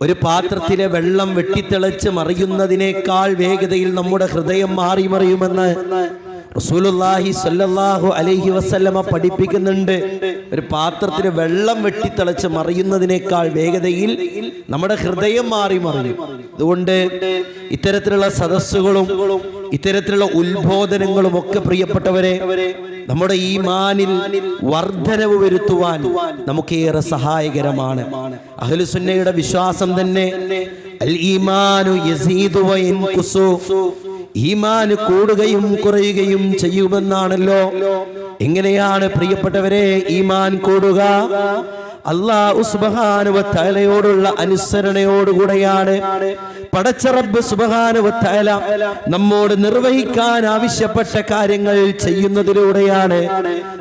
ഒരു പാത്രത്തിലെ വെള്ളം വെട്ടിത്തിളച്ച് മറിയുന്നതിനേക്കാൾ വേഗതയിൽ നമ്മുടെ ഹൃദയം മാറി മറിയുമെന്ന് റസൂലുള്ളാഹി സ്വല്ലല്ലാഹു അലൈഹി വസല്ലമ പഠിപ്പിക്കുന്നുണ്ട്. ഒരു പാത്രത്തിൽ വെള്ളം വെട്ടിത്തിളച്ച് മറിയുന്നതിനേക്കാൾ വേഗതയിൽ നമ്മുടെ ഹൃദയം മാറി മറിയും. അതുകൊണ്ട് ഇത്തരത്തിലുള്ള സദസ്സുകളും ഇത്തരത്തിലുള്ള ഉത്ബോധനങ്ങളും ഒക്കെ പ്രിയപ്പെട്ടവരെ നമ്മുടെ ഈമാനിൽ വർധനവ് വരുത്തുവാൻ നമുക്കേറെ സഹായകരമാണ്. അഹ്ലുസുന്നയുടെ വിശ്വാസം തന്നെ അൽ ഈമാനു യസീദു വ യൻഖുസു, ഈമാൻ കൂടുകയും കുറയുകയും ചെയ്യുമെന്നാണല്ലോ. എങ്ങനെയാണ് പ്രിയപ്പെട്ടവരെ ഈമാൻ കൂടുക? അല്ലാഹു സുബ്ഹാനഹു വ തആലയോടുള്ള അനുസരണയോടുകൂടെയാണ്. പടച്ച റബ്ബ് സുബ്ഹാനഹു വ തആല നമ്മോട് നിർവഹിക്കാൻ ആവശ്യപ്പെട്ട കാര്യങ്ങൾ ചെയ്യുന്നതിലൂടെയാണ്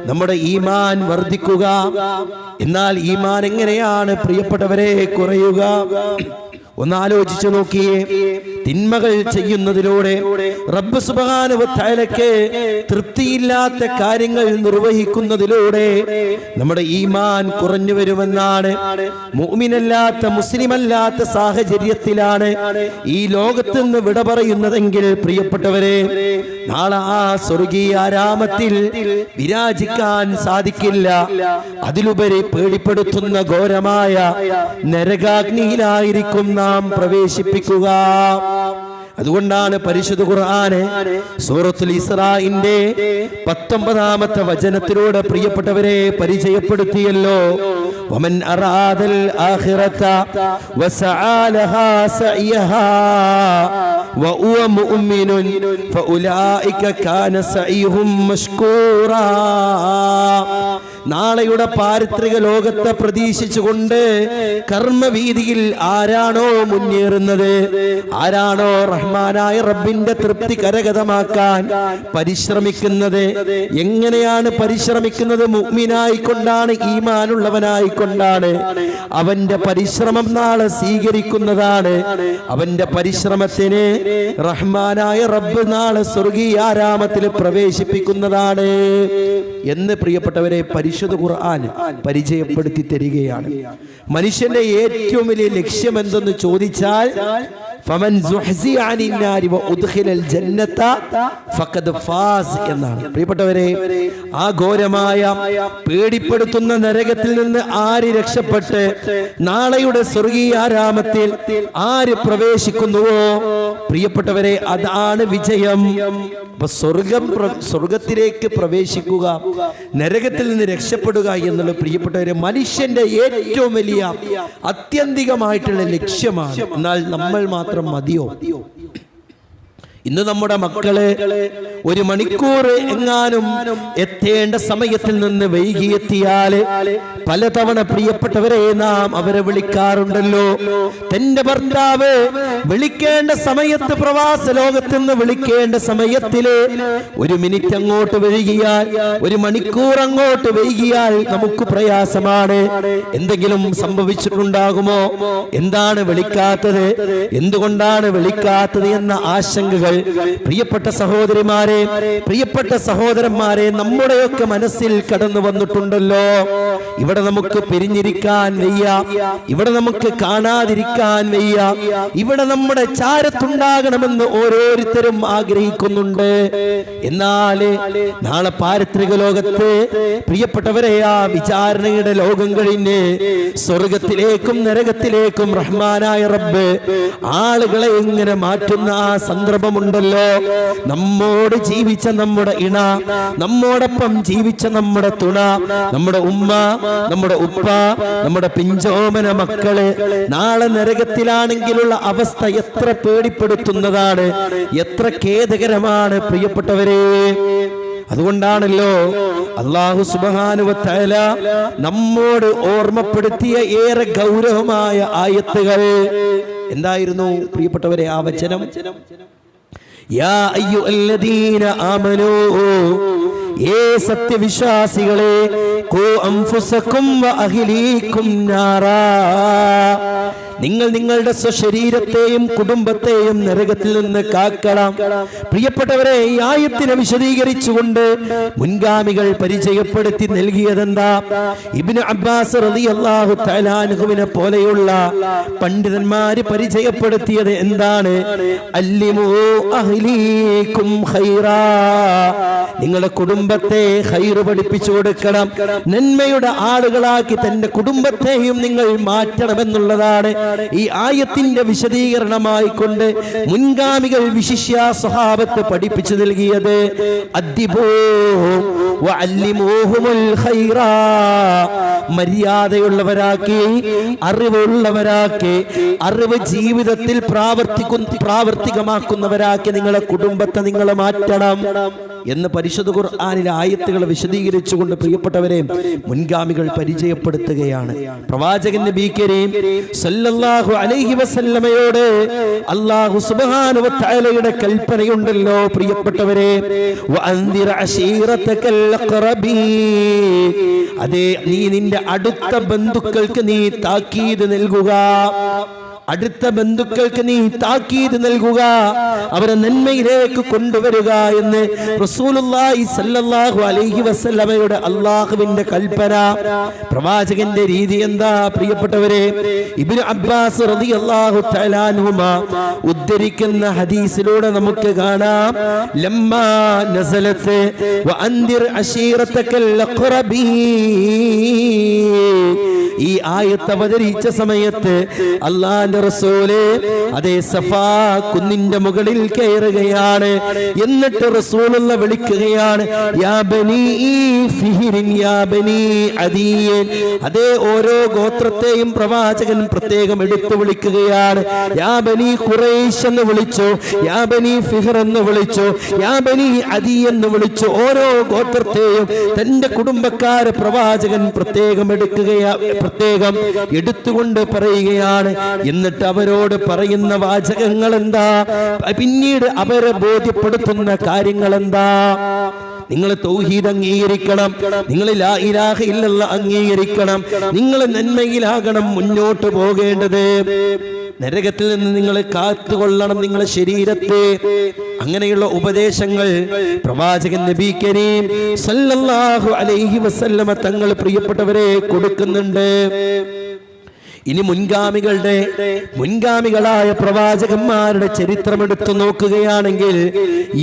നമ്മുടെ ഈമാൻ വർദ്ധിക്കുക. എന്നാൽ ഈമാൻ എങ്ങനെയാണ് പ്രിയപ്പെട്ടവരെ കുറയുക? ഒന്നാലോചിച്ചു നോക്കിയേ. തിന്മകൾ ചെയ്യുന്നതിലൂടെ റബ്ബ് സുബ്ഹാനഹു വ തആലയ്ക്ക് തൃപ്തിയില്ലാത്ത കാര്യങ്ങൾ നിർവഹിക്കുന്നതിലൂടെ നമ്മുടെ ഈമാൻ കുറഞ്ഞു വരുമെന്നാണ്. മുഅ്മിനല്ലാത്ത മുസ്ലിമല്ലാത്ത സാഹചര്യത്തിലാണ് ഈ ലോകത്ത് നിന്ന് വിട പറയുന്നതെങ്കിൽ പ്രിയപ്പെട്ടവരെ നാളെ ആ സ്വർഗീയ ആരാമത്തിൽ വിരാജിക്കാൻ സാധിക്കില്ല. അതിലുപരി പേടിപ്പെടുത്തുന്ന ഘോരമായ നരകാഗ്നിയിലായിരിക്കും നാം പ്രവേശിപ്പിക്കുക. അതുകൊണ്ടാണ് പരിശുദ്ധ ഖുർആന് സൂറത്തുൽ ഇസ്രാഇന്റെ 19-ാമത്തെ വചനത്തിലൂടെ പ്രിയപ്പെട്ടവരെ പരിചയപ്പെടുത്തിയല്ലോ. വമൻ അറാദൽ ആഖിറത വസആ ലഹാ സഅയഹാ വഹുവ മുഅ്മിനുൻ ഫഉലൈക കാന സഅയുഹും മഷ്കൂറാ. നാളെയുടെ പാരിത്രിക ലോകത്തെ പ്രതീക്ഷിച്ചുകൊണ്ട് കർമ്മവീതിയിൽ ആരാണോ മുന്നേറുന്നത്, ആരാണോ റഹ്മാനായ റബ്ബിന്റെ തൃപ്തി കരഗതമാക്കാൻ പരിശ്രമിക്കുന്നത്, എങ്ങനെയാണ് പരിശ്രമിക്കുന്നത്? മുഅ്മിനായിക്കൊണ്ടാണ്, ഈമാനുള്ളവനായിക്കൊണ്ടാണ്. അവന്റെ പരിശ്രമം നാളെ സ്വീകരിക്കുന്നതാണ്. അവന്റെ പരിശ്രമത്തിന് റഹ്മാനായ റബ്ബ് നാളെ സ്വർഗീയ ആരാമത്തിൽ പ്രവേശിപ്പിക്കുന്നതാണ് എന്ന് പ്രിയപ്പെട്ടവരെ പരിശുദ്ധ ഖുർആൻ പരിചയപ്പെടുത്തി തരികയാണ്. മനുഷ്യന്റെ ഏറ്റവും വലിയ ലക്ഷ്യം എന്തെന്ന് ചോദിച്ചാൽ ഫമൻ സുഹ്സിയ അനിൻ നാരി വഉദ്ഖിലൽ ജന്നത ഫഖദ് ഫാസ് എന്നാണ്. പ്രിയപ്പെട്ടവരെ, ആ ഘോരമായ പേടിപ്പെടുത്തുന്ന നരകത്തിൽ നിന്ന് ആര് രക്ഷപ്പെട്ട് നാളെയുടെ സ്വർഗീയ ആരാമത്തിൽ ആര് പ്രവേശിക്കുന്നുവോ പ്രിയപ്പെട്ടവരെ അതാണ് വിജയം. അപ്പൊ സ്വർഗത്തിലേക്ക് പ്രവേശിക്കുക, നരകത്തിൽ നിന്ന് രക്ഷപ്പെടുക എന്നുള്ള പ്രിയപ്പെട്ടവരെ മനുഷ്യന്റെ ഏറ്റവും വലിയ ആത്യന്തികമായിട്ടുള്ള ലക്ഷ്യമാണ്. എന്നാൽ നമ്മൾ മാത്രം മതിയോ? ഇന്ന് നമ്മുടെ മക്കള് 1 മണിക്കൂർ എങ്ങാനും എത്തേണ്ട സമയത്തിൽ നിന്ന് വൈകിയെത്തിയാൽ പലതവണ പ്രിയപ്പെട്ടവരെ നാം അവരെ വിളിക്കാറുണ്ടല്ലോ. തന്റെ ഭർത്താവ് വിളിക്കേണ്ട സമയത്ത്, പ്രവാസ ലോകത്ത് നിന്ന് വിളിക്കേണ്ട സമയത്തില് 1 മിനിറ്റ് അങ്ങോട്ട് വൈകിയാൽ, 1 മണിക്കൂർ അങ്ങോട്ട് വൈകിയാൽ നമുക്ക് പ്രയാസമാണ്. എന്തെങ്കിലും സംഭവിച്ചിട്ടുണ്ടാകുമോ? എന്താണ് വിളിക്കാത്തത്, എന്തുകൊണ്ടാണ് വിളിക്കാത്തത് എന്ന ആശങ്കകൾ പ്രിയപ്പെട്ട സഹോദരിമാരെ, പ്രിയപ്പെട്ട സഹോദരന്മാരെ നമ്മുടെയൊക്കെ മനസ്സിൽ കടന്നു വന്നിട്ടുണ്ടല്ലോ. ഇവിടെ നമുക്ക് പിരിഞ്ഞിരിക്കാൻ വയ്യ, ഇവിടെ നമുക്ക് കാണാതിരിക്കാൻ വയ്യ, ഇവിടെ നമ്മുടെ ചാരത്തുണ്ടാകണമെന്ന് ഓരോരുത്തരും ആഗ്രഹിക്കുന്നുണ്ട്. എന്നാൽ നാളെ പാരിത്രിക ലോകത്ത് പ്രിയപ്പെട്ടവരെ ആ വിചാരണയുടെ ലോകം കഴിഞ്ഞ് സ്വർഗത്തിലേക്കും നരകത്തിലേക്കും റഹ്മാനായ റബ്ബ് ആളുകളെ ഇങ്ങനെ മാറ്റുന്ന ആ സന്ദർഭമുണ്ടല്ലോ. നമ്മോട് ജീവിച്ച നമ്മുടെ ഇണ, നമ്മോടൊപ്പം ജീവിച്ച നമ്മുടെ തുണ, നമ്മുടെ ഉമ്മ, നമ്മുടെ ഉപ്പ, നമ്മുടെ പിഞ്ചോമന മക്കള് നാളെ നരകത്തിലാണെങ്കിലുള്ള അവസ്ഥ എത്ര പേടിപ്പെടുത്തുന്നതാണ്, എത്ര ഖേദകരമാണ് പ്രിയപ്പെട്ടവരെ. അതുകൊണ്ടാണല്ലോ അല്ലാഹു സുബ്ഹാനഹു വ തആല നമ്മോട് ഓർമ്മപ്പെടുത്തിയ ഏറെ ഗൗരവമായ ആയത്തുകൾ. എന്തായിരുന്നു പ്രിയപ്പെട്ടവരെ ആ വചനം? യാ അയ്യുഹല്ലദീന ആമനൂ ഏ സത്യവിശ്വാസികളെ, ഖൂ അൻഫുസകും വഅഹ്ലീകും നാറാ, നിങ്ങൾ നിങ്ങളുടെ സ്വശരീരത്തെയും കുടുംബത്തെയും നരകത്തിൽ നിന്ന് കാക്കണം. പ്രിയപ്പെട്ടവരെ, ഈ ആയത്തിനെ വിശദീകരിച്ചുകൊണ്ട് മുൻഗാമികൾ പരിചയപ്പെടുത്തി നൽകിയതെന്താ? ഇബ്നു അബ്ബാസ് റളിയല്ലാഹു തആല അൻഹുവിനെ പോലെയുള്ള പണ്ഡിതന്മാര് പരിചയപ്പെടുത്തിയത് എന്താണ്? അല്ലിമൂ അഹ്ലീകും ഖൈറാ, നിങ്ങളുടെ കുടുംബത്തെ ഖൈറ് പഠിപ്പിച്ചു കൊടുക്കണം. നന്മയുടെ ആളുകളാക്കി തന്റെ കുടുംബത്തെയും നിങ്ങൾ മാറ്റണമെന്നുള്ളതാണ് ഈ ആയത്തിന്റെ വിശദീകരണമായി കൊണ്ട് മുൻഗാമികൾ വിശിഷ്യ സ്വഹാബത്ത് പഠിപ്പിച്ചു നൽകിയത്. അദ്ദിബൂഹും വഅല്ലിമൂഹുൽ ഖൈറാ, മര്യാദയുള്ളവരാക്കി, അറിവുള്ളവരാക്കി, അറിവ് ജീവിതത്തിൽ പ്രാവർത്തികമാക്കുന്നവരാക്കി നിങ്ങളുടെ കുടുംബത്തെ നിങ്ങൾ മാറ്റണം എന്ന് പരിശുദ്ധ ഖുർആനിലെ ആയത്തുകൾ വിശദീകരിച്ചുകൊണ്ട് പ്രിയപ്പെട്ടവരെ മുൻഗാമികൾ പരിചയപ്പെടുത്തുകയാണ്. പ്രവാചകൻ നബി കരീം സല്ലല്ലാഹു അലൈഹി വസല്ലമയോട് അല്ലാഹു സുബ്ഹാനഹു വ തആലയുടെ കൽപ്പനയുണ്ടല്ലോ പ്രിയപ്പെട്ടവരെ, വഅൻദിർ അശീറതകൽ അഖറബീൻ, അതേ നീ നിന്റെ അടുത്ത ബന്ധുക്കൾക്ക് നീ താക്കീത് നൽകുക. അടുത്ത ബന്ധുക്കൾക്ക് നീ താക്കീത് നൽകുക, അവരെ നന്മയിലേക്ക് കൊണ്ടുവരിക എന്ന് റസൂലുള്ളാഹി സ്വല്ലല്ലാഹു അലൈഹി വസല്ലമയുടെ അല്ലാഹുവിന്റെ കൽപ്പന. പ്രവാചകന്റെ രീതി എന്താ പ്രിയപ്പെട്ടവരെ? ഇബ്നു അബ്ബാസ് റളിയല്ലാഹു തആല അൻഹുമാ ഉദ്ധരിക്കുന്ന ഹദീസിലൂടെ നമുക്ക് കാണാം, ലമ്മാ നസലത്ത് വഅൻദിർ അശീറതകൽ അഖറബീൻ, ഈ ആയത്ത് അവതരിച്ച സമയത്ത് അല്ലാഹുവിന്റെ റസൂല് അതേ സഫാ കുന്നിന്റെ മുകളിൽ കയറുകയാണ്. എന്നിട്ട് റസൂലുള്ള വിളിക്കുകയാണ്, യാ ബനീ ഫിഹ്രിൻ യാ ബനീ അദീൻ, അതേ ഓരോ ഗോത്രത്തെയും പ്രവാചകൻ പ്രത്യേകം എടുത്തു വിളിക്കുകയാണ്. യാ ബനീ ഖുറൈശ് എന്ന് വിളിച്ചു, യാ ബനീ ഫിഹ്ർ എന്ന് വിളിച്ചു, യാ ബനീ അദീ എന്ന് വിളിച്ചു. ഓരോ ഗോത്രത്തെയും തന്റെ കുടുംബക്കാരെ പ്രവാചകൻ പ്രത്യേകം എടുത്തുകൊണ്ട് പറയുകയാണ്. എന്നിട്ട് അവരോട് പറയുന്ന വാചകങ്ങൾ എന്താ? പിന്നീട് അവരെ ബോധ്യപ്പെടുത്തുന്ന കാര്യങ്ങൾ എന്താ? നിങ്ങൾ തൗഹീദ് അംഗീകരിക്കണം, നിങ്ങൾ ലാ ഇലാഹ ഇല്ലല്ലാഹ് അംഗീകരിക്കണം, നിങ്ങൾ നന്മയിലാകണം മുന്നോട്ട് പോകേണ്ടത്, നരകത്തിൽ നിന്ന് നിങ്ങൾ കാത്തുകൊള്ളണം നിങ്ങളുടെ ശരീരത്തെ. അങ്ങനെയുള്ള ഉപദേശങ്ങൾ പ്രവാചകൻ നബി കരീം സല്ലല്ലാഹു അലൈഹി വസല്ലമ തങ്ങൾ പ്രിയപ്പെട്ടവരെ കൊടുക്കുന്നുണ്ട്. ഇനി മുൻഗാമികളായ പ്രവാചകന്മാരുടെ ചരിത്രം എടുത്തു നോക്കുകയാണെങ്കിൽ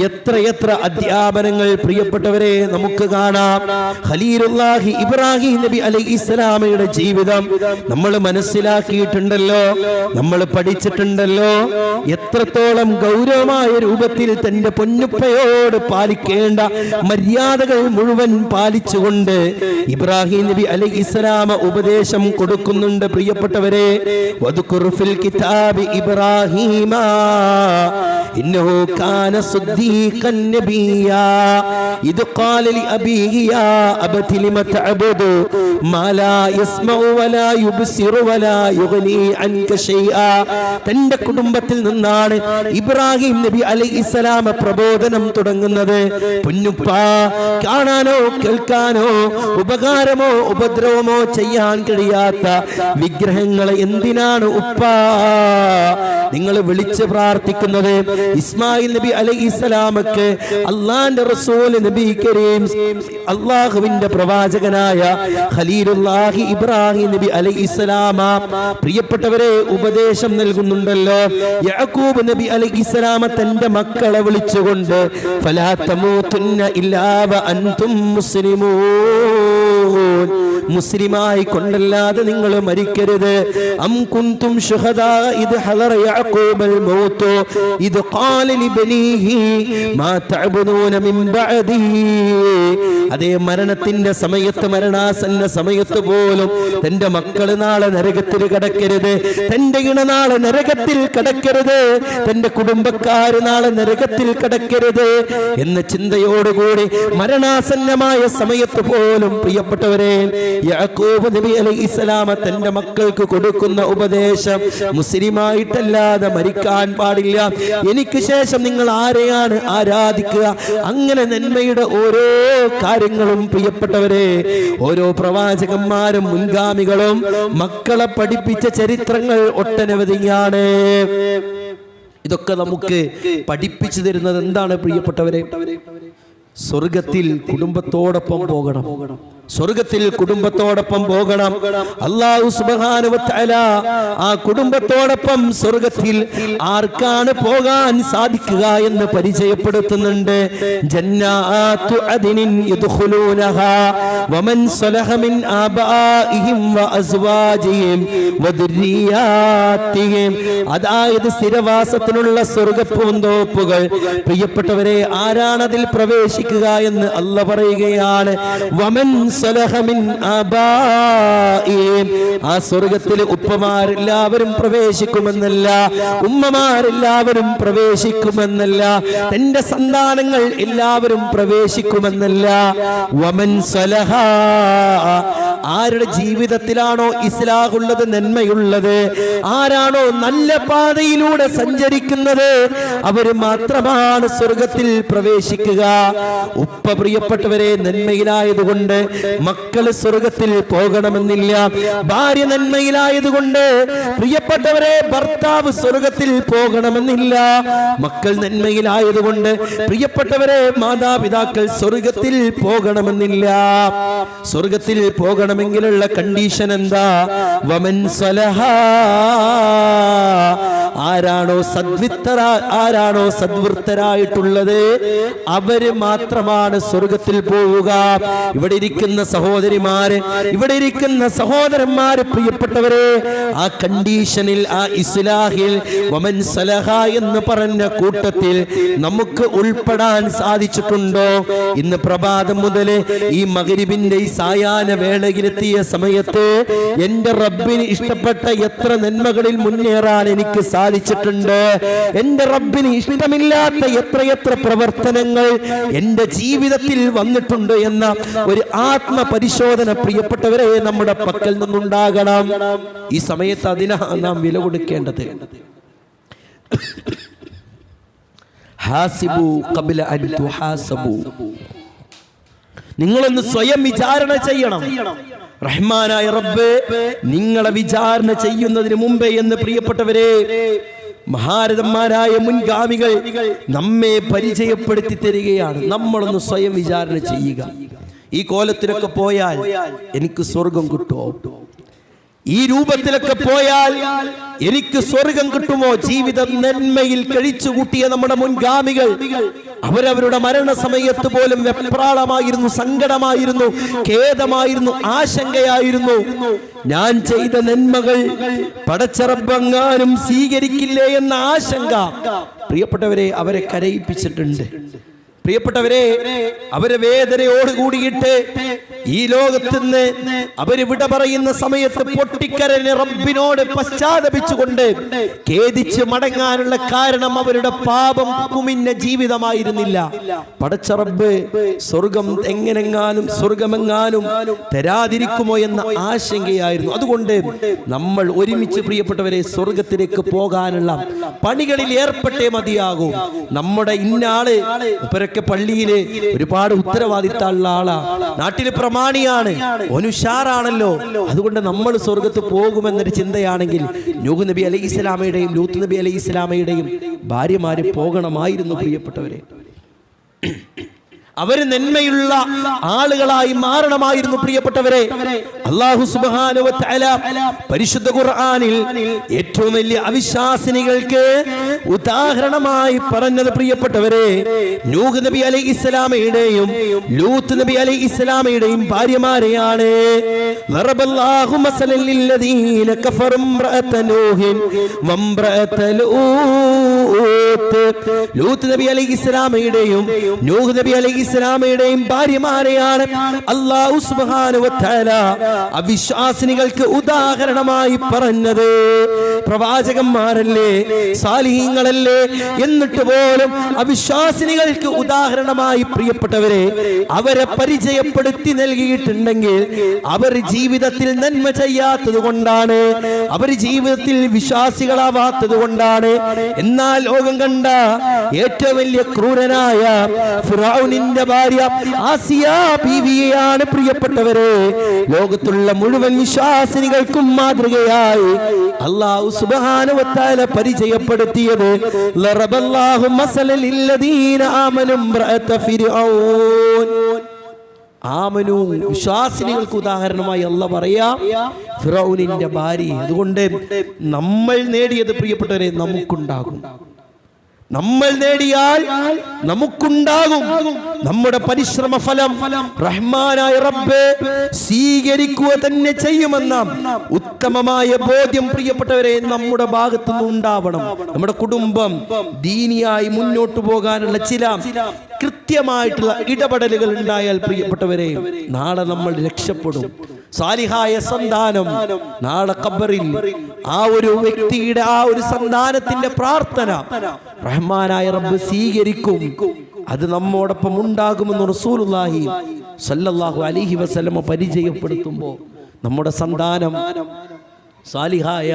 എത്രയെത്ര അധ്യാപനങ്ങൾ പ്രിയപ്പെട്ടവരെ നമുക്ക് കാണാം. ഖലീലുല്ലാഹി ഇബ്രാഹിം നബി അലൈഹിസ്സലാമയുടെ ജീവിതം നമ്മൾ മനസ്സിലാക്കിയിട്ടുണ്ടല്ലോ, നമ്മൾ പഠിച്ചിട്ടുണ്ടല്ലോ. എത്രത്തോളം ഗൗരവമായ രൂപത്തിൽ തന്റെ പൊന്നുപ്പയോട് പാലിക്കേണ്ട മര്യാദകൾ മുഴുവൻ പാലിച്ചുകൊണ്ട് ഇബ്രാഹിം നബി അലൈഹിസ്സലാമ ഉപദേശം കൊടുക്കുന്നുണ്ട്. പ്രിയപ്പെട്ടവരെ, വദ്കുർ ഫിൽ കിതാബി ഇബ്രാഹീമ ഇന്നഹു കാന സുദ്ദീഖൻ നബിയ്യാ ഇദ് ഖാല ലി അബീഹി യാ അബതി ലിമ തഅബുദു മാ ലാ യസ്മഉ വലാ യുബ്സിറു വലാ യുഗ്നി അൻക ശൈആ. തന്റെ കുടുംബത്തിൽ നിന്നാണ് ഇബ്രാഹിം നബി അലൈഹിസ്സലാം പ്രബോധനം തുടങ്ങുന്നത്. പൊന്നുപ്പ, കാണാനോ കേൾക്കാനോ ഉപകാരമോ ഉപദ്രവമോ ചെയ്യാൻ കഴിയാത്ത വിഗ്രഹങ്ങളെ എന്തിനാണ് ഉപ്പ നിങ്ങൾ വിളിച്ച് പ്രാർത്ഥിക്കുന്നത്? ഇസ്മായിൽ നബി അലൈഹിസ്സലാമക്ക് അള്ളാന്റെ റസൂൽ നബി കരീം അള്ളാഹുവിന്റെ പ്രവാചകനായ ഖലീലുല്ലാഹി ഇബ്രാഹിം നബി അലൈഹിസ്സലാമ പ്രിയപ്പെട്ടവരെ ഉപദേശം നൽകുന്നുണ്ടല്ലോ. യാക്കൂബ് നബി അലൈഹിസ്സലാമ തന്റെ മക്കളെ വിളിച്ചുകൊണ്ട് ഫലാ തമൂതുന്ന ഇല്ലാ വ അൻതും മുസ്ലിമൂൻ, മുസ്ലിമായി കൊണ്ടല്ലാതെ നിങ്ങൾ മരിക്കരുത്. അം കുൻതും ശുഹദാ ഇദ് ഹളറ യഅഖൂബൽ മൗതു ഇദ് ഖാല ലിബനീഹി മാ തഅബുദൂന മിൻ ബഅദി. അതേ മരണത്തിന്റെ സമയത്ത്, മരണാസന്ന സമയത്ത് പോലും തന്റെ മക്കൾ നാളെ നരകത്തിൽ കടക്കരുത്, തന്റെ ഇണ നാളെ നരകത്തിൽ കടക്കരുത്, തന്റെ കുടുംബക്കാർ നാളെ നരകത്തിൽ കടക്കരുത് എന്ന ചിന്തയോടുകൂടി മരണാസന്നമായ സമയത്ത് പോലും പ്രിയപ്പെട്ടവരെ യാക്കൂബ് നബി അലൈഹിസ്സലാം തന്റെ മക്കൾക്ക് മക്കൾക്ക് കൊടുക്കുന്ന ഉപദേശം, മുസ്ലിമായിട്ടല്ലാതെ മരിക്കാൻ പാടില്ല, എനിക്ക് ശേഷം നിങ്ങൾ ആരെയാണ് ആരാധിക്കുക, അങ്ങനെ നന്മയുടെ ഓരോ കാര്യങ്ങളും പ്രിയപ്പെട്ടവരെ ഓരോ പ്രവാചകന്മാരും മുൻഗാമികളും മക്കളെ പഠിപ്പിച്ച ചരിത്രങ്ങൾ ഒട്ടനവധിയാണ്. ഇതൊക്കെ നമുക്ക് പഠിപ്പിച്ചു തരുന്നത് എന്താണ് പ്രിയപ്പെട്ടവരെ? സ്വർഗത്തിൽ കുടുംബത്തോടൊപ്പം പോകണം, സ്വർഗത്തിൽ കുടുംബത്തോടൊപ്പം പോകണം. അല്ലാഹു സുബ്ഹാനഹു വ തആല ആ കുടുംബത്തോടൊപ്പം സ്വർഗത്തിൽ ആർക്കാണ് പോകാൻ സാധിക്കുക എന്ന് പരിചയപ്പെടുത്തുന്നുണ്ട്. ജന്നാത്തു അദ്നിൻ യദ്ഖുലൂനഹാ വമൻ സലഹ മിൻ ആബാഇഹിം വ അസ്വാജിഹിം വ ദുർരിയാത്തിഹിം. അതായത് സ്ഥിരവാസത്തിനുള്ള സ്വർഗ്ഗപ്പൂന്തോപ്പുകൾ. പ്രിയപ്പെട്ടവരെ, ആരാണ് അതിൽ പ്രവേശിക്കുക എന്ന് അല്ലാഹ് പറയുകയാണ്. വമൻ ആ സ്വർഗത്തിൽ ഉപ്പമാരെല്ലാവരും പ്രവേശിക്കുമെന്നല്ല, ഉമ്മമാരെല്ലാവരും പ്രവേശിക്കുമെന്നല്ല, തന്റെ സന്താനങ്ങൾ എല്ലാവരും പ്രവേശിക്കുമെന്നല്ല. വമൻ സലഹ, ആരുടെ ജീവിതത്തിലാണോ ഇസ്ലാഹുള്ളത്, നന്മയുള്ളത്, ആരാണോ നല്ല പാതയിലൂടെ സഞ്ചരിക്കുന്നത്, അവര് മാത്രമാണ് സ്വർഗത്തിൽ പ്രവേശിക്കുക. ഉപ്പ പ്രിയപ്പെട്ടവരെ നന്മയിലായതുകൊണ്ട് മക്കള് സ്വർഗത്തിൽ പോകണമെന്നില്ല. ഭാര്യ നന്മയിലായതുകൊണ്ട് പ്രിയപ്പെട്ടവരെ ഭർത്താവ് സ്വർഗത്തിൽ പോകണമെന്നില്ല. മക്കൾ നന്മയിലായതുകൊണ്ട് പ്രിയപ്പെട്ടവരെ മാതാപിതാക്കൾ സ്വർഗത്തിൽ പോകണമെന്നില്ല. സ്വർഗത്തിൽ പോകണമെങ്കിലുള്ള കണ്ടീഷൻ എന്താ? വമൻ സലഹ, ആരാണോ സദ്വൃത്തരായിട്ടുള്ളത് അവര് മാത്രമാണ് സ്വർഗത്തിൽ പോവുക. ഇവിടെ ഇരിക്കുന്ന സഹോദരിമാര്, ഇവിടെ ഇരിക്കുന്ന സഹോദരന്മാര്, പ്രിയപ്പെട്ടവരെ, ആ കണ്ടീഷനിൽ, ആ ഇസ്ലാഹിൽ, വമൻ സലഹ എന്ന് പറഞ്ഞ കൂട്ടത്തിൽ നമുക്ക് ഉൾപ്പെടാൻ സാധിച്ചിട്ടുണ്ടോ? ഇന്ന് പ്രഭാതം മുതൽ ഈ മഗ്രിബിന്റെ ഈ സായാഹ്ന വേളയിലെത്തിയ സമയത്ത് എന്റെ റബ്ബിന് ഇഷ്ടപ്പെട്ട എത്ര നന്മകളിൽ മുന്നേറാൻ എനിക്ക് സാധിച്ചിട്ടുണ്ട്. എന്റെ റബ്ബിന് ഇഷ്ടമില്ലാത്ത എത്രയെത്ര പ്രവർത്തനങ്ങൾ എന്റെ ജീവിതത്തിൽ വന്നിട്ടുണ്ട് എന്ന ഒരു ആത്മപരിശോധന പ്രിയപ്പെട്ടവരെ നമ്മുടെ പക്കൽ നിന്നുണ്ടാകണം. ഈ സമയത്ത് അതിനാണ് നാം വില കൊടുക്കേണ്ടത്. ഹാസിബു ഖബ്ല അൻ തുഹാസബു. നിങ്ങളൊന്ന് സ്വയം വിചാരണ ചെയ്യണം. റഹ്മാനായ റബ്ബ് നിങ്ങളെ വിചാരണ ചെയ്യുന്നതിന് മുമ്പേ എന്ന് പ്രിയപ്പെട്ടവരെ മഹാരഥന്മാരായ മുൻഗാമികൾ നമ്മെ പരിചയപ്പെടുത്തി തരികയാണ്. നമ്മളൊന്ന് സ്വയം വിചാരണ ചെയ്യുക. ഈ കോലത്തിലൊക്കെ പോയാൽ എനിക്ക് സ്വർഗം കിട്ടുമോ? ഈ രൂപത്തിലൊക്കെ പോയാൽ എനിക്ക് സ്വർഗം കിട്ടുമോ? ജീവിതം നന്മയിൽ കഴിച്ചുകൂട്ടിയ നമ്മുടെ മുൻഗാമികൾ അവരവരുടെ മരണസമയത്ത് പോലും വെപ്രാളമായിരുന്നു, സങ്കടമായിരുന്നു, ഖേദമായിരുന്നു, ആശങ്കയായിരുന്നു. ഞാൻ ചെയ്ത നന്മകൾ പടച്ച റബ്ബെങ്ങാനും സ്വീകരിക്കില്ലേ എന്ന ആശങ്ക പ്രിയപ്പെട്ടവരെ അവരെ കരയിപ്പിച്ചിട്ടുണ്ട്. പ്രിയപ്പെട്ടവരെ, അവരെ വേദനയോട് കൂടിയിട്ട് ഈ ലോകത്തുനിന്ന് അവര് വിട പറയുന്ന സമയത്ത് പൊട്ടിക്കരഞ്ഞ് റബ്ബിനോട് പശ്ചാത്തപിച്ചുകൊണ്ട് ഖേദിച്ച് മടങ്ങാനുള്ള കാരണം അവരുടെ പാപം കുമിഞ്ഞ ജീവിതമായിരുന്നില്ല. പടച്ച റബ്ബ് സ്വർഗമെങ്ങാനും തരാതിരിക്കുമോ എന്ന ആശങ്കയായിരുന്നു. അതുകൊണ്ട് നമ്മൾ ഒരുമിച്ച് പ്രിയപ്പെട്ടവരെ സ്വർഗത്തിലേക്ക് പോകാനുള്ള പണികളിൽ ഏർപ്പെട്ടേ മതിയാകൂ. നമ്മുടെ ഇന്നാള് ഇവരൊക്കെ പള്ളിയില് ഒരുപാട് ഉത്തരവാദിത്തമുള്ള ആളാ, നാട്ടില് പ്രമാണിയാണ്, ഒനുഷാറാണല്ലോ. അതുകൊണ്ട് നമ്മൾ സ്വർഗത്ത് പോകുമെന്നൊരു ചിന്തയാണെങ്കിൽ നൂഹ് നബി അലൈഹി ഇസ്ലാമയുടെയും ലൂത്ത് നബി അലൈഹി ഇസ്ലാമയുടെയും ഭാര്യമാര് പോകണമായിരുന്നു പ്രിയപ്പെട്ടവരെ. അവര് നന്മയുള്ള ആളുകളായി മാറണമായിരുന്നു പ്രിയപ്പെട്ടവരെ. അല്ലാഹു സുബ്ഹാനഹു വ തആല പരിശുദ്ധ ഖുർആനിൽ ഏറ്റവും വലിയ അവിശ്വാസിനികൾക്ക് ഉദാഹരണമായി പറഞ്ഞത് പ്രിയപ്പെട്ടവരെ നൂഹ് നബി അലൈഹി ഇസ്ലാമയുടെയും ലൂത്ത് നബി അലൈഹി ഇസ്ലാമയുടെയും ഭാര്യമാരെയാണ്. ളറബല്ലാഹു മസലൻ ലില്ലദീന കഫറു ഇംറഅത നൂഹിൻ വംറഅത ലൂത്ത് നബി അലൈഹി ഇസ്ലാമയുടെയും നൂഹ് നബി അലൈഹി ഇസ്ലാമയുടെയും ഭാര്യമാരെയാണ് അല്ലാഹു സുബ്ഹാനഹു വ തആല അവിശ്വാസിനികൾക്ക് ഉദാഹരണമായി പറഞ്ഞത്. പ്രവാചകന്മാരല്ലേ, സാലിഹീ ആലിമീങ്ങളല്ലേ, എന്നിട്ട് പോലും അവിശ്വാസിനികൾക്ക് ഉദാഹരണമായി പ്രിയപ്പെട്ടവരെ അവരെ പരിചയപ്പെടുത്തി നൽകിയിട്ടുണ്ടെങ്കിൽ അവർ ജീവിതത്തിൽ നന്മ ചെയ്യാത്തത് കൊണ്ടാണ്, അവർ ജീവിതത്തിൽ വിശ്വാസികളാവാത്തത് കൊണ്ടാണ്. എന്നാൽ ലോകം കണ്ട ഏറ്റവും വലിയ ക്രൂരനായ ഫിറഔനിന്റെ ഭാര്യ ആസിയ ബീവിയെയാണ് പ്രിയപ്പെട്ടവരെ ലോകത്തുള്ള മുഴുവൻ വിശ്വാസിനികൾക്കും മാതൃകയായി അല്ലാഹു സുബ്ഹാനഹു വ തആല പരിചയപ്പെടുത്തിയത്. ലറബല്ലാഹു മസലൽ ലില്ലദീന ആമനു ഇംറഅത ഫിർഔൻ. ആമനു വിശ്വാസിനികൾക്ക് ഉദാഹരണമായി അല്ലാഹ് പറയാ ഫിറഔനിന്റെ ഭാര്യ. അതുകൊണ്ട് നമ്മൾ നേടിയത് പ്രിയപ്പെട്ടവരെ നമുക്കുണ്ടാകും. നമ്മൾ നേടിയാൽ നമുക്കുണ്ടാകും. നമ്മുടെ പരിശ്രമ ഫലം റഹ്മാനായ റബ്ബ് സ്വീകരിക്കുക തന്നെ ചെയ്യുമെന്ന ഉത്തമമായ ബോധ്യം പ്രിയപ്പെട്ടവരെ നമ്മുടെ ഭാഗത്തു നിന്ന് ഉണ്ടാവണം. നമ്മുടെ കുടുംബം ദീനിയായി മുന്നോട്ട് പോകാനുള്ള ചില കൃത്യമായിട്ടുള്ള ഇടപെടലുകൾ ഉണ്ടായാൽ പ്രിയപ്പെട്ടവരെ നാളെ നമ്മൾ രക്ഷപ്പെടും. സാലിഹായ സന്താനം നാളെ ഖബറിൽ ആ ഒരു വ്യക്തിയുടെ ആ ഒരു സന്താനത്തിന്റെ പ്രാർത്ഥന റഹ്മാനായ റബ്ബ് സ്വീകരിക്കും. അത് നമ്മോടൊപ്പം ഉണ്ടാകുമെന്ന് റസൂലുള്ളാഹി സ്വല്ലല്ലാഹു അലൈഹി വസല്ലം പരിചയപ്പെടുത്തുമ്പോൾ നമ്മുടെ സന്താനം സാലിഹായ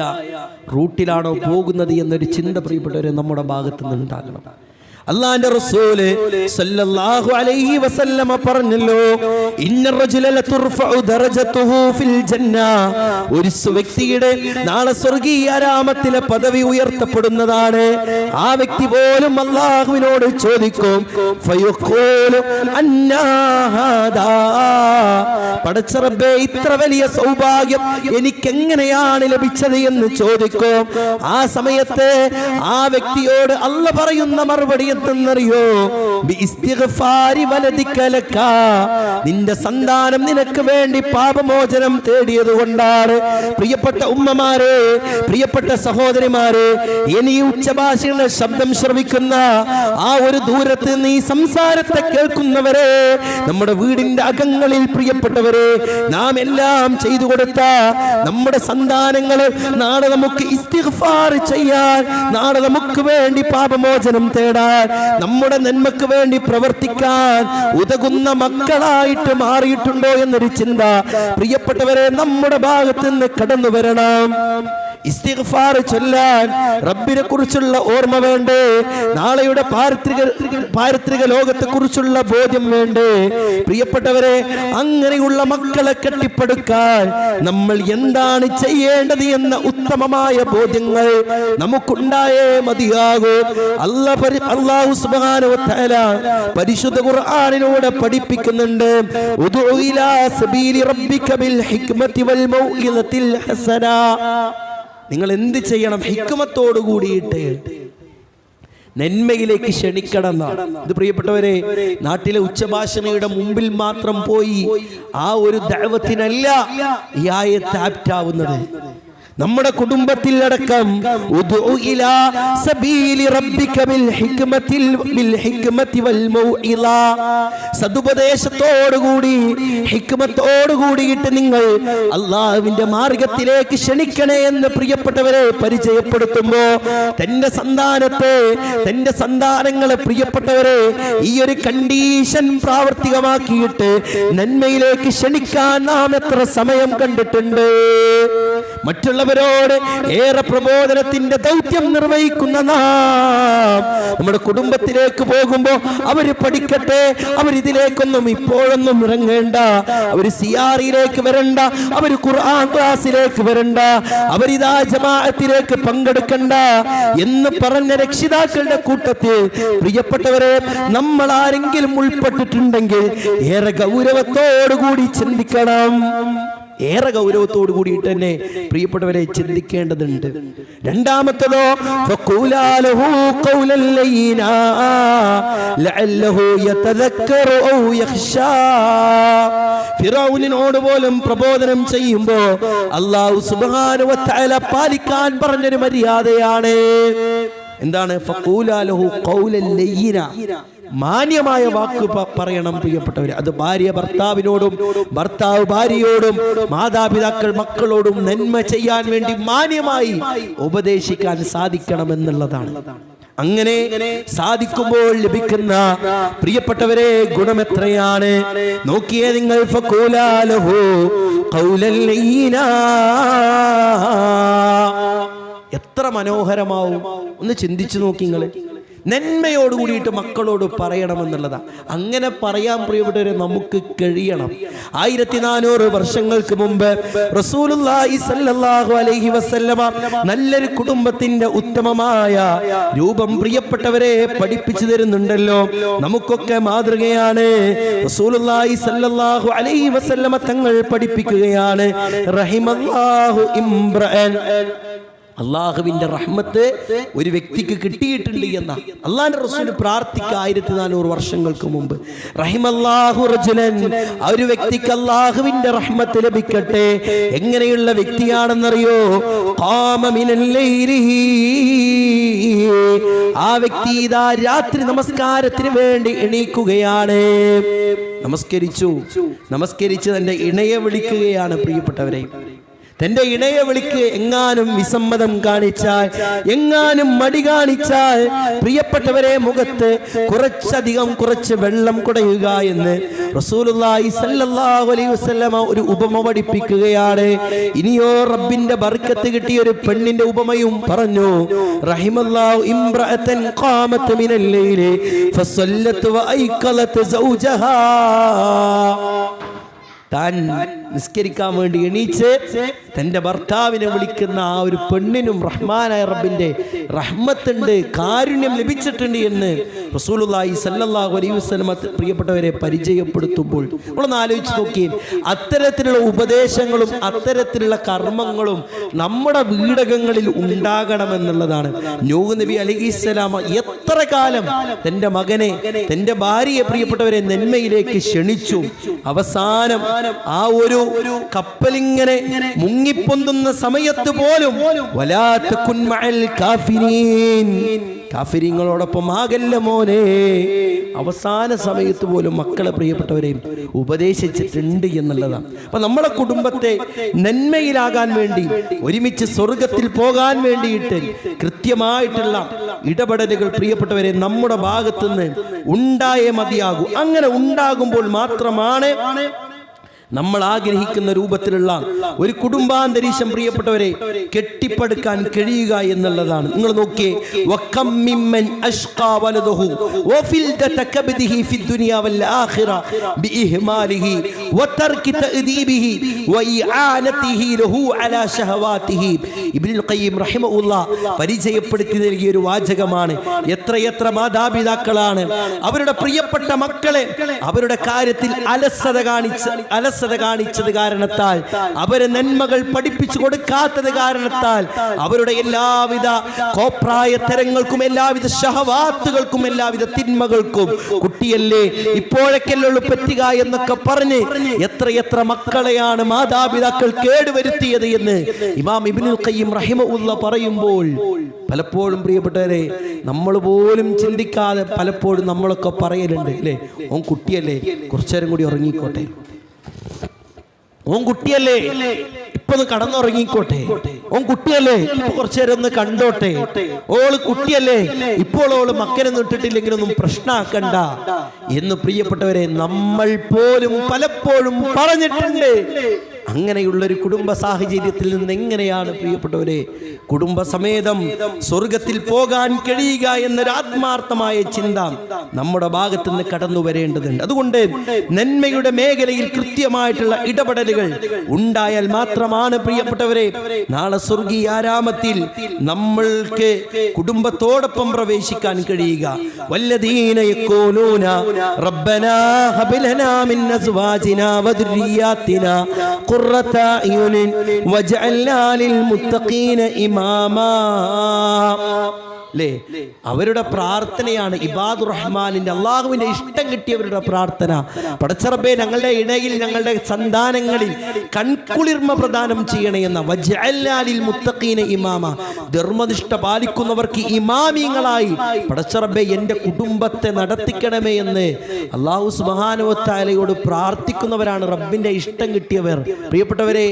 റൂട്ടിലാണോ പോകുന്നത് എന്നൊരു ചിന്ത പ്രിയപ്പെട്ടവരെ നമ്മുടെ ഭാഗത്ത് നിന്ന് ഉണ്ടാകണം. അല്ലാഹുവിന്റെ റസൂല് സല്ലല്ലാഹു അലൈഹി വസല്ലം പറഞ്ഞല്ലോ, ഇന്ന റജുല ലതുർഫഉ ദറജതുഹു ഫിൽ ജന്ന. ഒരു വ്യക്തിയുടെ നാളെ സ്വർഗ്ഗീയ ആരാമത്തിലെ പദവി ഉയർത്തപ്പെടുന്നതാണ്. ആ വ്യക്തി പോലും അല്ലാഹുവിനോട് ചോദിക്കും, ഫയഖൂലു അന്നാ ഹാദാ, പടച്ച റബ്ബേ ഇത്ര വലിയ സൗഭാഗ്യം എനിക്ക് എങ്ങനെയാണ് ലഭിച്ചത് എന്ന് ചോദിക്കും. ആ സമയത്ത് ആ വ്യക്തിയോട് അല്ലാഹ് പറയുന്ന മറുപടി എന്തെന്നറിയോ? നിന്റെ സന്താനം നിനക്ക് വേണ്ടി പാപമോചനം തേടിയത് കൊണ്ടാണ്. പ്രിയപ്പെട്ട ഉമ്മമാരെ, പ്രിയപ്പെട്ട സഹോദരിമാരെ, ഇനി ഉച്ചഭാഷയുടെ ശബ്ദം ശ്രവിക്കുന്ന ആ ഒരു ദൂരത്ത് നീ സംസാരത്തെ കേൾക്കുന്നവരെ, നമ്മുടെ വീടിന്റെ അകങ്ങളിൽ പ്രിയപ്പെട്ടവരെ, നാം എല്ലാം ചെയ്തു കൊടുത്ത നമ്മുടെ സന്താനങ്ങള് നാളെ നമുക്ക് ഇസ്തിഗ്ഫാർ ചെയ്യാൻ, നാളെ നമുക്ക് വേണ്ടി പാപമോചനം തേടാൻ, നമ്മുടെ നന്മക്ക് വേണ്ടി പ്രവർത്തിക്കാൻ ഉതകുന്ന മക്കളായിട്ട് മാറിയിട്ടുണ്ടോ എന്നൊരു ചിന്ത പ്രിയപ്പെട്ടവരെ നമ്മുടെ ഭാഗത്ത് നിന്ന് കടന്നു വരണം. ഇസ്തിഗ്ഫാർ ചൊല്ലാൻ റബ്ബിനെ കുറിച്ചുള്ള ഓർമ്മ വേണ്ടേ? നാളെയുടെ പാരിത്രിക ലോകത്തെ കുറിച്ചുള്ള ബോധ്യം വേണ്ടേ? പ്രിയപ്പെട്ടവരെ, അങ്ങനെയുള്ള മക്കളെ കെട്ടിപ്പടുക്കാൻ നമ്മൾ എന്താണ് ചെയ്യേണ്ടത് എന്ന ഉത്തമമായ ബോധ്യങ്ങൾ നമുക്കുണ്ടായേ മതിയാകൂ. അല്ലാഹു സുബ്ഹാനഹു വ തആല പരിശുദ്ധ ഖുർആനിലൂടെ പഠിപ്പിക്കുന്നുണ്ട്, ഉദ്ഉ ഇലാ സബീലി റബ്ബിക ബിൽ ഹിക്മതി വൽ മൗഇദത്തിൽ ഹസന. നിങ്ങൾ എന്ത് ചെയ്യണം? ഹിക്മത്തോട് കൂടിയിട്ട് നന്മയിലേക്ക് ക്ഷണിക്കണം. ഇത് പ്രിയപ്പെട്ടവരെ നാട്ടിലെ ഉച്ചഭാഷണയുടെ മുമ്പിൽ മാത്രം പോയി ആ ഒരു ദഅവത്തിനല്ല ഈ ആയത്ത് ആപ്റ്റാവുന്നത്. നമ്മുടെ കുടുംബത്തിൽ അടക്കം ഉദ്ഉ ഇലാ സബീലി റബ്ബിക ബിൽ ഹിക്മതി വൽ മൗഇള, സദുപദേശത്തോടുകൂടി ഹിക്മത്തോടുകൂടിയിട്ട് നിങ്ങൾ അള്ളാഹുവിന്റെ മാർഗത്തിലേക്ക് ക്ഷണിക്കണേ എന്ന് പ്രിയപ്പെട്ടവരെ പരിചയപ്പെടുത്തുമ്പോ തന്റെ സന്താനത്തെ, തന്റെ സന്താനങ്ങളെ പ്രിയപ്പെട്ടവരെ ഈ ഒരു കണ്ടീഷൻ പ്രാവർത്തികമാക്കിയിട്ട് നന്മയിലേക്ക് ക്ഷണിക്കാൻ നാം എത്ര സമയം കണ്ടിട്ടുണ്ട്. മറ്റുള്ളവരോട് ഏറെ പ്രബോധനത്തിന്റെ ദൗത്യം നിർവഹിക്കുന്ന നാം നമ്മുടെ കുടുംബത്തിലേക്ക് പോകുമ്പോൾ അവര് പഠിക്കട്ടെ, അവരിതിലേക്കൊന്നും ഇപ്പോഴൊന്നും ഇറങ്ങേണ്ട, അവര് സിയാറിയിലേക്ക് വരണ്ട, അവര് ഖുർആൻ ക്ലാസ്സിലേക്ക് വരണ്ട, അവരിതാ ജമാഅത്തിലേക്ക് പങ്കെടുക്കണ്ട എന്ന് പറഞ്ഞ രക്ഷിതാക്കളുടെ കൂട്ടത്തിൽ പ്രിയപ്പെട്ടവരെ നമ്മൾ ആരെങ്കിലും ഉൾപ്പെട്ടിട്ടുണ്ടെങ്കിൽ ഏറെ ഗൗരവത്തോടുകൂടി ചിന്തിക്കണം. ഏറെ ഗൗരവത്തോടു കൂടിയിട്ട് തന്നെ പ്രിയപ്പെട്ടവരെ ചിന്തിക്കേണ്ടതുണ്ട്. രണ്ടാമത്തതോ ഫഖൂലാ ലഹു ഖൗലൻ ലയ്യിനാ ലഅല്ലഹു യതദക്കറു ഔ യഖ്ശാ. ഫിറഔനിനോട് പോലും പ്രബോധനം ചെയ്യുമ്പോൾ അല്ലാഹു സുബ്ഹാനഹു വ തആല പാലിക്കാൻ പറഞ്ഞൊരു മര്യാദയാണ്. എന്താണ്? ഫഖൂലാ ലഹു ഖൗലൻ ലയ്യിനാ, മാന്യമായ വാക്ക് പറയണം പ്രിയപ്പെട്ടവരെ. അത് ഭാര്യ ഭർത്താവിനോടും, ഭർത്താവ് ഭാര്യയോടും, മാതാപിതാക്കൾ മക്കളോടും നന്മ ചെയ്യാൻ വേണ്ടി മാന്യമായി ഉപദേശിക്കാൻ സാധിക്കണമെന്നുള്ളതാണ്. അങ്ങനെ സാധിക്കുമ്പോൾ ലഭിക്കുന്ന പ്രിയപ്പെട്ടവരെ ഗുണം എത്രയാണ് നോക്കിയേ നിങ്ങൾ. ഫഖൂലാ ലഹു ഖൗലൻ ലയ്യിനാ, എത്ര മനോഹരമാവും ഒന്ന് ചിന്തിച്ചു നോക്കി നിങ്ങൾ. നന്മയോട് കൂടിയിട്ട് മക്കളോട് പറയണമെന്നുള്ളതാണ്. അങ്ങനെ പറയാൻ പ്രിയപ്പെട്ടവരെ നമുക്ക് കഴിയണം. 1400 വർഷങ്ങൾക്ക് മുമ്പ് റസൂലുള്ളാഹി സ്വല്ലല്ലാഹു അലൈഹി വസല്ലമ നല്ലൊരു കുടുംബത്തിന്റെ ഉത്തമമായ രൂപം പ്രിയപ്പെട്ടവരെ പഠിപ്പിച്ചു തരുന്നുണ്ടല്ലോ. നമുക്കൊക്കെ മാതൃകയാണ്. റസൂലുള്ളാഹി സ്വല്ലല്ലാഹു അലൈഹി വസല്ലമ തങ്ങൾ പഠിപ്പിക്കുകയാണ്, റഹിമല്ലാഹു ഇംറഅൻ, അള്ളാഹുവിന്റെ റഹ്മത്ത് ഒരു വ്യക്തിക്ക് കിട്ടിയിട്ടുണ്ട് എന്ന അള്ളാഹുവിന്റെ റസൂൽ പ്രാർത്ഥിക്കുക 1400 വർഷങ്ങൾക്ക് മുമ്പ്. റഹിമല്ലാഹു റജുലൻ, ആ ഒരു വ്യക്തിക്ക് അള്ളാഹുവിന്റെ റഹ്മത്ത് ലഭിക്കട്ടെ. എങ്ങനെയുള്ള വ്യക്തിയാണെന്നറിയോ? ഖാമ മിനൽ ലൈലി, ആ വ്യക്തി ഇതാ രാത്രി നമസ്കാരത്തിന് വേണ്ടി എണീക്കുകയാണ്. നമസ്കരിച്ച് തന്റെ ഇണയെ വിളിക്കുകയാണ് പ്രിയപ്പെട്ടവരെ. തന്റെ ഇണയെ വിളിക്ക്. എങ്ങാനും വിസമ്മതം കാണിച്ചാൽ, എങ്ങാനും മടി കാണിച്ചാൽ പ്രിയപ്പെട്ടവരെ മുഖത്ത് കുറച്ച് വെള്ളം കുടയുക എന്ന് റസൂലുള്ളാഹി സ്വല്ലല്ലാഹു അലൈഹി വസല്ലമ ഒരു ഉപമ പഠിപ്പിക്കുകയാണ്. ഇനിയോ റബ്ബിന്റെ ബർക്കത്ത് കിട്ടിയ ഒരു പെണ്ണിന്റെ ഉപമയും പറഞ്ഞു. റഹിമല്ലാഹു ഇംറഅതൻ ഖാമത് മിനൽ ലൈലി ഫസല്ലത് വഅയ്ഖലത് സൗജഹാ, താൻ നിസ്കരിക്കാൻ വേണ്ടി എണീച്ച് തന്റെ ഭർത്താവിനെ വിളിക്കുന്ന ആ ഒരു പെണ്ണിനും റഹ്മാനായ റബ്ബിന്റെ റഹ്മത്തുണ്ട്, കാരുണ്യം ലഭിച്ചിട്ടുണ്ട് എന്ന് റസൂലുള്ളാഹി സ്വല്ലല്ലാഹു അലൈഹി വസല്ലം പ്രിയപ്പെട്ടവരെ പരിചയപ്പെടുത്തുമ്പോൾ നമ്മളൊന്ന് ആലോചിച്ച് നോക്കിയേ. അത്തരത്തിലുള്ള ഉപദേശങ്ങളും അത്തരത്തിലുള്ള കർമ്മങ്ങളും നമ്മുടെ വീടകങ്ങളിൽ ഉണ്ടാകണമെന്നുള്ളതാണ്. നൂഹ് നബി അലൈഹിസ്സലാം എത്ര കാലം തന്റെ മകനെ, തന്റെ ഭാര്യയെ പ്രിയപ്പെട്ടവരെ നന്മയിലേക്ക് ക്ഷണിച്ചു. അവസാനം ആ ഒരു കപ്പലിങ്ങനെ മുങ്ങിപ്പൊന്തുന്ന സമയത്ത് പോലും വലാ തകുൻ മഅൽ കാഫിരീൻ, കാഫിരീങ്ങളോടൊപ്പം ആകല്ല മോനെ, അവസാന സമയത്ത് പോലും മക്കളെ പ്രിയപ്പെട്ടവരെയും ഉപദേശിച്ചിട്ടുണ്ട് എന്നുള്ളതാണ്. അപ്പൊ നമ്മുടെ കുടുംബത്തെ നന്മയിലാകാൻ വേണ്ടി, ഒരുമിച്ച് സ്വർഗത്തിൽ പോകാൻ വേണ്ടിയിട്ട് കൃത്യമായിട്ടുള്ള ഇടപെടലുകൾ പ്രിയപ്പെട്ടവരെ നമ്മുടെ ഭാഗത്തുനിന്ന് ഉണ്ടായേ മതിയാകൂ. അങ്ങനെ ഉണ്ടാകുമ്പോൾ മാത്രമാണ് നമ്മൾ ആഗ്രഹിക്കുന്ന രൂപത്തിലുള്ള ഒരു കുടുംബാന്തരീക്ഷം പ്രിയപ്പെട്ടവരെ കെട്ടിപ്പടുക്കാൻ കഴിയുക എന്നുള്ളതാണ്. നിങ്ങൾ നോക്കിയേ, വകം മിമ്മൻ അഷ്ഖാ വലദഹു വഫിൽദത കബ്ദിഹി ഫിദ്ദുനിയ വൽ ആഖിറ ബിഇഹ്മാലിഹി വതർകി തഅദീബിഹി വഇആനതിഹി ലഹു അലാ ശഹവാതിഹി. ഇബ്നുൽ ഖയ്യിം റഹിമഹുല്ലാഹ് പരിചയപ്പെടുത്തി നൽകിയ ഒരു വാചകമാണ്. എത്രയെത്ര മാതാപിതാക്കളാണ് അവരുടെ പ്രിയപ്പെട്ട മക്കളെ അവരുടെ കാര്യത്തിൽ അലസത കാണിച്ചത് കാരണത്താൽ, അവരെ നന്മകൾ പഠിപ്പിച്ചു കൊടുക്കാത്തത് കാരണത്താൽ, അവരുടെ എല്ലാവിധ കോപ്രായ തരങ്ങൾക്കും എല്ലാവിധ ഷഹവാത്തുകൾക്കും എല്ലാവിധ തിന്മകൾക്കും കുട്ടിയല്ലേ ഇപ്പോഴൊക്കെയുള്ളൂ പറ്റുക എന്നൊക്കെ പറഞ്ഞ് എത്രയെത്ര മക്കളെയാണ് മാതാപിതാക്കൾ കേടുവരുത്തിയത് എന്ന് ഇമാം ഇബ്നുൽ ഖയ്യിം റഹിമഹുല്ലാഹ് പറയുമ്പോൾ പലപ്പോഴും പ്രിയപ്പെട്ടവരെ നമ്മൾ പോലും ചിന്തിക്കാതെ പലപ്പോഴും നമ്മളൊക്കെ പറയലുണ്ട് അല്ലേ, ഓൻ കുട്ടിയല്ലേ കുറച്ചേരം കൂടി ഉറങ്ങിക്കോട്ടെ, ഓൻ കുട്ടിയല്ലേ ഇപ്പൊ ഒന്ന് കടന്നുറങ്ങിക്കോട്ടെ, ഓൻ കുട്ടിയല്ലേ ഇപ്പൊ കുറച്ചേരം ഒന്ന് കണ്ടോട്ടെ, ഓള് കുട്ടിയല്ലേ ഇപ്പോൾ ഓള് മക്കനൊന്നും ഇട്ടിട്ടില്ലെങ്കിലൊന്നും പ്രശ്നമാക്കണ്ട എന്ന് പ്രിയപ്പെട്ടവരെ നമ്മൾ പോലും പലപ്പോഴും പറഞ്ഞിട്ടുണ്ട്. അങ്ങനെയുള്ളൊരു കുടുംബ സാഹചര്യത്തിൽ നിന്ന് എങ്ങനെയാണ് പ്രിയപ്പെട്ടവരെ കുടുംബസമേതം സ്വർഗത്തിൽ പോകാൻ കഴിയുക എന്നൊരു ആത്മാർത്ഥമായ ചിന്ത നമ്മുടെ ഭാഗത്തു നിന്ന് കടന്നു വരേണ്ടതുണ്ട്. അതുകൊണ്ട് നന്മയുടെ മേഖലയിൽ കൃത്യമായിട്ടുള്ള ഇടപെടലുകൾ ഉണ്ടായാൽ മാത്രമാണ് പ്രിയപ്പെട്ടവരെ നാളെ സ്വർഗീയ ആരാമത്തിൽ നമ്മൾക്ക് കുടുംബത്തോടൊപ്പം പ്രവേശിക്കാൻ കഴിയുക. വല്ലദീന യഖൂലൂന റബ്ബനാ ഹബ് ലനാ മിൻ അസ്വാജിനാ വദുരിയാതിനാ ഖുർറത അയുനിൻ വജഅൽനാ ലിൽ മുത്തഖീന ഇമാമാ. അല്ലേ? അവരുടെ പ്രാർത്ഥനയാണ് ഇബാദുർ റഹ്മാനിന്റെ, അള്ളാഹുവിന്റെ ഇഷ്ടം കിട്ടിയവരുടെ പ്രാർത്ഥന. പടച്ച റബ്ബേ, ഞങ്ങളുടെ ഇടയിൽ ഞങ്ങളുടെ സന്താനങ്ങളിൽ കൺകുളിർമ പ്രദാനം ചെയ്യണേ എന്ന വജഅൽനാ ലിൽ മുത്തഖീന ഇമാമ, ധർമ്മനിഷ്ഠ പാലിക്കുന്നവർക്ക് ഇമാമിങ്ങളായി പടച്ച റബ്ബേ എൻ്റെ കുടുംബത്തെ നടത്തിക്കണമേ എന്ന് അല്ലാഹു സുബ്ഹാനഹു വ തആലയോട് പ്രാർത്ഥിക്കുന്നവരാണ് റബ്ബിന്റെ ഇഷ്ടം കിട്ടിയവർ. പ്രിയപ്പെട്ടവരെ,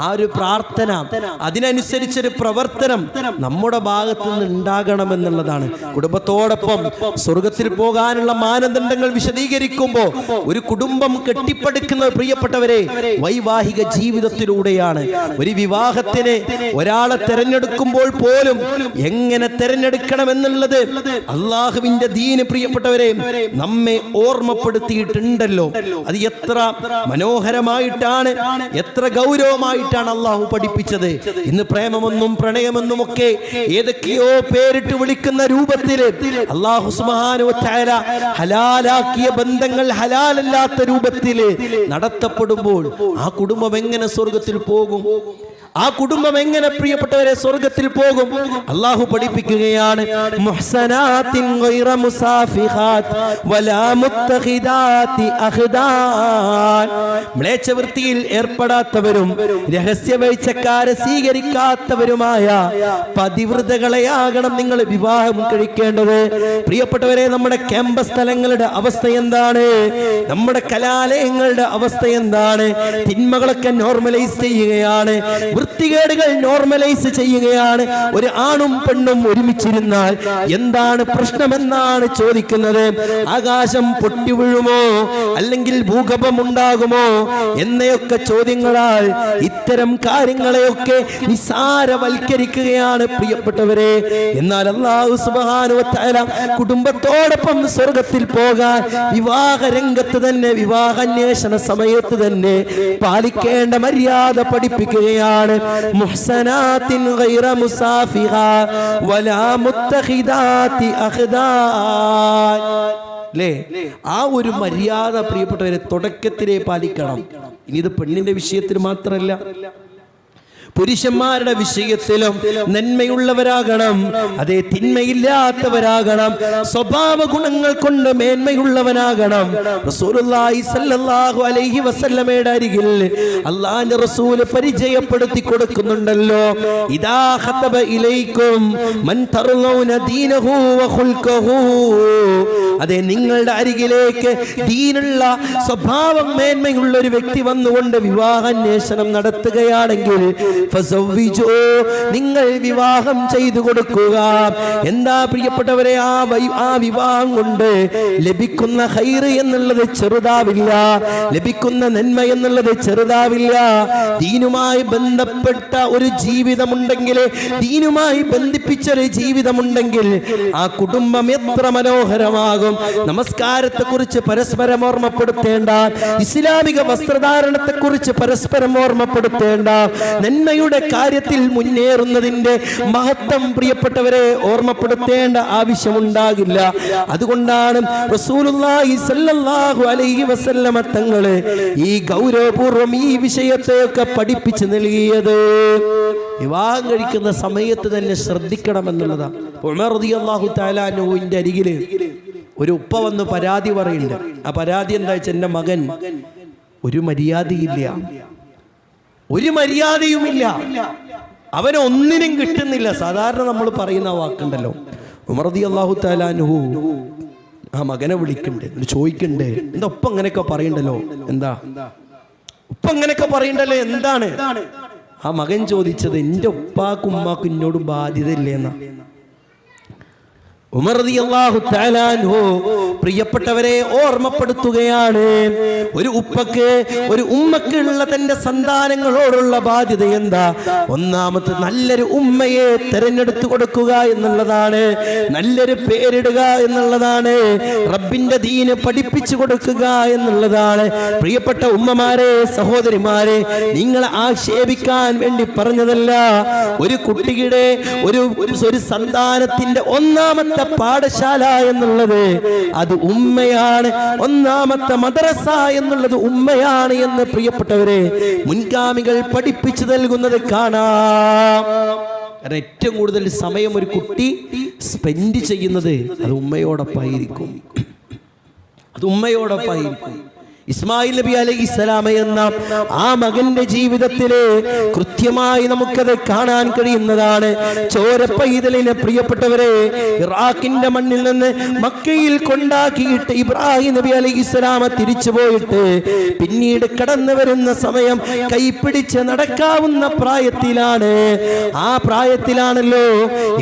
ആ ഒരു പ്രാർത്ഥന, അതിനനുസരിച്ചൊരു പ്രവർത്തനം നമ്മുടെ ഭാഗത്ത് നിന്ന് ഉണ്ടാകണമെന്നുള്ളതാണ്. കുടുംബത്തോടൊപ്പം സ്വർഗത്തിൽ പോകാനുള്ള മാനദണ്ഡങ്ങൾ വിശദീകരിക്കുമ്പോൾ ഒരു കുടുംബം കെട്ടിപ്പടുക്കുന്നത് പ്രിയപ്പെട്ടവരെ വൈവാഹിക ജീവിതത്തിലൂടെയാണ്. ഒരു വിവാഹത്തിന് ഒരാളെ തെരഞ്ഞെടുക്കുമ്പോൾ പോലും എങ്ങനെ തെരഞ്ഞെടുക്കണമെന്നുള്ളത് അള്ളാഹുവിന്റെ ദീന് പ്രിയപ്പെട്ടവരെ നമ്മെ ഓർമ്മപ്പെടുത്തിയിട്ടുണ്ടല്ലോ. അത് എത്ര മനോഹരമായിട്ടാണ്, എത്ര ഗൗരവമായിട്ടാണ് അള്ളാഹു പഠിപ്പിച്ചത്. ഇന്ന് പ്രേമമെന്നും പ്രണയമെന്നും ഒക്കെ ഏതൊക്കെയോ പേരിട്ട് വിളിക്കുന്ന രൂപത്തില് അല്ലാഹു സുബ്ഹാനഹു വ തആല ഹലാലാക്കിയ ബന്ധങ്ങൾ ഹലാലല്ലാത്ത രൂപത്തില് നടത്തപ്പെടുമ്പോൾ ആ കുടുംബം എങ്ങനെ സ്വർഗത്തിൽ പോകും? ആ കുടുംബം എങ്ങനെ പ്രിയപ്പെട്ടവരെ സ്വർഗത്തിൽ പോകും? അല്ലാഹു പഠിപ്പിക്കുകയാണ്, മുഹ്സനാത്തിൻ ഗൈറ മുസാഫിഹാത്ത് വലാ മുത്തഖിദാതി അഖ്ദാൻ. മ്ലേച്ഛവൃത്തിയിൽ ഏർപ്പെടാത്തവരും രഹസ്യവൈച്ചക്കാരെ സ്വീകരിക്കാത്തവരുമായ പതിവ്രതകളെയാകണം നിങ്ങൾ വിവാഹം കഴിക്കേണ്ടത്. പ്രിയപ്പെട്ടവരെ, നമ്മുടെ ക്യാമ്പസ് സ്ഥലങ്ങളുടെ അവസ്ഥ എന്താണ്? നമ്മുടെ കലാലയങ്ങളുടെ അവസ്ഥ എന്താണ്? തിന്മകളൊക്കെ നോർമലൈസ് ചെയ്യുകയാണ്, വൃത്തികേടുകൾ നോർമലൈസ് ചെയ്യുകയാണ്. ഒരു ആണും പെണ്ണും ഒരുമിച്ചിരുന്നാൽ എന്താണ് പ്രശ്നമെന്നാണ് ചോദിക്കുന്നത്. ആകാശം പൊട്ടി വീഴുമോ, അല്ലെങ്കിൽ ഭൂകമ്പം ഉണ്ടാകുമോ എന്നൊക്കെ ചോദ്യങ്ങളാൽ ഇത്തരം കാര്യങ്ങളെയൊക്കെ നിസാരവൽക്കരിക്കുകയാണ് പ്രിയപ്പെട്ടവരെ. എന്നാൽ അല്ലാഹു സുബ്ഹാനഹു വ തആല കുടുംബത്തോടൊപ്പം സ്വർഗത്തിൽ പോകാൻ വിവാഹ രംഗത്ത് തന്നെ, വിവാഹാന്വേഷണ സമയത്ത് തന്നെ പാലിക്കേണ്ട മര്യാദ പഠിപ്പിക്കുകയാണ്. മുഹ്സനാത്തിൻ ഗൈറ മുസാഫിഹ വലാ മുത്തഖിദാതി അഖ്ദാൻ. ആ ഒരു മര്യാദ പ്രിയപ്പെട്ടവരെ തുടക്കത്തിലേ പാലിക്കണം. ഇനി ഇത് പെണ്ണിന്റെ വിഷയത്തിൽ മാത്രമല്ല, പുരുഷന്മാരുടെ വിഷയത്തിലും നന്മയുള്ളവരാകണം, അതേ തിന്മയില്ലാത്തവരാകണം, സ്വഭാവ ഗുണങ്ങൾ കൊണ്ട് മേന്മയുള്ളവനാകണം. റസൂലുള്ളാഹി സ്വല്ലല്ലാഹു അലൈഹി വസല്ലമയുടെ അരികിൽ അല്ലാഹുവിന്റെ റസൂൽ പരിചയപ്പെടുത്തി കൊടുക്കുന്നുണ്ടല്ലോ, ഇദാ ഖതബ ഇലൈക്കും മൻ തർലൗന ദീനഹു വ ഖുൽഖഹു. അതേ, നിങ്ങളുടെ അരികിലേക്ക് ദീനുള്ള സ്വഭാവം മേന്മയുള്ള ഒരു വ്യക്തി വന്നുകൊണ്ട് വിവാഹാന്വേഷണം നടത്തുകയാണെങ്കിൽ നിങ്ങൾ വിവാഹം ചെയ്തു കൊടുക്കുക. എന്താ പ്രിയപ്പെട്ടവരെ, ആ വിവാഹം കൊണ്ട് ലഭിക്കുന്ന ഖൈർ എന്നുള്ളത് ചെറുതാവില്ല, ലഭിക്കുന്ന നന്മ എന്നുള്ളത് ചെറുതാവില്ല. ദീനുമായി ബന്ധപ്പെട്ട ഒരു ജീവിതമുണ്ടെങ്കിൽ, ദീനുമായി ബന്ധിപ്പിച്ചൊരു ജീവിതമുണ്ടെങ്കിൽ ആ കുടുംബം എത്ര മനോഹരമാകും. നമസ്കാരത്തെ കുറിച്ച് പരസ്പരം ഓർമ്മപ്പെടുത്തേണ്ട, ഇസ്ലാമിക വസ്ത്രധാരണത്തെ കുറിച്ച് പരസ്പരം ഓർമ്മപ്പെടുത്തേണ്ട, നന്മയുടെ കാര്യത്തിൽ മുന്നേറുന്നതിന്റെ മഹത്വം പ്രിയപ്പെട്ടവരെ ഓർമ്മപ്പെടുത്തേണ്ട ആവശ്യമുണ്ടാകില്ല. അതുകൊണ്ടാണ് റസൂലുള്ളാഹി സ്വല്ലല്ലാഹു അലൈഹി വസല്ലമ തങ്ങളെ ഈ ഗൗരവപൂർവ്വം ഈ വിഷയത്തെയൊക്കെ പഠിപ്പിച്ചു നൽകിയത്. വിവാഹം കഴിക്കുന്ന സമയത്ത് തന്നെ ശ്രദ്ധിക്കണമെന്നുള്ളതാണ്. ഉമർ റളിയല്ലാഹു തആല അൻഹുവിന്റെ അരികില് ഒരു ഉപ്പ വന്ന് പരാതി പറയുന്നുണ്ട്. ആ പരാതി എന്താ വെച്ചാൽ, എൻ്റെ മകൻ ഒരു മര്യാദയില്ല, ഒരു മര്യാദയുമില്ല, അവനെ ഒന്നിനും കിട്ടുന്നില്ല. സാധാരണ നമ്മൾ പറയുന്ന വാക്കുണ്ടല്ലോ. ഉമർ റളിയല്ലാഹു തആല അൻഹു ആ മകനെ വിളിക്കുന്നുണ്ട്, ചോദിക്കുന്നുണ്ട്, എന്താ ഉപ്പ അങ്ങനെയൊക്കെ പറയണ്ടല്ലോ, എന്താ ഉപ്പ അങ്ങനെയൊക്കെ പറയണ്ടല്ലോ, എന്താണ്? ആ മകൻ ചോദിച്ചത്, എൻ്റെ ഉപ്പാക്കും ഉമ്മാക്കും എന്നോട് ബാധ്യതയില്ലേന്നാ. ഉമർ റളിയല്ലാഹു തആല അൻഹു പ്രിയപ്പെട്ടവരെ ഓർമ്മപ്പെടുത്തുകയാണ്, ഒരു ഉപ്പക്ക് ഒരു ഉമ്മക്ക് ഉള്ള തന്റെ സന്താനങ്ങളോടുള്ള ബാധ്യത എന്താ? ഒന്നാമത്തെ നല്ലൊരു ഉമ്മയെ തെരഞ്ഞെടുത്തു കൊടുക്കുക എന്നുള്ളതാണ്, നല്ലൊരു പേരിടുക എന്നുള്ളതാണ്, റബ്ബിന്റെ ദീന് പഠിപ്പിച്ചു കൊടുക്കുക എന്നുള്ളതാണ്. പ്രിയപ്പെട്ട ഉമ്മമാരെ, സഹോദരിമാരെ, നിങ്ങളെ ആക്ഷേപിക്കാൻ വേണ്ടി പറഞ്ഞതല്ല. ഒരു കുട്ടിയുടെ ഒരു സന്താനത്തിന്റെ ഒന്നാമത്തെ പാഠശാല എന്നുള്ളത് അത് ഉമ്മയാണ്, ഒന്നാമത്തെ മദ്രസ എന്നുള്ളത് ഉമ്മയാണ് എന്ന് പ്രിയപ്പെട്ടവരെ മുൻഗാമികൾ പഠിപ്പിച്ചു നൽകുന്നത് കാണാം. കാരണം ഏറ്റവും കൂടുതൽ സമയം ഒരു കുട്ടി സ്പെൻഡ് ചെയ്യുന്നത് അത് ഉമ്മയോടൊപ്പമായിരിക്കും. ഇസ്മായിൽ നബി അലൈഹിസ്സലാം എന്ന ആ മകന്റെ ജീവിതത്തില് കൃത്യമായി നമുക്കത് കാണാൻ കഴിയുന്നതാണ്. ചോരപ്പൈതലിനെ പ്രിയപ്പെട്ടവരെ ഇറാഖിന്റെ മണ്ണിൽ നിന്ന് മക്കയിൽ കൊണ്ടാക്കിയിട്ട് ഇബ്രാഹിം നബി അലൈഹിസ്സലാം തിരിച്ചു പോയിട്ട് പിന്നീട് കടന്നു വരുന്ന സമയം കൈപിടിച്ച് നടക്കാവുന്ന പ്രായത്തിലാണ്. ആ പ്രായത്തിലാണല്ലോ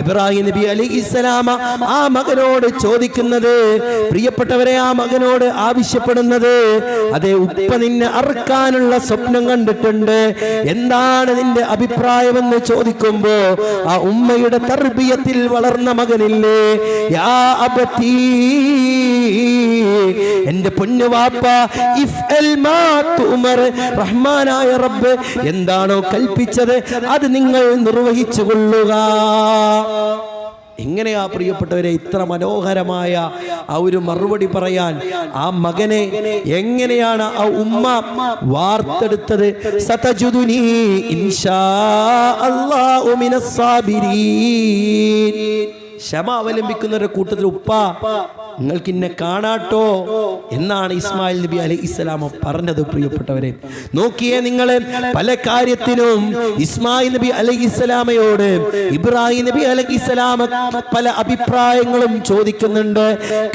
ഇബ്രാഹിം നബി അലൈഹിസ്സലാം ആ മകനോട് ചോദിക്കുന്നത്, പ്രിയപ്പെട്ടവരെ ആ മകനോട് ആവശ്യപ്പെടുന്നത്, അതെ ഉപ്പ നിന്നെ അറുക്കാനുള്ള സ്വപ്നം കണ്ടിട്ടുണ്ട്, എന്താണ് നിന്റെ അഭിപ്രായമെന്ന് ചോദിക്കുമ്പോ ആ ഉമ്മയുടെ തർബിയത്തിൽ വളർന്ന മകനില്ലേ, യാ അബതീ, എന്റെ പൊന്നുവാപ്പ, ഇഫ്അൽ മാ തുമർ, റഹ്മാനായ റബ്ബ് എന്താണോ കൽപ്പിച്ചത് അത് നിങ്ങൾ നിർവഹിച്ചു കൊള്ളുക. എങ്ങനെയാ പ്രിയപ്പെട്ടവരെ ഇത്ര മനോഹരമായ ആ ഒരു മറുപടി പറയാൻ ആ മകനെ എങ്ങനെയാണ് ആ ഉമ്മ വാർത്തെടുത്തത്? സതജുദുനി ഇൻഷാ അല്ലാഹു മിനസ് സാബിരീൻ. ക്ഷമ അവലംബിക്കുന്നവരുടെ കൂട്ടത്തിൽ ഉപ്പ നിങ്ങൾക്ക് ഇന്നെ കാണാട്ടോ എന്നാണ് ഇസ്മായിൽ നബി അലൈഹിസ്സലാം പറഞ്ഞത്. പ്രിയപ്പെട്ടവരെ നോക്കിയേ, നിങ്ങൾ പല കാര്യത്തിനും ഇസ്മായിൽ നബി അലൈഹിസ്സലാമയോട് ഇബ്രാഹിം നബി അലൈഹിസ്സലാം പല അഭിപ്രായങ്ങളും ചോദിക്കുന്നുണ്ട്.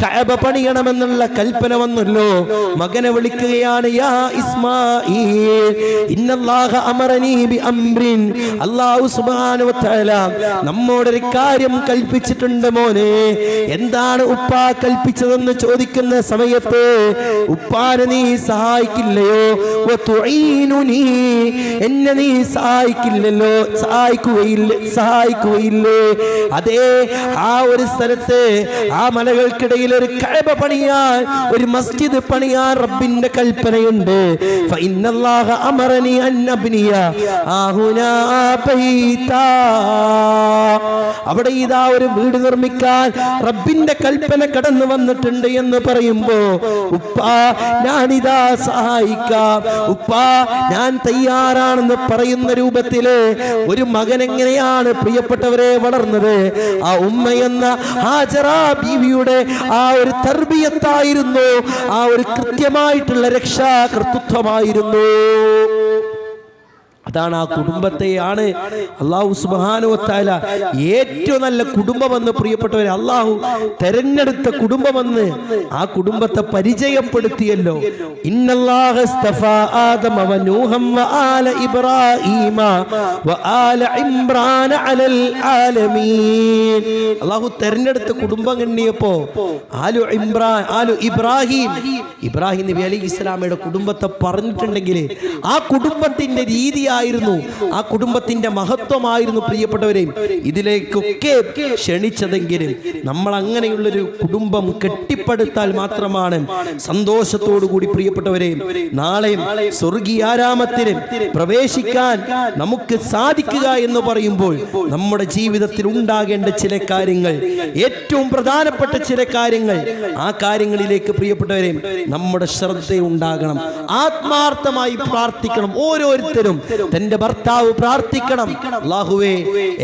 കഅബ പണിയണമെന്നുള്ള കൽപ്പന വന്നല്ലോ, മകനെ വിളിക്കുകയാണ്, യാ ഇസ്മാഈൽ ഇന്നല്ലാഹ അമറനീ ബി അംറിൻ, അല്ലാഹു സുബ്ഹാനഹു വ തആല നമ്മോടൊരു കാര്യം കൽപ്പിച്ചിട്ടുണ്ട് മോനെ. എന്താണ് ഉപ്പ കൽപ്പിച്ചതെന്ന് ചോദിക്കുന്ന സമയത്ത് ഉപ്പാനെ നീ സഹായിക്കില്ലയോ, എന്നെ നീ സഹായിക്കുകയില്ലേ? അതേ, ആ ഒരു സ്ഥലത്ത് ആ മലകൾക്കിടയിൽ ഒരു കഅബ പണിയാൻ, ഒരു മസ്ജിദ് പണിയാൻ റബ്ബിന്റെ കൽപ്പനയുണ്ട്. ഫഇന്നല്ലാഹ അമറനി അൻ അബ്നിയ ആഹുനാ ബൈതാ, അവിടെ ഇതാ ഒരു വീട് നിർമ്മിക്കാൻ റബ്ബിന്റെ കൽപ്പന കടന്നു വന്നിട്ടുണ്ട് എന്ന് പറയുമ്പോ ഉപ്പ ഞാനിതാ സഹായിക്കാം, ഉപ്പ ഞാൻ തയ്യാറാണെന്ന് പറയുന്ന രൂപത്തില് ഒരു മകൻ എങ്ങനെയാണ് പ്രിയപ്പെട്ടവരെ വളർന്നത്? ആ ഉമ്മ എന്ന ഹാജറ ബീവിയുടെ ആ ഒരു തർബിയത്തായിരുന്നു, ആ ഒരു കൃത്യമായിട്ടുള്ള രക്ഷാകർതൃത്വമായിരുന്നു. അതാണ് ആ കുടുംബത്തെയാണ് അല്ലാഹു സുബ്ഹാനഹു വ തആല ഏറ്റവും നല്ല കുടുംബമെന്ന് പ്രിയപ്പെട്ടവരെ അല്ലാഹു തെരഞ്ഞെടുത്ത കുടുംബമെന്ന് ആ കുടുംബത്തെ പരിചയപ്പെടുത്തിയല്ലോ. ഇന്നല്ലാഹ ഇസ്തഫാ ആദമ വ നൂഹം വ ആല ഇബ്രാഹീമ വ ആല ഇംറാൻ അലൽ ആലമീൻ. അല്ലാഹു തെരഞ്ഞെടുത്ത കുടുംബം കണ്ടിയപ്പോ ഇബ്രാഹിം നബി അലൈഹിസ്സലാമയുടെ കുടുംബത്തെ പറഞ്ഞിട്ടുണ്ടെങ്കിൽ ആ കുടുംബത്തിന്റെ രീതിയായിരുന്നു, ആ കുടുംബത്തിന്റെ മഹത്വമായിരുന്നു പ്രിയപ്പെട്ടവരെ ഇതിലേക്കൊക്കെ ക്ഷണിച്ചതെങ്കിലും നമ്മൾ അങ്ങനെയുള്ളൊരു കുടുംബം കെട്ടിപ്പടുത്താൽ മാത്രമാണ് സന്തോഷത്തോടു കൂടി പ്രിയപ്പെട്ടവരെ നാളെ സ്വർഗീയാരാമത്തിന് പ്രവേശിക്കാൻ നമുക്ക് സാധിക്കുക എന്ന് പറയുമ്പോൾ നമ്മുടെ ജീവിതത്തിൽ ഉണ്ടാകേണ്ട ചില കാര്യങ്ങൾ, ഏറ്റവും പ്രധാനപ്പെട്ട ചില കാര്യങ്ങൾ, ആ കാര്യങ്ങളിലേക്ക് പ്രിയപ്പെട്ടവരെ നമ്മുടെ ശ്രദ്ധ ഉണ്ടാകണം. ആത്മാർത്ഥമായി പ്രാർത്ഥിക്കണം. ഓരോരുത്തരും തന്റെ ഭർത്താവ് പ്രാർത്ഥിക്കണം, അല്ലാഹുവേ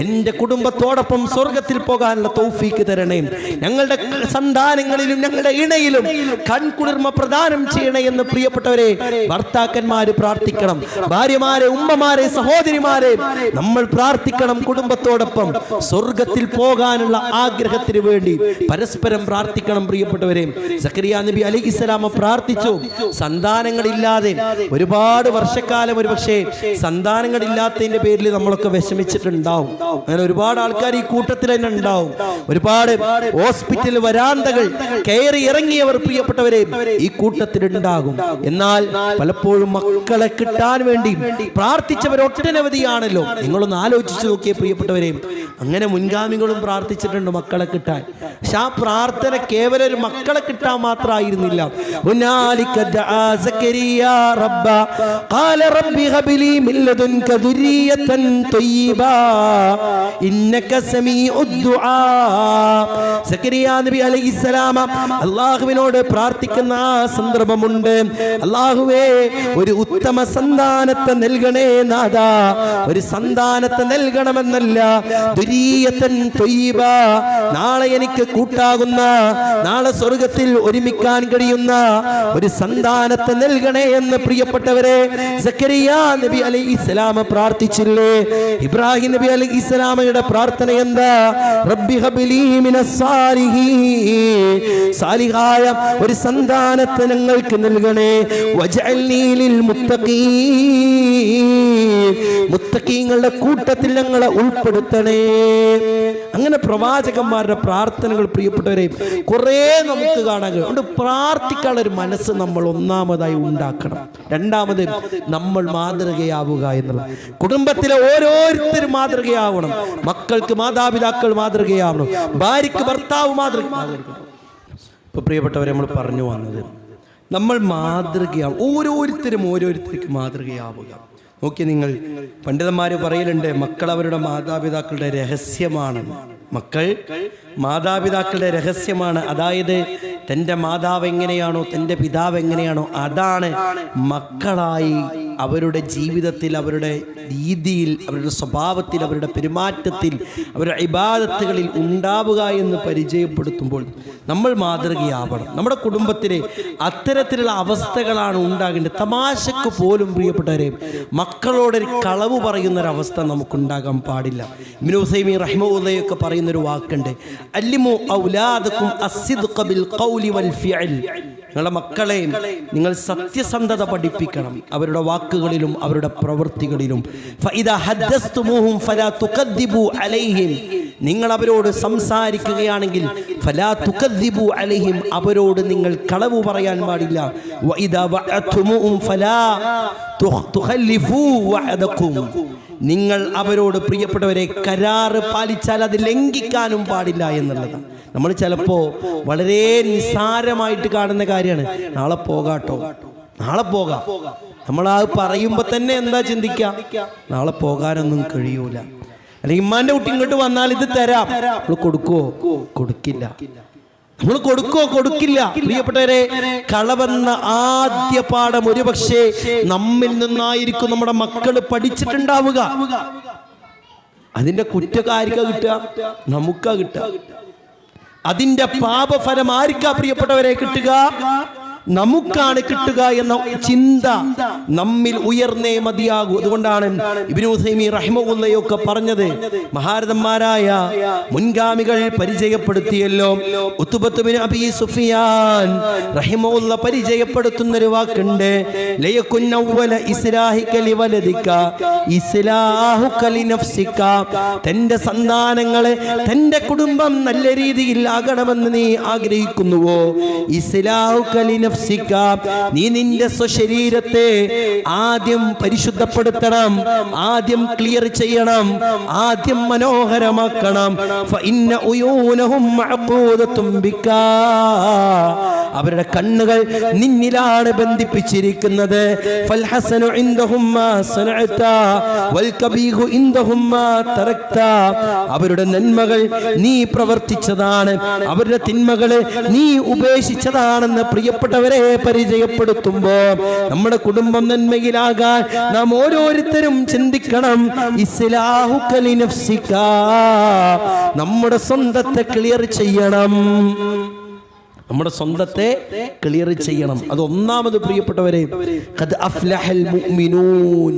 എന്റെ കുടുംബത്തോടൊപ്പം സ്വർഗത്തിൽ പോകാനുള്ള തൗഫീക്ക് തരണേ, ഞങ്ങളുടെ സന്താനങ്ങളിലും ഞങ്ങളുടെ ഇണയിലും കൺകുളിർമ പ്രദാനം ചെയ്യണേ എന്ന് പ്രിയപ്പെട്ടവരെ ഭർത്താക്കന്മാര് പ്രാർത്ഥിക്കണം. ഭാര്യമാരെ, ഉമ്മമാരെ, സഹോദരിമാരെ നമ്മൾ പ്രാർത്ഥിക്കണം. കുടുംബത്തോടൊപ്പം സ്വർഗത്തിൽ പോകാനുള്ള ആഗ്രഹത്തിന് വേണ്ടി പരസ്പരം പ്രാർത്ഥിക്കണം. പ്രിയപ്പെട്ടവരെ സക്കരിയ നബി അലൈഹിസ്സലാം പ്രാർത്ഥിച്ചു. സന്താനങ്ങളില്ലാതെ ഒരുപാട് വർഷക്കാലം ഒരുപക്ഷെ സന്താനങ്ങളില്ലാത്തതിന്റെ പേരിൽ നമ്മളൊക്കെ വിഷമിച്ചിട്ടുണ്ടാവും. അങ്ങനെ ഒരുപാട് ആൾക്കാർ ഈ കൂട്ടത്തിൽ തന്നെ ഉണ്ടാവും. ഒരുപാട് ഹോസ്പിറ്റൽ വരാന്തകൾ കയറി ഇറങ്ങിയവർ പ്രിയപ്പെട്ടവരെ ഈ കൂട്ടത്തിലുണ്ടാകും. എന്നാൽ പലപ്പോഴും മക്കളെ കിട്ടാൻ വേണ്ടി പ്രാർത്ഥിച്ചവർ ഒട്ടനവധിയാണല്ലോ. നിങ്ങളൊന്ന് ആലോചിച്ചു നോക്കിയേ പ്രിയപ്പെട്ടവരെ, അങ്ങനെ മുൻഗാമികളും പ്രാർത്ഥിച്ചിട്ടുണ്ട് മക്കളെ കിട്ടാൻ. പക്ഷെ ആ പ്രാർത്ഥന കേവലം ഒരു മക്കളെ കിട്ടാൻ മാത്രമായിരുന്നില്ല. ലദുൻക ദുരിയതൻ ത്വയ്യിബാ ഇന്നക സമീഉദ് ദുആ. സക്കരിയ നബി അലൈഹിസ്സലാം അല്ലാഹുവിനോട് പ്രാർത്ഥിക്കുന്ന സന്ദർഭമുണ്ട്. അല്ലാഹുവേ, ഒരു ഉത്തമ സന്താനത്തെ നൽകണേ നാഥാ. ഒരു സന്താനത്തെ നൽകണമെന്നല്ല, ദുരിയതൻ ത്വയ്യിബാ, നാളെ എനിക്ക് കൂട്ടാകുന്ന, നാളെ സ്വർഗത്തിൽ ഒരുമിക്കാൻ കഴിയുന്ന ഒരു സന്താനത്തെ നൽകണേ എന്ന് പ്രിയപ്പെട്ടവരെ സക്കരിയ നബി അലൈഹിസ്സലാം പ്രാർത്ഥിച്ചില്ലേ? ഇബ്രാഹിം നബി അലൈഹിസ്സലാമയുടെ പ്രാർത്ഥന എന്താ? റബ്ബി ഹബ്ലി മിനസ് സാലിഹീൻ, സാലിഹായ ഒരു സന്താനത്തെ ഞങ്ങൾക്ക് നൽകണേ. വജഅൽനീ ലിൽ മുത്തഖീൻ, മുത്തഖീങ്ങളുടെ കൂട്ടത്തിൽ ഞങ്ങളെ ഉൾപ്പെടുത്തണേ. അങ്ങനെ പ്രവാചകന്മാരുടെ പ്രാർത്ഥനകൾ പ്രിയപ്പെട്ടവരെ കുറേ നമുക്ക് കാണാൻ കഴിയും. അതുകൊണ്ട് പ്രാർത്ഥിക്കാനുള്ള ഒരു മനസ്സ് നമ്മൾ ഒന്നാമതായി ഉണ്ടാക്കണം. രണ്ടാമത് നമ്മൾ മാതൃകയാവുക എന്നുള്ള, കുടുംബത്തിലെ ഓരോരുത്തരും മാതൃകയാവണം. മക്കൾക്ക് മാതാപിതാക്കൾ മാതൃകയാവണം, ഭാര്യയ്ക്ക് ഭർത്താവ് മാതൃകയാവണം. ഇപ്പൊ പ്രിയപ്പെട്ടവരെ നമ്മൾ പറഞ്ഞു വന്നത് നമ്മൾ മാതൃകയാവും, ഓരോരുത്തർക്ക് മാതൃകയാവുക. നോക്കി, നിങ്ങൾ പണ്ഡിതന്മാർ പറയലുണ്ട്, മക്കൾ അവരുടെ മാതാപിതാക്കളുടെ രഹസ്യമാണ്. മക്കൾ മാതാപിതാക്കളുടെ രഹസ്യമാണ്. അതായത് തൻ്റെ മാതാവ് എങ്ങനെയാണോ, തൻ്റെ പിതാവ് എങ്ങനെയാണോ, അതാണ് മക്കളായി അവരുടെ ജീവിതത്തിൽ, അവരുടെ രീതിയിൽ, അവരുടെ സ്വഭാവത്തിൽ, അവരുടെ പെരുമാറ്റത്തിൽ, അവരുടെ ഇബാദത്തുകളിൽ ഉണ്ടാവുക എന്ന് പരിചയപ്പെടുത്തുമ്പോൾ നമ്മൾ മാതൃകയാവണം. നമ്മുടെ കുടുംബത്തിലെ അത്തരത്തിലുള്ള അവസ്ഥകളാണ് ഉണ്ടാകേണ്ടത്. തമാശക്ക് പോലും പ്രിയപ്പെട്ടവരെ മക്കളോടൊരു കളവ് പറയുന്നൊരവസ്ഥ നമുക്കുണ്ടാകാൻ പാടില്ല. ഇബ്നു ഉസൈമീൻ റഹിമഹുല്ലാഹൊക്കെ പറയുന്നൊരു വാക്കുണ്ട്, അല്ലിമു ഔലാദകും അസ്സിദ്ഖ ബിൽ ഖൗലി വൽ ഫിഅൽ. നിങ്ങളുടെ മക്കളെ നിങ്ങൾ സത്യസന്ധത പഠിപ്പിക്കണം, അവരുടെ വാക്കുകളിലും അവരുടെ പ്രവൃത്തികളിലും. ഫഇദാ ഹദ്ദസ്തുമൂഹും ഫലാ തുകദ്ദിബു അലൈഹിം, നിങ്ങൾ അവരോട് സംസാരിക്കുകയാണെങ്കിൽ ഫലാ തുകദ്ദിബു അലൈഹിം, അവരോട് നിങ്ങൾ കളവ് പറയാൻ പാടില്ല. വഇദാ വഅതുമൂഹും ഫലാ തുഖല്ലിഫു വഅദകും, നിങ്ങൾ അവരോട് പ്രിയപ്പെട്ടവരെ കരാറ് പാലിച്ചാൽ അത് ലംഘിക്കാനും പാടില്ല എന്നുള്ളതാണ്. നമ്മൾ ചിലപ്പോൾ വളരെ നിസ്സാരമായിട്ട് കാണുന്ന കാര്യമാണ്, നാളെ പോകാട്ടോ, നാളെ പോകാം. നമ്മൾ അത് പറയുമ്പോൾ തന്നെ എന്താ ചിന്തിക്കുക, നാളെ പോകാനൊന്നും കഴിയൂല. അല്ലെങ്കിൽ ഇമ്മാന്റെ കുട്ടി ഇങ്ങോട്ട് വന്നാൽ ഇത് തരാം, നമ്മൾ കൊടുക്കുവോ? കൊടുക്കില്ല. നമ്മൾ കൊടുക്കോ? കൊടുക്കില്ല. പ്രിയപ്പെട്ടവരെ, കളവെന്ന ആദ്യ പാഠം ഒരുപക്ഷെ നമ്മിൽ നിന്നായിരിക്കും നമ്മുടെ മക്കൾ പഠിച്ചിട്ടുണ്ടാവുക. അതിന്റെ കുറ്റക്കാരിക്കാ കിട്ടുക? നമുക്കാ കിട്ടുക. അതിന്റെ പാപഫലം ആർക്കാ പ്രിയപ്പെട്ടവരെ കിട്ടുക? നമുക്കാണ് കിട്ടുക എന്ന ചിന്ത നമ്മിൽ ഉയർന്നേ മതിയാകൂ. അതുകൊണ്ടാണ് ഇബ്നു ഉസൈമീൻ റഹിമഹുല്ലാഹൊക്കെ പറഞ്ഞത്, മഹാരഥന്മാരായ മുൻഗാമികൾ പരിചയപ്പെടുത്തിയല്ലോ. ഉത്ബത്ത് ബിൻ അബീ സുഫിയാൻ റഹിമഹുല്ലാ പരിചയപ്പെടുത്തുന്നൊരു വാക്കുണ്ട്, ലയകുൻ അവ്വല ഇസ്ലാഹിക ലിവലദിക ഇസ്ലാഹുക ലിനഫ്സിക. തന്റെ സന്താനങ്ങളെ, തന്റെ കുടുംബം നല്ല രീതിയിൽ ആകണമെന്ന് നീ ആഗ്രഹിക്കുന്നുവോ, ഇസ്ലാഹുക ലിനഫ്സിക, നീ നിന്റെ സ്വശരീരത്തെ ആദ്യം പരിശുദ്ധപ്പെടുത്തണം, ആദ്യം ക്ലിയർ ചെയ്യണം, ആദ്യം മനോഹരമാക്കണം. ഫഇന്ന ഉയൂനഹും മഅഖൂദത്തും ബിക, അവരുടെ കണ്ണുകൾ നിന്നിലാണ് ബന്ധിപ്പിച്ചിരിക്കുന്നത്. ഫൽഹസനു ഇൻദഹും മാ സനഅത വൽ കബീഹു ഇൻദഹും മാ തറക്ത, അവരുടെ നന്മകൾ നീ പ്രവർത്തിച്ചതാണ്, അവരുടെ തിന്മകൾ നീ ഉപേക്ഷിച്ചതാണെന്ന് പ്രിയപ്പെട്ടവരെ പരിചയപ്പെടുത്തുമ്പോ നമ്മുടെ കുടുംബം നന്മയിലാകാൻ നാം ഓരോരുത്തരും ചിന്തിക്കണം. ഇസ്ലാഹുക ലിനഫ്സിക, നമ്മുടെ സ്വന്തത്തെ ക്ലിയർ ചെയ്യണം, നമ്മുടെ സ്വന്തത്തെ ക്ലിയർ ചെയ്യണം. അത് ഒന്നാമത് പ്രിയപ്പെട്ടവരെ, ഖദ് അഫ്ലഹൽ മുഅ്മിനൂൻ,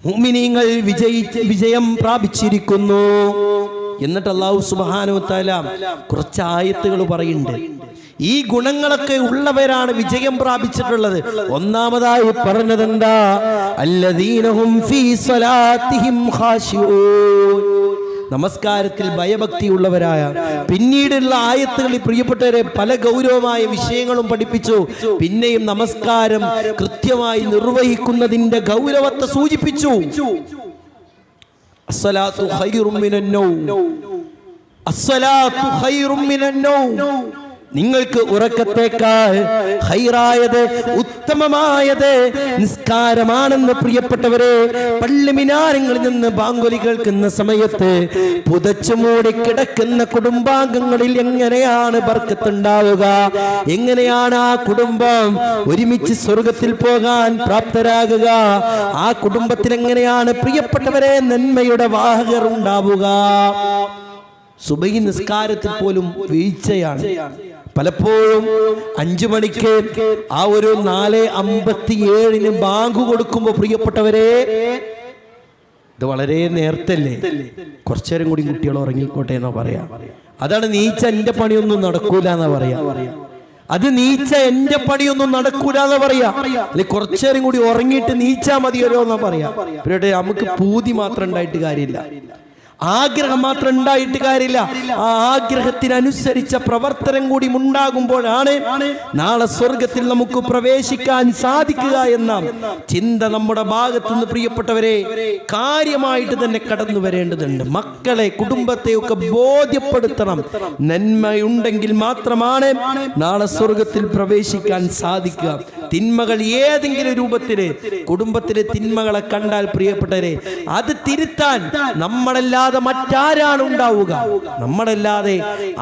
മുഅ്മിനീങ്ങൾ വിജയം പ്രാപിച്ചിരിക്കുന്നു. എന്നിട്ട് അല്ലാഹു സുബ്ഹാനഹു വ തആല കുറച്ച് ആയത്തുകൾ പറയുന്നുണ്ട്. ഈ ഗുണങ്ങളൊക്കെ ഉള്ളവരാണ് വിജയം പ്രാപിച്ചിട്ടുള്ളത്. ഒന്നാമതായി പറഞ്ഞത് എന്താ? അല്ലദീനഹും ഫീ സ്വലാത്തിഹിം ഖാശിഊൻ, നമസ്കാരത്തിൽ ഭയഭക്തിയുള്ളവരായ. പിന്നീടുള്ള ആയത്തുകളിൽ പ്രിയപ്പെട്ടവരെ പല ഗൗരവമായ വിഷയങ്ങളും പഠിപ്പിച്ചു. പിന്നെയും നമസ്കാരം കൃത്യമായി നിർവഹിക്കുന്നതിന്റെ ഗൗരവത്തെ സൂചിപ്പിച്ചു. അസ്സലാത്തു ഖൈറും മിനൻ നൗം, അസ്സലാത്തു ഖൈറും മിനൻ നൗം, നിങ്ങൾക്ക് ഉറക്കത്തേക്കാൾ ഖൈറായത് ഉത്തമമായത് നിസ്കാരമാണെന്ന് പ്രിയപ്പെട്ടവരെ, പള്ളി മിനാരങ്ങളിൽ നിന്ന് ബാങ്കുലി കേൾക്കുന്ന സമയത്ത് പുതച്ചു മൂടി കിടക്കുന്ന കുടുംബാംഗങ്ങളിൽ എങ്ങനെയാണ് ബർക്കത്തുണ്ടാവുക? എങ്ങനെയാണ് ആ കുടുംബം ഒരുമിച്ച് സ്വർഗത്തിൽ പോകാൻ പ്രാപ്തരാകുക? ആ കുടുംബത്തിൽ എങ്ങനെയാണ് പ്രിയപ്പെട്ടവരെ നന്മയുടെ വാഹകർ ഉണ്ടാവുക? സുബഹി നിസ്കാരത്തിൽ പോലും വീഴ്ചയാണ്. പലപ്പോഴും 5 മണിക്ക് ആ ഒരു 4:57 ബാങ്ക് കൊടുക്കുമ്പോ പ്രിയപ്പെട്ടവരെ, ഇത് വളരെ നേരത്തല്ലേ, കുറച്ചേരം കൂടി കുട്ടികൾ ഉറങ്ങിക്കോട്ടെ എന്നാ പറയാ. അതാണ് നീച്ച എന്റെ പണിയൊന്നും നടക്കൂല എന്നാ പറയാ. അത് നീച്ച എന്റെ പണിയൊന്നും നടക്കൂല എന്ന് പറയാ. അല്ലെ കുറച്ചേരം കൂടി ഉറങ്ങിയിട്ട് നീച്ചാ മതിയല്ലോ എന്നാ പറയാ. പിന്നെ നമുക്ക് പൂതി മാത്രം ഉണ്ടായിട്ട് കാര്യമില്ല, ആഗ്രഹം മാത്രം ഉണ്ടായിട്ട് കാര്യമില്ല. ആ ആഗ്രഹത്തിനനുസരിച്ച പ്രവർത്തനം കൂടി ഉണ്ടാകുമ്പോഴാണ് നാളെ സ്വർഗത്തിൽ നമുക്ക് പ്രവേശിക്കാൻ സാധിക്കുക എന്ന ചിന്ത നമ്മുടെ ഭാഗത്തു നിന്ന് പ്രിയപ്പെട്ടവരെ കാര്യമായിട്ട് തന്നെ കടന്നു വരേണ്ടതുണ്ട്. മക്കളെ, കുടുംബത്തെയൊക്കെ ബോധ്യപ്പെടുത്തണം. നന്മയുണ്ടെങ്കിൽ മാത്രമാണ് നാളെ സ്വർഗത്തിൽ പ്രവേശിക്കാൻ സാധിക്കുക. തിന്മകൾ ഏതെങ്കിലും രൂപത്തില് കുടുംബത്തിലെ തിന്മകളെ കണ്ടാൽ പ്രിയപ്പെട്ടവരെ, അത് തിരുത്താൻ നമ്മളെല്ലാതെ മറ്റാരാണ് ഉണ്ടാവുക? നമ്മളല്ലാതെ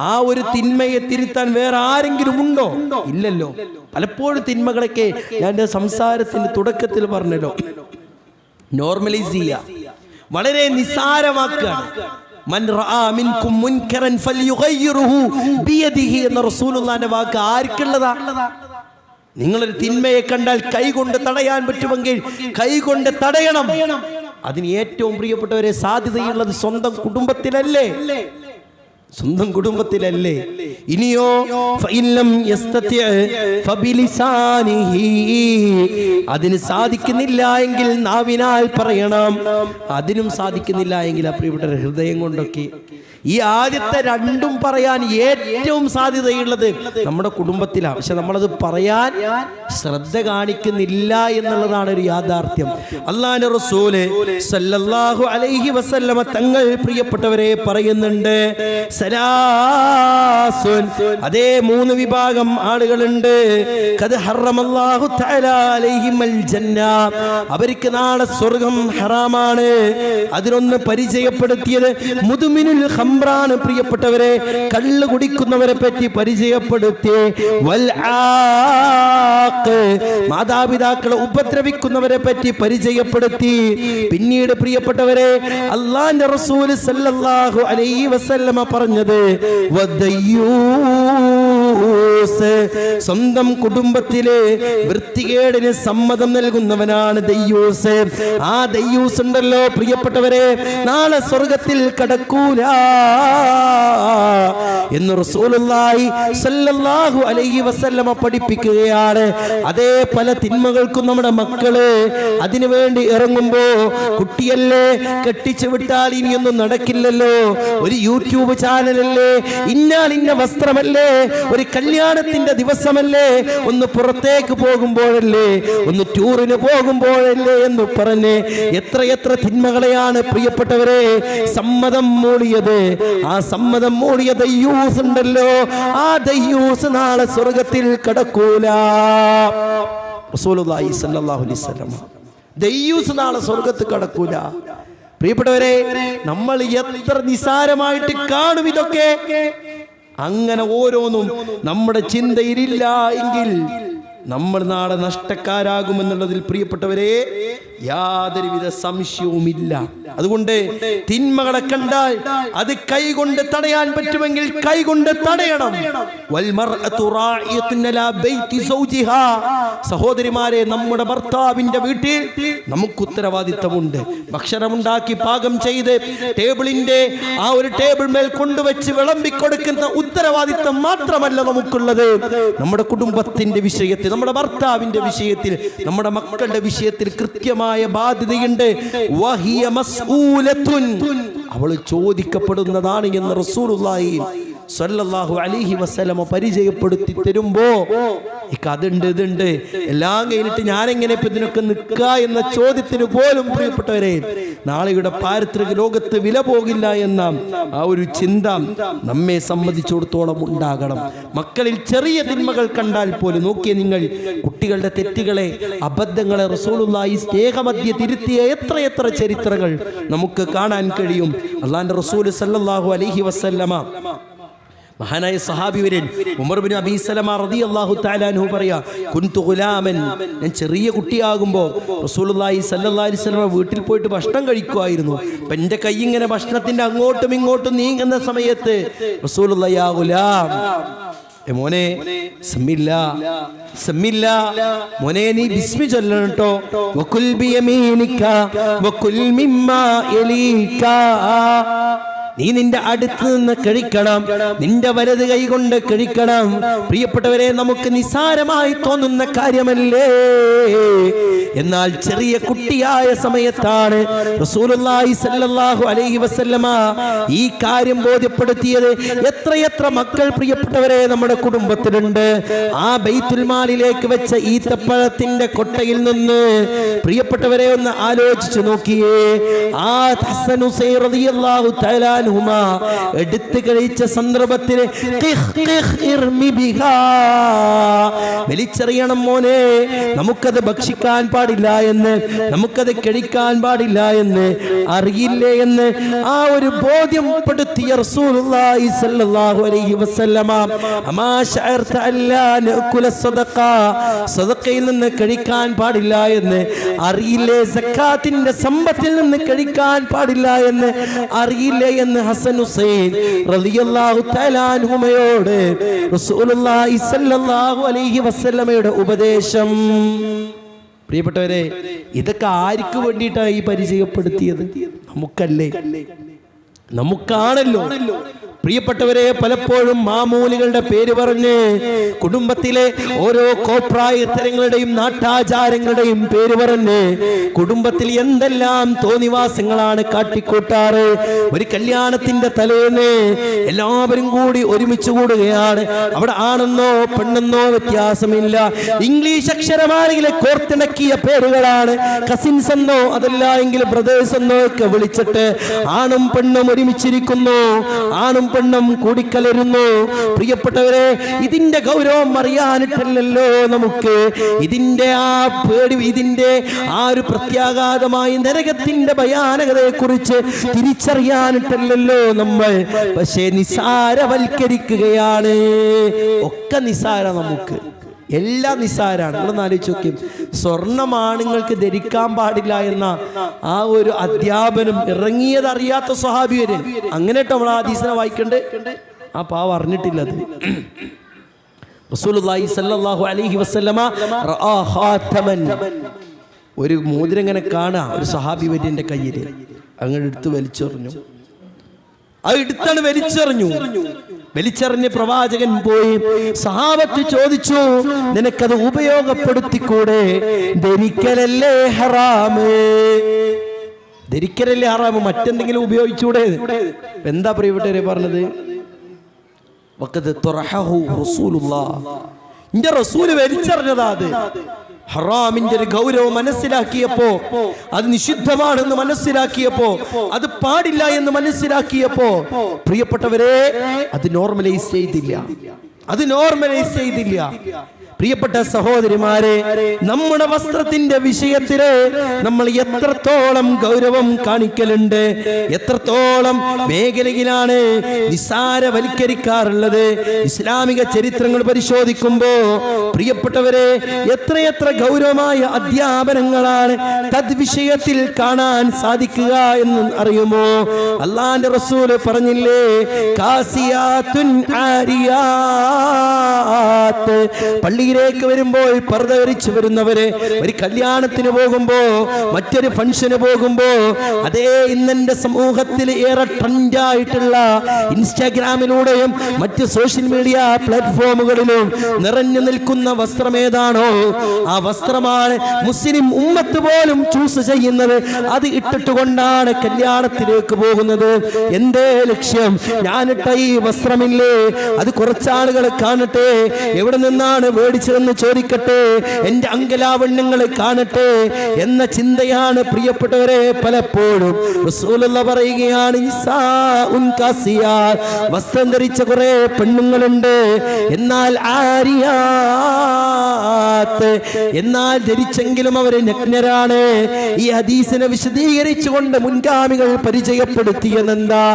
ആ ഒരു തിന്മയെ തിരുത്താൻ വേറെ ആരെങ്കിലും ഉണ്ടോ? ഇല്ലല്ലോ. പലപ്പോഴും തിന്മകളൊക്കെ ഞാൻ എൻ്റെ സംസാരത്തിന്റെ തുടക്കത്തിൽ പറഞ്ഞല്ലോ, നോർമലൈസ് ചെയ്യുക, വളരെ നിസാരമാക്കുകയാണ്. മൻ റആ മിൻകും മുൻകറൻ ഫൽയുഗയ്യിറുഹു ബിയദിഹി എന്ന റസൂലുള്ളാഹിന്റെ വാക്ക് ആർക്കുള്ളതാ? നിങ്ങളൊരു തിന്മയെ കണ്ടാൽ കൈകൊണ്ട് തടയാൻ പറ്റുമെങ്കിൽ കൈകൊണ്ട് തടയണം. അതിന് ഏറ്റവും പ്രിയപ്പെട്ടവരെ സാധ്യതയുള്ളത് സ്വന്തം കുടുംബത്തിലല്ലേ? സ്വന്തം കുടുംബത്തിലല്ലേ? ഇനിയോ അതിന് സാധിക്കുന്നില്ല എങ്കിൽ നാവിനാൽ പറയണം. അതിനും സാധിക്കുന്നില്ല എങ്കിൽ പ്രിയപ്പെട്ട ഹൃദയം കൊണ്ടൊക്കെ. ഈ ആദ്യത്തെ രണ്ടും പറയാൻ ഏറ്റവും സാധ്യതയുള്ളത് നമ്മുടെ കുടുംബത്തിലാണ്. പക്ഷെ നമ്മളത് പറയാൻ ശ്രദ്ധ കാണിക്കുന്നില്ല എന്നുള്ളതാണ് ഒരു യാഥാർത്ഥ്യം. അല്ലാഹുവിന്റെ റസൂല് സല്ലല്ലാഹു അലൈഹി വസല്ലമ തങ്ങൾ പ്രിയപ്പെട്ടവരെ പറയുന്നുണ്ട്, സലാസുൻ, അതേ 3 വിഭാഗം ആളുകളുണ്ട്. ഖദ് ഹറമല്ലാഹു തആല അലൈഹിമൽ ജന്ന, അവർക്ക് നാളെ സ്വർഗ്ഗം ഹറാമാണ്. അതിനൊന്ന് പരിചയപ്പെടുത്തിയത് മുദ്മിനുൽ ഖംറാണ് പ്രിയപ്പെട്ടവരെ, കള്ള് കുടിക്കുന്നവരെ പറ്റി പരിചയപ്പെടുത്തി. വൽ ആഖ്, മാതാപിതാക്കളെ ഉപദ്രവിക്കുന്നവരെ പറ്റി പരിചയപ്പെടുത്തി. പിന്നീട് പ്രിയപ്പെട്ടവരെ അല്ലാഹുവിന്റെ റസൂൽ സല്ലല്ലാഹു അലൈഹി വസല്ലമ പറഞ്ഞത് സ്വന്തം കുടുംബത്തിലെ വൃത്തികേടിന് സമ്മതം നൽകുന്നവനാണ് ദയ്യൂസ്. ആ ദയ്യൂസ് ഉണ്ടല്ലോ പ്രിയപ്പെട്ടവരെ, നാളെ സ്വർഗത്തിൽ കടക്കൂല എന്ന് റസൂലുള്ളാഹി സ്വല്ലല്ലാഹു അലൈഹി വസല്ലമ പഠിപ്പിക്കുകയാണ്. അതേ പല തിന്മകൾക്കും നമ്മുടെ മക്കള് അതിനു വേണ്ടി ഇറങ്ങുമ്പോ, കുട്ടിയല്ലേ കെട്ടിച്ചു വിട്ടാൽ ഇനിയൊന്നും നടക്കില്ലല്ലോ, ഒരു യൂട്യൂബ് ചാനലല്ലേ, ഇന്ന വസ്ത്രമല്ലേ, ഒരു കല്യാണത്തിന്റെ ദിവസമല്ലേ, ഒന്ന് പുറത്തേക്ക് പോകുമ്പോഴല്ലേ, ഒന്ന് ടൂറിന് പോകുമ്പോഴല്ലേ എന്ന് പറഞ്ഞ് എത്രയെത്ര തിന്മകളെയാണ് പ്രിയപ്പെട്ടവരെ സമ്മതം മൂടിയത്. ആ സമ്മതം മൂടിയ ദയ്യൂസ് ഉണ്ടല്ലോ, ആ ദയ്യൂസ് നാളെ സ്വർഗത്തിൽ കടക്കൂല. റസൂലുള്ളാഹി സ്വല്ലല്ലാഹു അലൈഹി വസല്ലം, ദയ്യൂസ് നാളെ സ്വർഗത്തിൽ കടക്കൂല. പ്രിയപ്പെട്ടവരെ, നമ്മൾ എത്ര നിസാരമായിട്ട് കാണും ഇതൊക്കെ. അങ്ങനെ ഓരോന്നും നമ്മുടെ ചിന്തയിലില്ല എങ്കിൽ നമ്മൾ നാളെ നഷ്ടക്കാരാകുമെന്നുള്ളതിൽ പ്രിയപ്പെട്ടവരെ യാതൊരുവിധ സംശയവുമില്ല. അതുകൊണ്ട് തിന്മകളെ കണ്ടാൽ അത് കൈകൊണ്ട് തടയാൻ പറ്റുമെങ്കിൽ കൈകൊണ്ട് തടയണം. സഹോദരിമാരെ, നമ്മുടെ ഭർത്താവിന്റെ വീട്ടിൽ നമുക്ക് ഉത്തരവാദിത്തമുണ്ട്. ഭക്ഷണമുണ്ടാക്കി പാകം ചെയ്ത് ടേബിളിന്റെ ആ ഒരു ടേബിൾ മേൽ കൊണ്ടുവച്ച് വിളമ്പിക്കൊടുക്കുന്ന ഉത്തരവാദിത്തം മാത്രമല്ല നമുക്കുള്ളത്. നമ്മുടെ കുടുംബത്തിന്റെ വിഷയത്തിൽ, നമ്മുടെ ഭർത്താവിന്റെ വിഷയത്തിൽ, നമ്മുടെ മക്കളുടെ വിഷയത്തിൽ കൃത്യമായ ബാധ്യതയുണ്ട്. അവൾ ചോദിക്കപ്പെടുന്നതാണ് എന്ന് റസൂലുള്ളാഹി സ്വല്ലല്ലാഹു അലൈഹി വസല്ലമ പരിചയപ്പെടുത്തി തരുമ്പോ അതുണ്ട് ഇതുണ്ട് എല്ലാം കഴിഞ്ഞിട്ട് ഞാനെങ്ങനെ ഇപ്പൊ ഇതിനൊക്കെ നിൽക്കുക എന്ന ചോദ്യത്തിന് പോലും പ്രിയപ്പെട്ടവരെ നാളെയുടെ പാരിത്രിക ലോകത്ത് വില പോകില്ല എന്ന ആ ഒരു ചിന്ത നമ്മെ സംബന്ധിച്ചിടത്തോളം ഉണ്ടാകണം. മക്കളിൽ ചെറിയ തിന്മകൾ കണ്ടാൽ പോലും നോക്കിയ നിങ്ങൾ കുട്ടികളുടെ തെറ്റുകളെ അബദ്ധങ്ങളെ റസൂലുള്ളാഹി സ്നേഹമധ്യേ തിരുത്തിയ എത്രയെത്ര ചരിത്രങ്ങൾ നമുക്ക് കാണാൻ കഴിയും. അല്ലാഹുവിന്റെ റസൂൽ സല്ലല്ലാഹു അലൈഹി വസല്ലമ മഹാനായ സഹാബി വര്യൻ ഉമർ ബിൻ അബീ സലമ റളിയല്ലാഹു തആല അൻഹു പറയാ കുൻതു ഗുലാമൻ, ഞാൻ ചെറിയ കുട്ടിയാകുമ്പോൾ റസൂലുള്ളാഹി സ്വല്ലല്ലാഹി അലൈഹി വസല്ലം വീട്ടിൽ പോയിട്ട് ഭക്ഷണം കഴിക്കുമായിരുന്നു. അപ്പം എൻ്റെ കൈ ഇങ്ങനെ ഭക്ഷണത്തിൻ്റെ അങ്ങോട്ടും ഇങ്ങോട്ടും നീങ്ങുന്ന സമയത്ത് റസൂലുള്ളാഹി യാ ഗുലാം, മോനെ മോനെ നീ ബിസ്മി ചൊല്ലണം കേട്ടോ. വകുൽ ബിയമീനിക വകുൽ മിമ്മാ യലീക, നീ നിന്റെ അടുത്ത് നിന്ന് കഴിക്കണം, നിന്റെ വലത് കൈ കൊണ്ട് കഴിക്കണം. പ്രിയപ്പെട്ടവരെ, നമുക്ക് നിസ്സാരമായി തോന്നുന്ന കാര്യമല്ലേ, എന്നാൽ ചെറിയ കുട്ടിയായ സമയത്താണ് റസൂലുള്ളാഹി സ്വല്ലല്ലാഹു അലൈഹി വസല്ലമ ഈ കാര്യം ബോധ്യപ്പെടുത്തിയത്. എത്രയെത്ര മക്കൾ പ്രിയപ്പെട്ടവരെ നമ്മുടെ കുടുംബത്തിലുണ്ട്. ആ ബൈത്തുൽ മാലിലേക്ക് വെച്ച ഈത്തപ്പഴത്തിന്റെ കൊട്ടയിൽ നിന്ന് പ്രിയപ്പെട്ടവരെ ഒന്ന് ആലോചിച്ചു നോക്കിയേ. ആ ഹസൻ ഹുസൈൻ റളിയല്ലാഹു തആല എടുത്തു കഴിച്ച സന്ദർഭത്തിൽ വലിച്ചെറിയണം മോനെ, നമുക്കത് ഭക്ഷിക്കാൻ പാടില്ല എന്ന്, നമുക്കത് കഴിക്കാൻ പാടില്ല എന്ന് അറിയില്ലേ എന്ന് ആ ഒരു ബോധ്യപ്പെടുത്തിയ റസൂലുള്ളാഹി സ്വല്ലല്ലാഹു അലൈഹി വസല്ലമ അമാ ശഅർത അല്ലാ നഅകുല സദഖ, സദഖയിൽ നിന്ന് കഴിക്കാൻ പാടില്ല എന്ന് അറിയില്ലേ, സക്കാത്തിന്റെ സമ്പത്തിൽ നിന്ന് കഴിക്കാൻ പാടില്ല എന്ന് അറിയില്ലേ എന്ന് ഹസൻ ഹുസൈൻ റളിയല്ലാഹു തആല അൻഹുമയോട് റസൂലുള്ളാഹി സ്വല്ലല്ലാഹു അലൈഹി വസല്ലമയുടെ ഉപദേശം. പ്രിയപ്പെട്ടവരെ, ഇതൊക്കെ ആർക്ക് വേണ്ടിയിട്ടാണ് ഈ പരിചയപ്പെടുത്തിയത്? നമുക്കല്ലേ, നമുക്കാണല്ലോ. പ്രിയപ്പെട്ടവരെ, പലപ്പോഴും മാമൂലികളുടെ പേര് പറഞ്ഞ് കുടുംബത്തിലെ ഓരോ കോപ്രായത്തരങ്ങളുടെയും നാട്ടാചാരങ്ങളുടെയും പേര് പറഞ്ഞ് കുടുംബത്തിൽ എന്തെല്ലാം തോന്നിവാസങ്ങളാണ് കാട്ടിക്കൂട്ടാറ്. ഒരു കല്യാണത്തിന്റെ തലേന്ന് എല്ലാവരും കൂടി ഒരുമിച്ച് കൂടുകയാണ്. അവിടെ ആണെന്നോ പെണ്ണെന്നോ വ്യത്യാസമില്ല. ഇംഗ്ലീഷ് അക്ഷരമാലയിലെ കോർത്തിണക്കിയ പേരുകളാണ്. കസിൻസ് എന്നോ അതല്ല എങ്കിൽ ബ്രദേഴ്സ് എന്നോ ഒക്കെ വിളിച്ചിട്ട് ആണും പെണ്ണും ഒരുമിച്ചിരിക്കുന്നു, ആണും പെണ്ണും കൂടിക്കലരുന്നു. പ്രിയപ്പെട്ടവരെ, ഇതിന്റെ ഗൗരവം അറിയാനിട്ടല്ലോ നമുക്ക്, ഇതിന്റെ ആ പേടി, ഇതിന്റെ ആ ഒരു പ്രത്യാഘാതമായി നരകത്തിന്റെ ഭയാനകതയെ കുറിച്ച് തിരിച്ചറിയാനിട്ടല്ലോ നമ്മൾ. പക്ഷേ നിസാരവൽക്കരിക്കുകയാണ്. ഒക്കെ നിസാര, നമുക്ക് എല്ലാം നിസാരാണ്. നിങ്ങളൊന്ന് ആലോചിച്ച് നോക്കി, സ്വർണ്ണമാണുങ്ങൾക്ക് ധരിക്കാൻ പാടില്ല എന്ന ആ ഒരു അധ്യാപനം ഇറങ്ങിയത് അറിയാത്ത സ്വഹാബിയര്. അങ്ങനെ നമ്മൾ ആ ഹദീസിനെ വായിക്കണ്ടേ, ആ പാവം അറിഞ്ഞിട്ടില്ലത്. റസൂലുള്ളാഹി സ്വല്ലല്ലാഹു അലൈഹി വസല്ലമ റആ ഖാതമൻ, ഒരു മോതിരം ഇങ്ങനെ കാണാ ഒരു സ്വഹാബി വര്യന്റെ കയ്യിൽ, അങ്ങനെ എടുത്ത് വലിച്ചെറിഞ്ഞു. അത് എടുത്താണ് വലിച്ചെറിഞ്ഞ് പ്രവാചകൻ പോയി. സഹാബത്ത് ചോദിച്ചു, നിനക്കത് ഉപയോഗപ്പെടുത്തിക്കൂടെ? ധരിക്കലല്ലേ ഹറാമ്, ധരിക്കലല്ലേ ഹറാമ്, മറ്റെന്തെങ്കിലും ഉപയോഗിച്ചൂടെ? എന്താ പ്രിയപ്പെട്ടവരെ പറഞ്ഞത്? വഖദ് തറഹഹു റസൂലുള്ളാഹ്, ഇന്റെ റസൂൽ വലിച്ചെറിഞ്ഞതാ. അത് ഹറാമിന്റെ ഒരു ഗൗരവം മനസ്സിലാക്കിയപ്പോ, അത് നിഷിദ്ധമാണെന്ന് മനസ്സിലാക്കിയപ്പോ, അത് പാടില്ല എന്ന് മനസ്സിലാക്കിയപ്പോ, പ്രിയപ്പെട്ടവരെ, അത് നോർമലൈസ് ചെയ്തില്ല. പ്രിയപ്പെട്ട സഹോദരിമാരെ, നമ്മുടെ വസ്ത്രത്തിന്റെ വിഷയത്തില് നമ്മൾ എത്രത്തോളം ഗൗരവം കാണിക്കലുണ്ട്, എത്രത്തോളം മേഖലയിലാണ് നിസ്സാരവൽക്കരിക്കാറുള്ളത്. ഇസ്ലാമിക ചരിത്രങ്ങൾ പരിശോധിക്കുമ്പോ പ്രിയപ്പെട്ടവരെ, എത്രയെത്ര ഗൗരവമായ അധ്യാപനങ്ങളാണ് തദ്വിഷയത്തിൽ കാണാൻ സാധിക്കുക എന്ന് അറിയുമോ? അല്ലാഹുവിന്റെ റസൂൽ പറഞ്ഞില്ലേ, കാസിയാത്തുൻ ആരിയാത്ത്, പള്ളി പള്ളിയിലേക്ക് വരുമ്പോൾ പർദ്ദ ധരിച്ചു വരുന്നവര്, ഒരു കല്യാണത്തിന് പോകുമ്പോ, മറ്റൊരു ഫംഗ്ഷന് പോകുമ്പോ, അതേ ഇന്നെന്റെ സമൂഹത്തിൽ ഏറെ ട്രെൻഡായിട്ടുള്ള ഇൻസ്റ്റാഗ്രാമിലൂടെയും മറ്റ് സോഷ്യൽ മീഡിയ പ്ലാറ്റ്ഫോമുകളിലും നിറഞ്ഞു നിൽക്കുന്ന വസ്ത്രം ഏതാണോ ആ വസ്ത്രമാണ് മുസ്ലിം ഉമ്മത്ത് പോലും ചൂസ് ചെയ്യുന്നത്. അത് ഇട്ടിട്ടുകൊണ്ടാണ് കല്യാണത്തിലേക്ക് പോകുന്നത്. എന്തേ ലക്ഷ്യം? ഞാനിട്ട ഈ വസ്ത്രമില്ലേ, അത് കുറച്ചാളുകൾ കാണട്ടെ, എവിടെ നിന്നാണ് മേടിച്ചതെന്ന് ചോദിക്കട്ടെ, എന്റെ അങ്കലാവണ്യങ്ങൾ കാണട്ടെ എന്ന ചിന്തയാണ് പ്രിയപ്പെട്ടവരെ പലപ്പോഴും. റസൂലുള്ളാഹി പറയുകയാണ്, വസ്ത്രം ധരിച്ച കുറെ പെണ്ണുങ്ങളുണ്ട്, എന്നാൽ ആരിയാത്ത്, എന്നാൽ ധരിച്ചെങ്കിലും അവര് നഗ്നരാണ്. ഈ ഹദീസിനെ വിശദീകരിച്ചുകൊണ്ട് മുൻഗാമികൾ പരിചയപ്പെടുത്തിയെന്നെന്താ?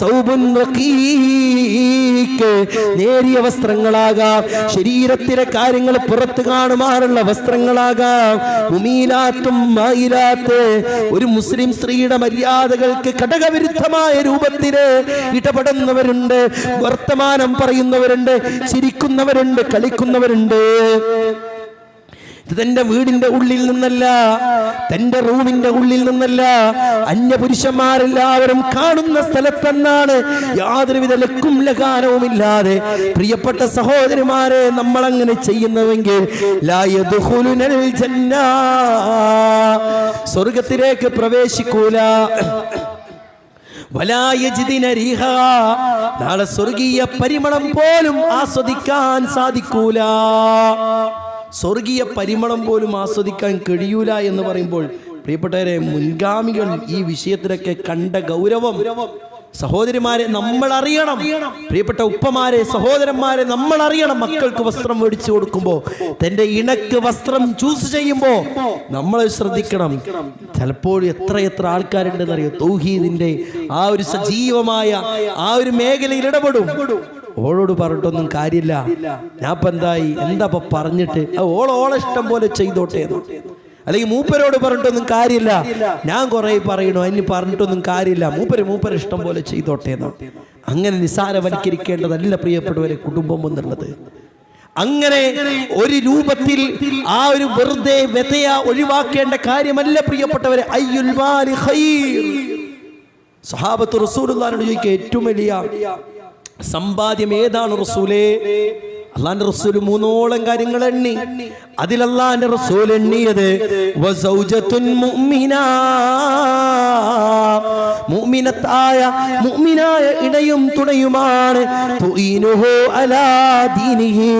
സൗബുൻ റഖീഖ്, നേരിയ വസ്ത്രങ്ങളാകാം, ശരീരത്തിലെ കാര്യങ്ങൾ പുറത്തു കാണുമാറുള്ള വസ്ത്രങ്ങളാകാം. മുമീലാത്തും മായിലാത്ത്, ഒരു മുസ്ലിം സ്ത്രീയുടെ മര്യാദകൾക്ക് ഘടകവിരുദ്ധമായ രൂപത്തില് ഇടപെടുന്നവരുണ്ട്, വർത്തമാനം പറയുന്നവരുണ്ട്, ചിരിക്കുന്നവരുണ്ട്, കളിക്കുന്നവരുണ്ട്. ഇത് തന്റെ വീടിന്റെ ഉള്ളിൽ നിന്നല്ല, തന്റെ റൂമിന്റെ ഉള്ളിൽ നിന്നല്ല, അന്യപുരുഷന്മാരെല്ലാവരും കാണുന്ന സ്ഥലത്തെന്നാണ് യാതൊരുവിധ ലക്കും ലഗാനവുമില്ലാതെ പ്രിയപ്പെട്ട സഹോദരിമാരെ നമ്മൾ അങ്ങനെ ചെയ്യുന്നുവെങ്കിൽ ലാ യദ്ഖുലുനൽ ജന്ന, സ്വർഗ്ഗത്തിലേക്ക് പ്രവേശിക്കൂല. നാളെ സ്വർഗീയ പരിമളം പോലും ആസ്വദിക്കാൻ സാധിക്കൂല. സ്വർഗീയ പരിമളം പോലും ആസ്വദിക്കാൻ കഴിയൂല എന്ന് പറയുമ്പോൾ പ്രിയപ്പെട്ടവരെ, മുൻഗാമികൾ ഈ വിഷയത്തിലൊക്കെ കണ്ട ഗൗരവം സഹോദരിമാരെ നമ്മൾ അറിയണം. പ്രിയപ്പെട്ട ഉപ്പമാരെ, സഹോദരന്മാരെ നമ്മൾ അറിയണം. മക്കൾക്ക് വസ്ത്രം മേടിച്ചു കൊടുക്കുമ്പോ, തന്റെ ഇണക്ക് വസ്ത്രം ചൂസ് ചെയ്യുമ്പോ നമ്മൾ ശ്രദ്ധിക്കണം. ചിലപ്പോൾ എത്ര ആൾക്കാരുണ്ടെന്നറിയോ തൗഹീദിന്റെ ആ ഒരു സജീവമായ ആ ഒരു മേഖലയിൽ ഇടപെടും. ഓളോട് പറഞ്ഞിട്ടൊന്നും കാര്യമില്ല, ഞാൻ എന്താ പറഞ്ഞിട്ട്, ഓളെ ഇഷ്ടം പോലെ ചെയ്തോട്ടെ. അല്ലെങ്കിൽ മൂപ്പരോട് പറഞ്ഞിട്ടൊന്നും കാര്യമില്ല, ഞാൻ കുറെ പറയണോ, അതിന് പറഞ്ഞിട്ടൊന്നും കാര്യമില്ല, മൂപ്പര് ഇഷ്ടം പോലെ ചെയ്തോട്ടെ എന്നോ. അങ്ങനെ നിസാരവൽക്കരിക്കേണ്ടതല്ല പ്രിയപ്പെട്ടവരെ കുടുംബം എന്നുള്ളത്. അങ്ങനെ ഒരു രൂപത്തിൽ ആ ഒരു വെറുതെ വ്യതയ ഒഴിവാക്കേണ്ട കാര്യമല്ല പ്രിയപ്പെട്ടവരെ. അയ്യുൽ മാലി ഖൈർ. സഹാബത്ത് റസൂലുള്ളാഹിയോട് ചോദിക്കുക, ഏറ്റവും വലിയ സമ്പാദ്യം ഏതാണ് റസൂലേ? അള്ളാന്റെ റസൂൽ 3 കാര്യങ്ങൾ എണ്ണി. അതിൽ അള്ളാന്റെ റസൂൽ എണ്ണിയത് വസൗജത്തുൻ മുഅ്മിനാ, മുഅ്മിനായ ഇണയും തുണയുമാണ്. തുഈനുഹു അലാ ദീനിഹി,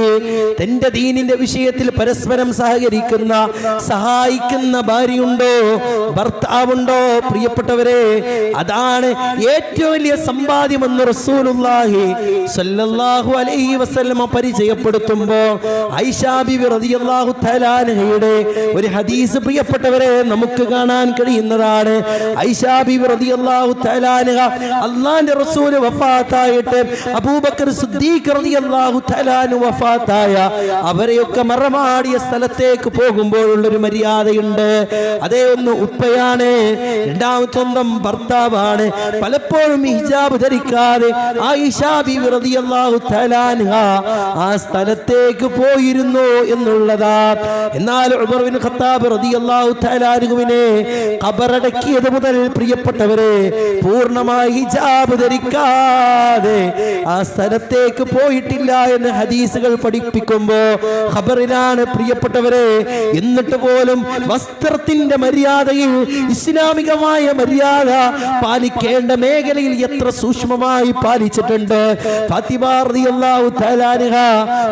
തന്റെ ദീനിന്റെ വിഷയത്തിൽ പരസ്പരം സഹകരിക്കുന്ന സഹായിക്കുന്ന ഭാര്യയുണ്ടോ, ഭർത്താവുണ്ടോ? പ്രിയപ്പെട്ടവരെ, അതാണ് ഏറ്റവും വലിയ സമ്പാദ്യമെന്ന് റസൂലുള്ളാഹി സ്വല്ലല്ലാഹു അലൈഹി വസല്ലം പരിചയപ്പെടുത്തുമ്പോ ആയിഷാ ബിബി റളിയല്ലാഹു തആല അൻഹയുടെ ഒരു ഹദീസ് പ്രിയപ്പെട്ടവരെ നമുക്ക് കാണാൻ കഴിയുന്നതാണ്. ആയിഷാ ബിബി റളിയല്ലാഹു തആല അൻഹ അല്ലാഹുവിന്റെ റസൂൽ വഫാത്തായിട്ട് അബൂബക്കർ സിദ്ദീഖ് റളിയല്ലാഹു തആല അൻഹു വഫാത്തായ അവരെയൊക്കെ മറമാടിയ സ്ഥലത്തേക്ക് പോകുമ്പോഴുള്ളൊരു മര്യാദയുണ്ട്. അതേ ഒന്ന് ഉപ്പയാണ്, രണ്ടാമത്തെ സ്വന്തം ഭർത്താവാണ്. പലപ്പോഴും ഹിജാബ് ധരിക്കാതെ ആയിഷാ ബിബി റളിയല്ലാഹു തആല അൻഹ ആ സ്ഥലത്തേക്ക് പോയിരുന്നു എന്നുള്ളതാ. എന്നാൽ ഉമർ ബിൻ ഖത്താബ് റളിയല്ലാഹു തആല അൻഹുവിനെ ഖബറടക്കിയത് മുതൽ പ്രിയപ്പെട്ടവരെ പൂർണ്ണമായി ഹിജാബ് ധരിക്കാതെ ആ സ്ഥലത്തേക്ക് പോയിട്ടില്ല എന്ന് ഹദീസുകൾ പഠിപ്പിക്കുമ്പോ ഖബറിലാണ് പ്രിയപ്പെട്ടവരെ. എന്നിട്ട് പോലും വസ്ത്രത്തിന്റെ മര്യാദയിൽ, ഇസ്ലാമികമായ മര്യാദ പാലിക്കേണ്ട മേഖലയിൽ എത്ര സൂക്ഷ്മമായി പാലിച്ചിട്ടുണ്ട്. ഫാത്തിമ റളിയല്ലാഹു തആല അൻഹ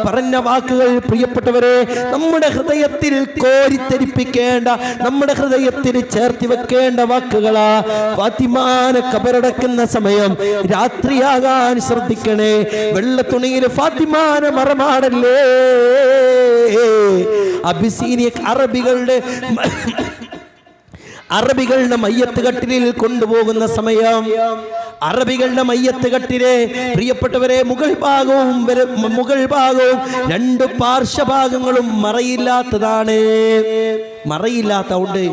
പറഞ്ഞ വാക്കുകൾ പ്രിയപ്പെട്ടവരെ നമ്മുടെ ഹൃദയത്തിൽ കോരിത്തെരിപ്പിക്കേണ്ട, നമ്മുടെ ഹൃദയത്തിൽ ചേർത്തി വെക്കേണ്ട വാക്കുകളാ. ഫാത്തിമാനെ ഖബറടക്കുന്ന സമയം രാത്രിയാകാൻ ശ്രദ്ധിക്കണേ. വെള്ള തുണിയിൽ ഫാത്തിമാനെ മറമാടല്ലേ. അബിസീനിയ അറബികളുടെ മയ്യത്ത് കട്ടിലിൽ കൊണ്ടുപോകുന്ന സമയം, അറബികളുടെ മയ്യത്ത് കട്ടിലെ പ്രിയപ്പെട്ടവരെ മുകൾ ഭാഗവും 2 പാർശ്വഭാഗങ്ങളും മറയില്ലാത്തതാണ്. മറയില്ലാത്തതുകൊണ്ട്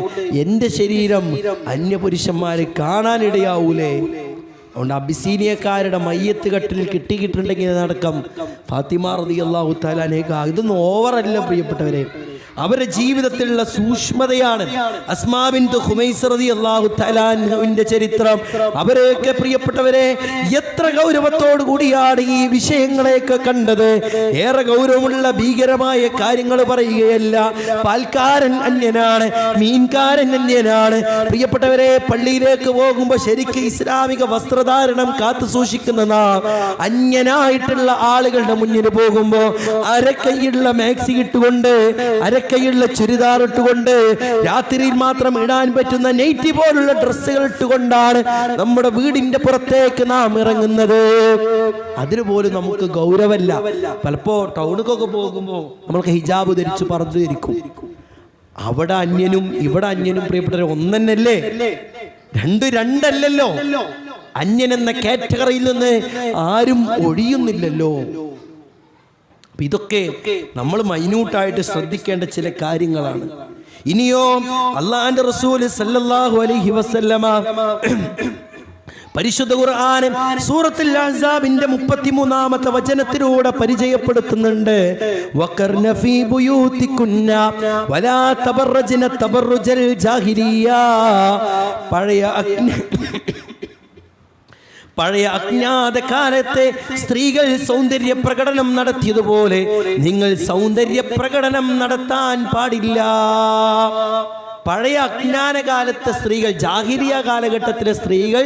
എന്റെ ശരീരം അന്യപുരുഷന്മാരെ കാണാനിടയാവൂലേ. അതുകൊണ്ട് അബിസീനിയക്കാരുടെ മയ്യത്ത് കട്ടിൽ കിട്ടിയിട്ടുണ്ടെങ്കിൽ അതടക്കം ഫാത്തിമ റളിയല്ലാഹു തആല അൻഹ. ഇതൊന്നും ഓവറല്ല പ്രിയപ്പെട്ടവരെ, അവരുടെ ജീവിതത്തിലുള്ള സൂക്ഷ്മതയാണ്. അസ്മാ ബിൻത് ഖുമൈസ് റളിയല്ലാഹു തആല അൻഹയുടെ ചരിത്രം, അവരെയൊക്കെ പ്രിയപ്പെട്ടവരെ എത്ര ഗൗരവത്തോടു കൂടിയാണ് ഈ വിഷയങ്ങളെയൊക്കെ കണ്ടത്. ഏറെ ഗൗരവമുള്ള ഭീകരമായ കാര്യങ്ങൾ പറയുകയല്ല. പാൽക്കാരൻ അന്യനാണ്, മീൻകാരൻ അന്യനാണ്. പ്രിയപ്പെട്ടവരെ, പള്ളിയിലേക്ക് പോകുമ്പോൾ ശരിക്കും ഇസ്ലാമിക വസ്ത്രധാരണം കാത്തു സൂക്ഷിക്കുന്ന നാം അന്യനായിട്ടുള്ള ആളുകളുടെ മുന്നിൽ പോകുമ്പോൾ അരക്കൈയുള്ള മാക്സി ഇട്ടുകൊണ്ട്, അരക്കൈയുള്ള ചുരിദാർ ഇട്ടുകൊണ്ട്, രാത്രിയിൽ മാത്രം ഇടാൻ പറ്റുന്ന നെയ്റ്റി പോലുള്ള ഡ്രസ്സുകൾ ഇട്ടുകൊണ്ടാണ് നമ്മുടെ വീടിന്റെ പുറത്തേക്ക് നാം ഇറങ്ങുന്നത്. അതിനുപോലും നമുക്ക് ഗൗരവമല്ല. പലപ്പോ ടൗണിലൊക്കെ പോകുമ്പോൾ നമ്മൾക്ക് ഹിജാബ് ധരിച്ച് പറഞ്ഞു ധരിക്കും. അവിടെ അന്യനും ഇവിടെ അന്യനും പ്രിയപ്പെട്ടവരെ ഒന്നല്ലേ, രണ്ടല്ലല്ലോ. അന്യൻ എന്ന കാറ്റഗറിയിൽ നിന്ന് ആരും ഒഴിയുന്നില്ലല്ലോ. ഇതൊക്കെ നമ്മൾ മൈന്യൂട്ടായിട്ട് ശ്രദ്ധിക്കേണ്ട ചില കാര്യങ്ങളാണ്. ഇനിയോ അല്ലാഹുവിന്റെ റസൂൽ സല്ലല്ലാഹു അലൈഹി വസല്ലമ പരിശുദ്ധ ഖുർആൻ സൂറത്തുൽ അഹ്സാബിന്റെ 33-ാമത്തെ വചനത്തിലൂടെ പരിചയപ്പെടുത്തുന്നുണ്ട്. വഖർന ഫീ ബുയൂതികുന്ന വലാ തബറജ്ന തബറുജൽ ജാഹിലിയ്യ. പഴയ അജ്ഞാത കാലത്തെ സ്ത്രീകൾ സൗന്ദര്യ പ്രകടനം നടത്തിയതുപോലെ നിങ്ങൾ സൗന്ദര്യ പ്രകടനം നടത്താൻ പാടില്ല. പഴയ അജ്ഞാന കാലത്തെ സ്ത്രീകൾ, ജാഹിലിയ കാലഘട്ടത്തിലെ സ്ത്രീകൾ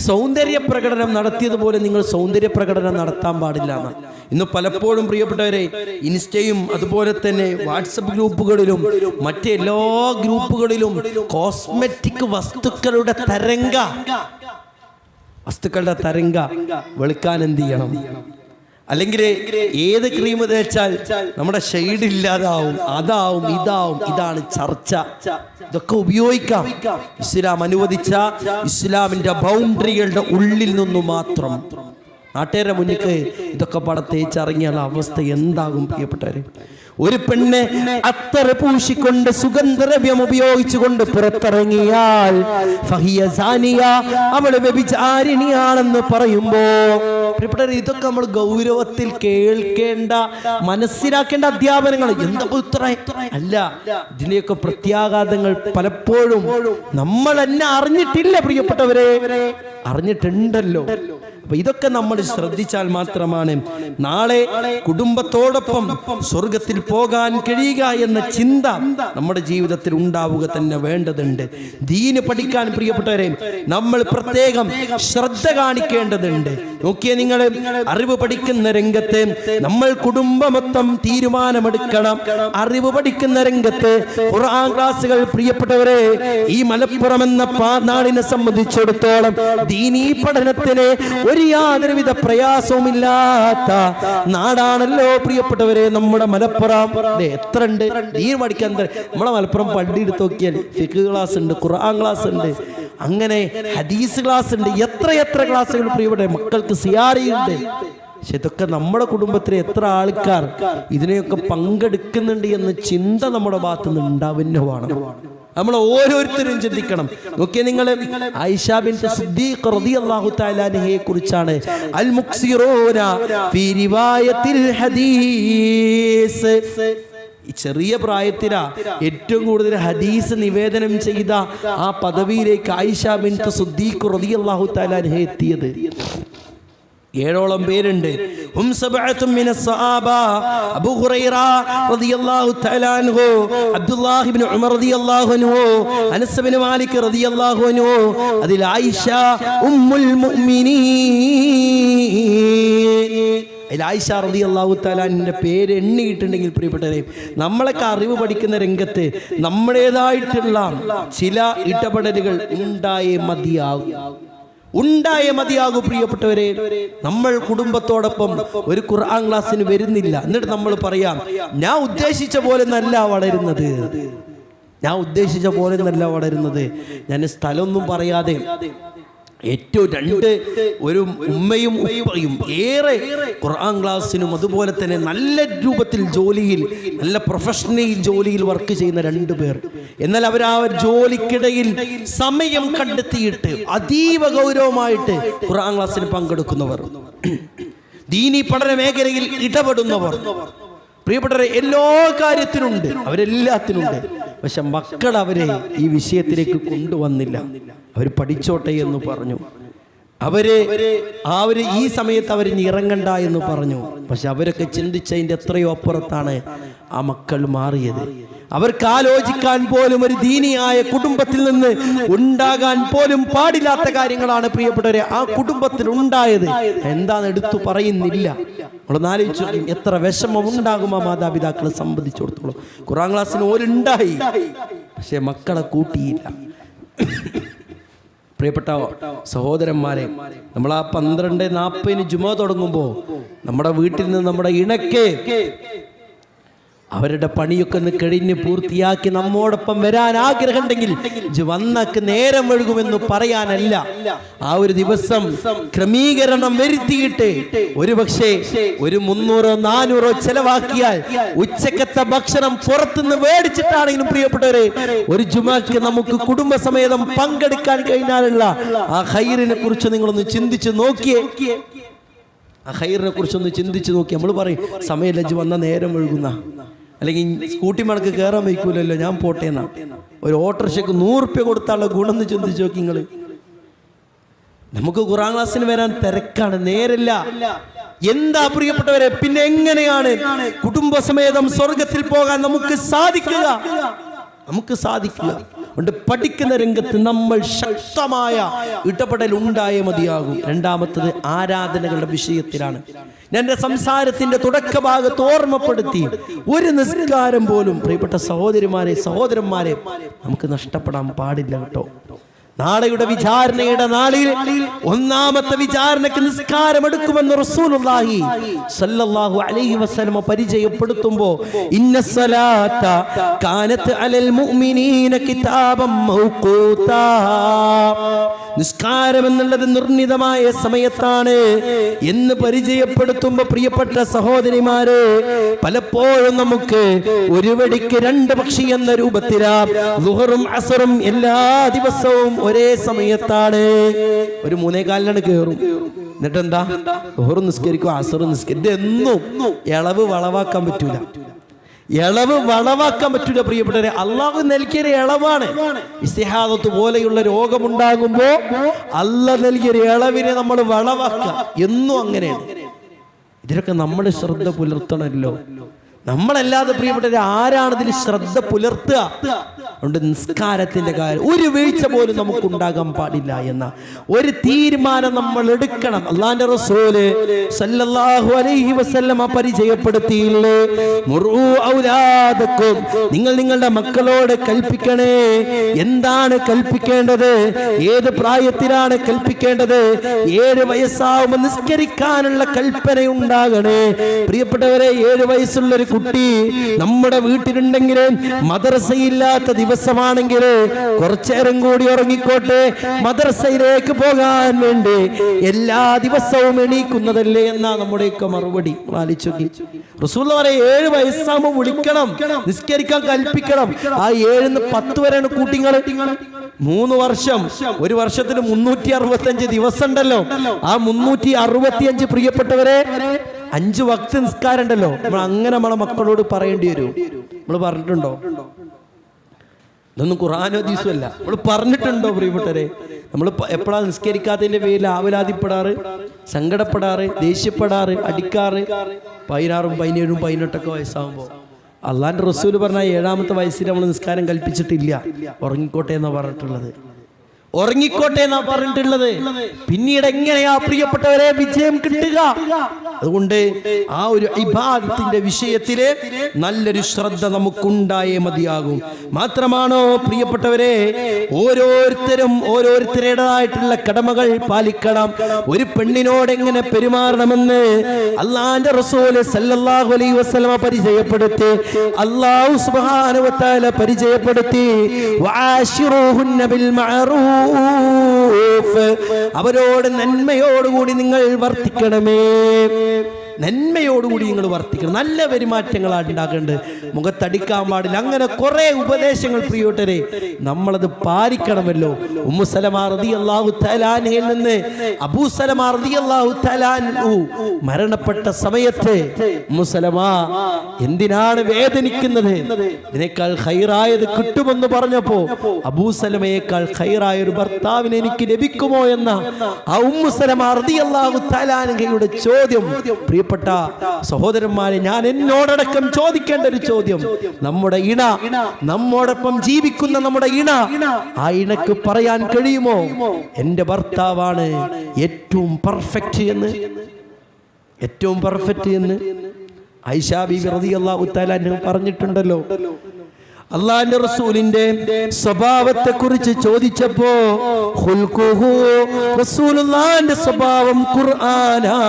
സൗന്ദര്യ പ്രകടനം നടത്തിയതുപോലെ നിങ്ങൾ സൗന്ദര്യ പ്രകടനം നടത്താൻ പാടില്ല എന്നാണ്. ഇന്ന് പലപ്പോഴും പ്രിയപ്പെട്ടവരെ, ഇൻസ്റ്റയും അതുപോലെ തന്നെ വാട്സപ്പ് ഗ്രൂപ്പുകളിലും മറ്റെല്ലാ ഗ്രൂപ്പുകളിലും കോസ്മെറ്റിക് വസ്തുക്കളുടെ തരംഗ വെളുക്കാൻ എന്ത് ചെയ്യണം, അല്ലെങ്കിൽ ഏത് ക്രീം തേച്ചാൽ നമ്മുടെ ഷെയ്ഡ് ഇല്ലാതാവും, അതാവും ഇതാവും, ഇതാണ് ചർച്ച. ഇതൊക്കെ ഉപയോഗിക്കാം. ഇസ്ലാം അനുവദിച്ച ഇസ്ലാമിന്റെ ബൗണ്ടറികളുടെ ഉള്ളിൽ നിന്നു മാത്രം. നാട്ടുകാരുടെ മുന്നിക്ക് ഇതൊക്കെ പടത്തേച്ചിറങ്ങിയുള്ള അവസ്ഥ എന്താകും പ്രിയപ്പെട്ടവരെ? ഒരു പെണ്ണ് അത്തർ പൂശിക്കൊണ്ട് സുഗന്ധദ്രവ്യം ഉപയോഗിച്ചുകൊണ്ട് പുറത്തിറങ്ങിയാൽ ഫഹിയ സാനിയ, അവൾ വ്യഭിചാരിണിയാണെന്ന് പറയുമ്പോ പ്രിയപ്പെട്ടവരെ, ഇതൊക്കെ നമ്മൾ ഗൗരവത്തിൽ കേൾക്കേണ്ട, മനസ്സിലാക്കേണ്ട അധ്യാപനങ്ങൾ. എന്താ ഇത്ര അല്ല, ഇതിന്റെയൊക്കെ പ്രത്യാഘാതങ്ങൾ പലപ്പോഴും നമ്മൾ എന്നെ അറിഞ്ഞിട്ടില്ല പ്രിയപ്പെട്ടവരെ, അറിഞ്ഞിട്ടുണ്ടല്ലോ. അപ്പൊ ഇതൊക്കെ നമ്മൾ ശ്രദ്ധിച്ചാൽ മാത്രമാണ് നാളെ കുടുംബത്തോടൊപ്പം സ്വർഗത്തിൽ പോകാൻ കഴിയുക എന്ന ചിന്ത നമ്മുടെ ജീവിതത്തിൽ ഉണ്ടാവുക തന്നെ വേണ്ടതുണ്ട്. ദീന് പഠിക്കാൻ പ്രിയപ്പെട്ടവരെ നമ്മൾ പ്രത്യേകം ശ്രദ്ധ കാണിക്കേണ്ടതുണ്ട്. നോക്കിയേ നിങ്ങൾ, അറിവ് പഠിക്കുന്ന രംഗത്ത് നമ്മൾ കുടുംബമൊത്തം തീരുമാനമെടുക്കണം. അറിവ് പഠിക്കുന്ന രംഗത്ത് ഖുർആൻ ക്ലാസുകൾ പ്രിയപ്പെട്ടവരെ, ഈ മലപ്പുറം എന്ന നാടിനെ സംബന്ധിച്ചിടത്തോളം ദീനീ പഠനത്തിന് ഒരു യാതൊരുവിധ പ്രയാസവുമില്ലാത്ത നാടാണല്ലോ പ്രിയപ്പെട്ടവരെ നമ്മുടെ മലപ്പുറം. എത്ര ഉണ്ട് ദീൻ പഠിക്കാൻ? നമ്മളെ മലപ്പുറം പള്ളി എടുത്ത് നോക്കിയാൽ ഫിഖ് ക്ലാസ് ഉണ്ട്, ഖുർആൻ ക്ലാസ് ഉണ്ട്, അങ്ങനെ ഹദീസ് ക്ലാസ് ഉണ്ട്, എത്ര ക്ലാസ്സുകൾ പ്രിയപ്പെട്ട മക്കൾക്ക് സിയാറയുണ്ട്. പക്ഷെ ഇതൊക്കെ നമ്മുടെ കുടുംബത്തിലെ എത്ര ആൾക്കാർ ഇതിനെയൊക്കെ പങ്കെടുക്കുന്നുണ്ട് എന്ന ചിന്ത നമ്മുടെ ഭാഗത്ത് നിന്ന് ഉണ്ടാവുന്നതാണ്. നമ്മൾ ഓരോരുത്തരും ചിന്തിക്കണം. നോക്കിയേ നിങ്ങൾ, ആയിഷ ബിൻത് സിദ്ദീഖ് റളിയല്ലാഹു തആല അൻഹയെ കുറിച്ചാണ് അൽ മുക്സിറൂന ഫീ റിവായത്തിൽ ഹദീസ്. ഈ ചെറിയ പ്രായത്തിലാ ഏറ്റവും കൂടുതൽ ഹദീസ് നിവേദനം ചെയ്ത ആ പദവിയിലേക്ക് ആയിഷ ബിൻത് സിദ്ദീഖ് റളിയല്ലാഹു തആല അൻഹ എത്തിയത്. 7ഓളം പേരുണ്ട്. അബൂ ഹുറൈറ റളിയല്ലാഹു തആല അൻഹു, അബ്ദുല്ലാഹി ഇബ്നു ഉമർ റളിയല്ലാഹു അൻഹു, അനസ് ഇബ്നു മാലിക് റളിയല്ലാഹു അൻഹു, അതിൽ ആയിഷ ഉമ്മുൽ മുഅ്മിനീൻ. ആയിഷ റളിയല്ലാഹു തആല അൻഹയുടെ പേര് എണ്ണിയിട്ടുണ്ടെങ്കിൽ പ്രിയപ്പെട്ടവരെ, നമ്മളൊക്കെ അറിവ് പഠിക്കുന്ന രംഗത്ത് നമ്മുടേതായിട്ടുള്ള ചില ഇടപെടലുകൾ ഉണ്ടായേ മതിയാകൂ പ്രിയപ്പെട്ടവരെ. നമ്മൾ കുടുംബത്തോടൊപ്പം ഒരു ഖുർആൻ ക്ലാസ്സിന് വരുന്നില്ല, എന്നിട്ട് നമ്മൾ പറയാം ഞാൻ ഉദ്ദേശിച്ച പോലെ നല്ല വളരുന്നത്, ഞാൻ സ്ഥലമൊന്നും പറയാതെ ഏറ്റവും ഒരു ഉമ്മയും ഉപ്പയും ഏറെ ഖുർആൻ ക്ലാസ്സിനും അതുപോലെ തന്നെ നല്ല രൂപത്തിൽ ജോലിയിൽ, നല്ല പ്രൊഫഷണൽ ജോലിയിൽ വർക്ക് ചെയ്യുന്ന 2 പേർ. എന്നാൽ അവർ ആ ജോലിക്കിടയിൽ സമയം കണ്ടെത്തിയിട്ട് അതീവ ഗൗരവമായിട്ട് ഖുർആൻ ക്ലാസ്സിന് പങ്കെടുക്കുന്നവർ, ദീനി പഠന മേഖലയിൽ ഇടപെടുന്നവർ. പ്രിയപ്പെട്ടവരെ, എല്ലാ കാര്യത്തിനുണ്ട്, അവരെല്ലാത്തിനുണ്ട്. പക്ഷെ മക്കൾ അവരെ ഈ വിഷയത്തിലേക്ക് കൊണ്ടുവന്നില്ല. അവർ പഠിച്ചോട്ടെ എന്ന് പറഞ്ഞു. അവര് ഈ സമയത്ത് അവർ ഇറങ്ങണ്ട എന്ന് പറഞ്ഞു. പക്ഷെ അവരൊക്കെ ചിന്തിച്ചതിൻ്റെ എത്രയോ അപ്പുറത്താണ് ആ മക്കൾ മാറിയത്. അവർക്ക് ആലോചിക്കാൻ പോലും ഒരു ദീനിയായ കുടുംബത്തിൽ നിന്ന് ഉണ്ടാകാൻ പോലും പാടില്ലാത്ത കാര്യങ്ങളാണ് പ്രിയപ്പെട്ടവരെ ആ കുടുംബത്തിൽ ഉണ്ടായത്. എന്താന്ന് എടുത്തു പറയുന്നില്ല. നമ്മളൊന്നാലോചിച്ചു എത്ര വിഷമം ഉണ്ടാകും ആ മാതാപിതാക്കളെ സംബന്ധിച്ചിടത്തോളം. ഖുർആൻ ക്ലാസ്സിന് ഓരുണ്ടായി, പക്ഷെ മക്കളെ കൂട്ടിയില്ല. പ്രിയപ്പെട്ട സഹോദരന്മാരെ, നമ്മൾ ആ 12:40 ജുമാ തുടങ്ങുമ്പോൾ നമ്മുടെ വീട്ടിൽ നിന്ന് നമ്മുടെ ഇണക്ക് അവരുടെ പണിയൊക്കെ ഒന്ന് കഴിഞ്ഞ് പൂർത്തിയാക്കി നമ്മോടൊപ്പം വരാൻ ആഗ്രഹമുണ്ടെങ്കിൽ വന്നക്ക് നേരം ഒഴുകുമെന്ന് പറയാനല്ല. ആ ഒരു ദിവസം ക്രമീകരണം വരുത്തിയിട്ട് ഒരു പക്ഷേ ഒരു 300-400 ചെലവാക്കിയാൽ ഉച്ചക്കത്തെ ഭക്ഷണം പുറത്തുനിന്ന് മേടിച്ചിട്ടാണെങ്കിലും പ്രിയപ്പെട്ടവരെ ഒരു ജുമാക്ക് നമുക്ക് കുടുംബസമേതം പങ്കെടുക്കാൻ കഴിഞ്ഞാലുള്ള ആ ഖൈറിനെ കുറിച്ച് നിങ്ങളൊന്ന് ചിന്തിച്ച് നോക്കിയേ. ആ ഖൈറിനെ കുറിച്ചൊന്ന് ചിന്തിച്ച് നോക്കി. നമ്മൾ പറയും സമയം വന്ന നേരം ഒഴുകുന്ന, അല്ലെങ്കിൽ സ്കൂട്ടി മണക്ക് കയറാൻ വയ്ക്കൂലല്ലോ, ഞാൻ പോട്ടേന്നാ. ഒരു ഓട്ടോറിക്ഷയ്ക്ക് 100 രൂപ കൊടുത്താലുള്ള ഗുണം എന്ന് ചിന്തിച്ച് നോക്കി നിങ്ങൾ. നമുക്ക് ഖുർആൻ ക്ലാസ്സിന് വരാൻ തിരക്കാണ്, നേരില്ല. എന്താ പ്രിയപ്പെട്ടവരെ, പിന്നെ എങ്ങനെയാണ് കുടുംബസമേതം സ്വർഗത്തിൽ പോകാൻ നമുക്ക് സാധിക്കുക? അതുകൊണ്ട് പഠിക്കുന്ന രംഗത്ത് നമ്മൾ ശക്തമായ ഇടപെടൽ ഉണ്ടായേ മതിയാകും. രണ്ടാമത്തത് ആരാധനകളുടെ വിഷയത്തിലാണ്. ഞാൻ എൻ്റെ സംസാരത്തിന്റെ തുടക്കഭാഗത്ത് ഓർമ്മപ്പെടുത്തി, ഒരു നിസ്കാരം പോലും പ്രിയപ്പെട്ട സഹോദരന്മാരെ നമുക്ക് നഷ്ടപ്പെടാൻ പാടില്ല കേട്ടോ. നാളെയുടെ വിചാരണയുടെ നാളിൽ ഒന്നാമത്തെ വിചാരണയ്ക്ക് നിസ്കാരം എടുക്കുമെന്ന് റസൂലുള്ളാഹി സ്വല്ലല്ലാഹു അലൈഹി വസല്ലം പരിചയപ്പെടുത്തുമ്പോൾ ഇന്നസ്സലാത്ത കാനത്ത് അലൽ മുഅ്മിനീന കിതാബൻ മൗഖൂതാ, നിസ്കാരം എന്നുള്ളത് നിർണിതമായ സമയത്താണ് എന്ന് പരിചയപ്പെടുത്തുമ്പോൾ പ്രിയപ്പെട്ട സഹോദരിമാരെ, പലപ്പോഴും നമുക്ക് ഒരു വെടിക്ക് 2 പക്ഷി എന്ന രൂപത്തിലാണ് ളുഹറും അസറും എല്ലാ ദിവസവും ഒരേ സമയത്താണ്. ഒരു 3:15 കയറും, എന്നിട്ട് എന്താ ളുഹറും നിസ്കരിക്കും അസറും നിസ്കരിക്കും. ഇതെന്നും ഇളവ് വളവാക്കാൻ പറ്റൂല. പ്രിയപ്പെട്ടവരെ, അള്ളാഹു നൽകിയൊരു ഇളവാണ്. ഇസ്തിഹാദത്ത് പോലെയുള്ള രോഗമുണ്ടാകുമ്പോ അള്ളാഹ് നൽകിയൊരു ഇളവിനെ നമ്മൾ വളവാക്കുക. എന്നും അങ്ങനെയാണ്. ഇതിലൊക്കെ നമ്മൾ ശ്രദ്ധ പുലർത്തണമല്ലോ. നമ്മളല്ലാതെ പ്രിയപ്പെട്ടവരെ ആരാണ് ഇതിൽ ശ്രദ്ധ പുലർത്തുക? അതുകൊണ്ട് നിസ്കാരത്തിന്റെ കാര്യം ഒരു വീഴ്ച പോലും നമുക്ക് ഉണ്ടാകാൻ പാടില്ല എന്ന ഒരു തീരുമാനം നമ്മൾ എടുക്കണം. അല്ലാഹുവിന്റെ റസൂല് സല്ലല്ലാഹു അലൈഹി വസല്ലം പരിചയപ്പെടുത്തിയില്ലേ, മുറൂ ഔലാദക്കും, നിങ്ങൾ നിങ്ങളുടെ മക്കളോട് കൽപ്പിക്കണേ. എന്താണ് കൽപ്പിക്കേണ്ടത്? ഏത് പ്രായത്തിലാണ് കൽപ്പിക്കേണ്ടത്? 7 വയസ്സാവുമ്പോൾ നിസ്കരിക്കാനുള്ള കൽപ്പന ഉണ്ടാകണേ. പ്രിയപ്പെട്ടവരെ, 7 വയസ്സുള്ള ഒരു കുട്ടി നമ്മുടെ വീട്ടിലുണ്ടെങ്കിൽ മദ്രസയില്ലാത്ത ദിവസമാണെങ്കിൽ കുറച്ചേരം കൂടി ഉറങ്ങിക്കോട്ടെ, മദ്രസയിലേക്ക് പോകാൻ വേണ്ടി എല്ലാ ദിവസവും എണീക്കുന്നതല്ലേ എന്നാ നമ്മുടെയൊക്കെ മറുപടി. റസൂലുള്ളാഹി പറയും 7 വയസ്സാകുമ്പോൾ വിളിക്കണം, നിസ്കരിക്കാൻ കൽപ്പിക്കണം. ആ 7-ന്ന് 10 വരെയാണ് കൂട്ടിങ്ങൾ. 3 വർഷം, ഒരു വർഷത്തിന് 365 ദിവസം ഉണ്ടല്ലോ. ആ 365 പ്രിയപ്പെട്ടവരെ 5 വക്ത് നിസ്കാരം ഉണ്ടല്ലോ. നമ്മൾ അങ്ങനെ നമ്മളെ മക്കളോട് പറയേണ്ടി വരും. നമ്മൾ പറഞ്ഞിട്ടുണ്ടോ? ഇതൊന്നും ഖുർആനോ ഹദീസും അല്ല. നമ്മൾ പറഞ്ഞിട്ടുണ്ടോ പ്രിയപ്പെട്ടവരെ? നമ്മൾ എപ്പോഴാണ് നിസ്കരിക്കാത്തതിന്റെ പേരിൽ ആവലാതിപ്പെടാറ്, സങ്കടപ്പെടാറ്, ദേഷ്യപ്പെടാറ്, അടിക്കാറ്? 16, 17, 18 വയസ്സാകുമ്പോൾ. അള്ളാന്റെ റസൂല് പറഞ്ഞ 7ാമത്തെ വയസ്സിൽ നമ്മൾ നിസ്കാരം കൽപ്പിച്ചിട്ടില്ല. ഉറങ്ങിക്കോട്ടെ എന്നാ പറഞ്ഞിട്ടുള്ളത്. പിന്നീട് എങ്ങനെയാ പ്രിയപ്പെട്ടവരെ വിജയം കിട്ടുക? അതുകൊണ്ട് ആ ഒരു ഇബാദത്തിന്റെ വിഷയത്തില് നല്ലൊരു ശ്രദ്ധ നമുക്കുണ്ടായേ മതിയാകും. മാത്രമാണോ പ്രിയപ്പെട്ടവരെ, ഓരോരുത്തരുടേതായിട്ടുള്ള കടമകൾ പാലിക്കണം. ഒരു പെണ്ണിനോട് എങ്ങനെ പെരുമാറണമെന്ന് അല്ലാഹുവിന്റെ റസൂല് സല്ലല്ലാഹു അലൈഹി വസല്ലം പരിചയപ്പെടുത്തി. അല്ലാഹു സുബ്ഹാനഹു വ തആല പരിചയപ്പെടുത്തി, വആശിറൂഹുന്ന ബിൽ മഅറൂഫ്, അവരോട് നന്മയോടുകൂടി നിങ്ങൾ വർത്തിക്കണമേ. നന്മയോടുകൂടി നിങ്ങൾ വർത്തിക്കണം. നല്ല പെരുമാറ്റങ്ങളാണ് ഉണ്ടാക്കേണ്ടത്. മുഖത്തടിക്കാൻ പാടില്ല. അങ്ങനെ കുറെ ഉപദേശങ്ങൾ പ്രിയോട്ടരെ നമ്മളത് പാലിക്കണമല്ലോ. ഉമ്മു സലമ റളിയല്ലാഹു തആല അൻഹയിൽ നിന്ന് അബൂ സലമ റളിയല്ലാഹു തആല അൻഹു മരണപ്പെട്ട സമയത്ത് ഉമ്മു സലമ എന്തിനാണ് വേദനിക്കുന്നത്? ഇതിനേക്കാൾ ഖൈറായത് കിട്ടുമെന്ന് പറഞ്ഞപ്പോ അബൂ സലമയേക്കാൾ ഖൈറായ ഒരു ഭർത്താവിനെ എനിക്ക് ലഭിക്കുമോ എന്ന ആ ഉമ്മു സലമ റളിയല്ലാഹു തആല അൻഹയുടെ ചോദ്യം, പ്രിയപ്പെട്ട സഹോദരന്മാരെ, ഞാൻ എന്നോടടക്കം ചോദിക്കേണ്ട ഒരു ചോദ്യം, നമ്മുടെ ഇണ, നമ്മോടൊപ്പം ജീവിക്കുന്ന നമ്മുടെ ഇണ, ആ ഇണക്ക് പറയാൻ കഴിയുമോ എന്റെ ഭർത്താവാണ് ഏറ്റവും പെർഫെക്റ്റ് എന്ന്? ഏറ്റവും പെർഫെക്റ്റ് എന്ന് ആയിഷ ബീവി റളിയല്ലാഹു തആല അൻഹ പറഞ്ഞിട്ടുണ്ടല്ലോ. അള്ളാന്റെ റസൂലിന്റെ സ്വഭാവത്തെ കുറിച്ച് ചോദിച്ചപ്പോ റസൂലുള്ളാഹിന്റെ സ്വഭാവം ഖുർആനാ,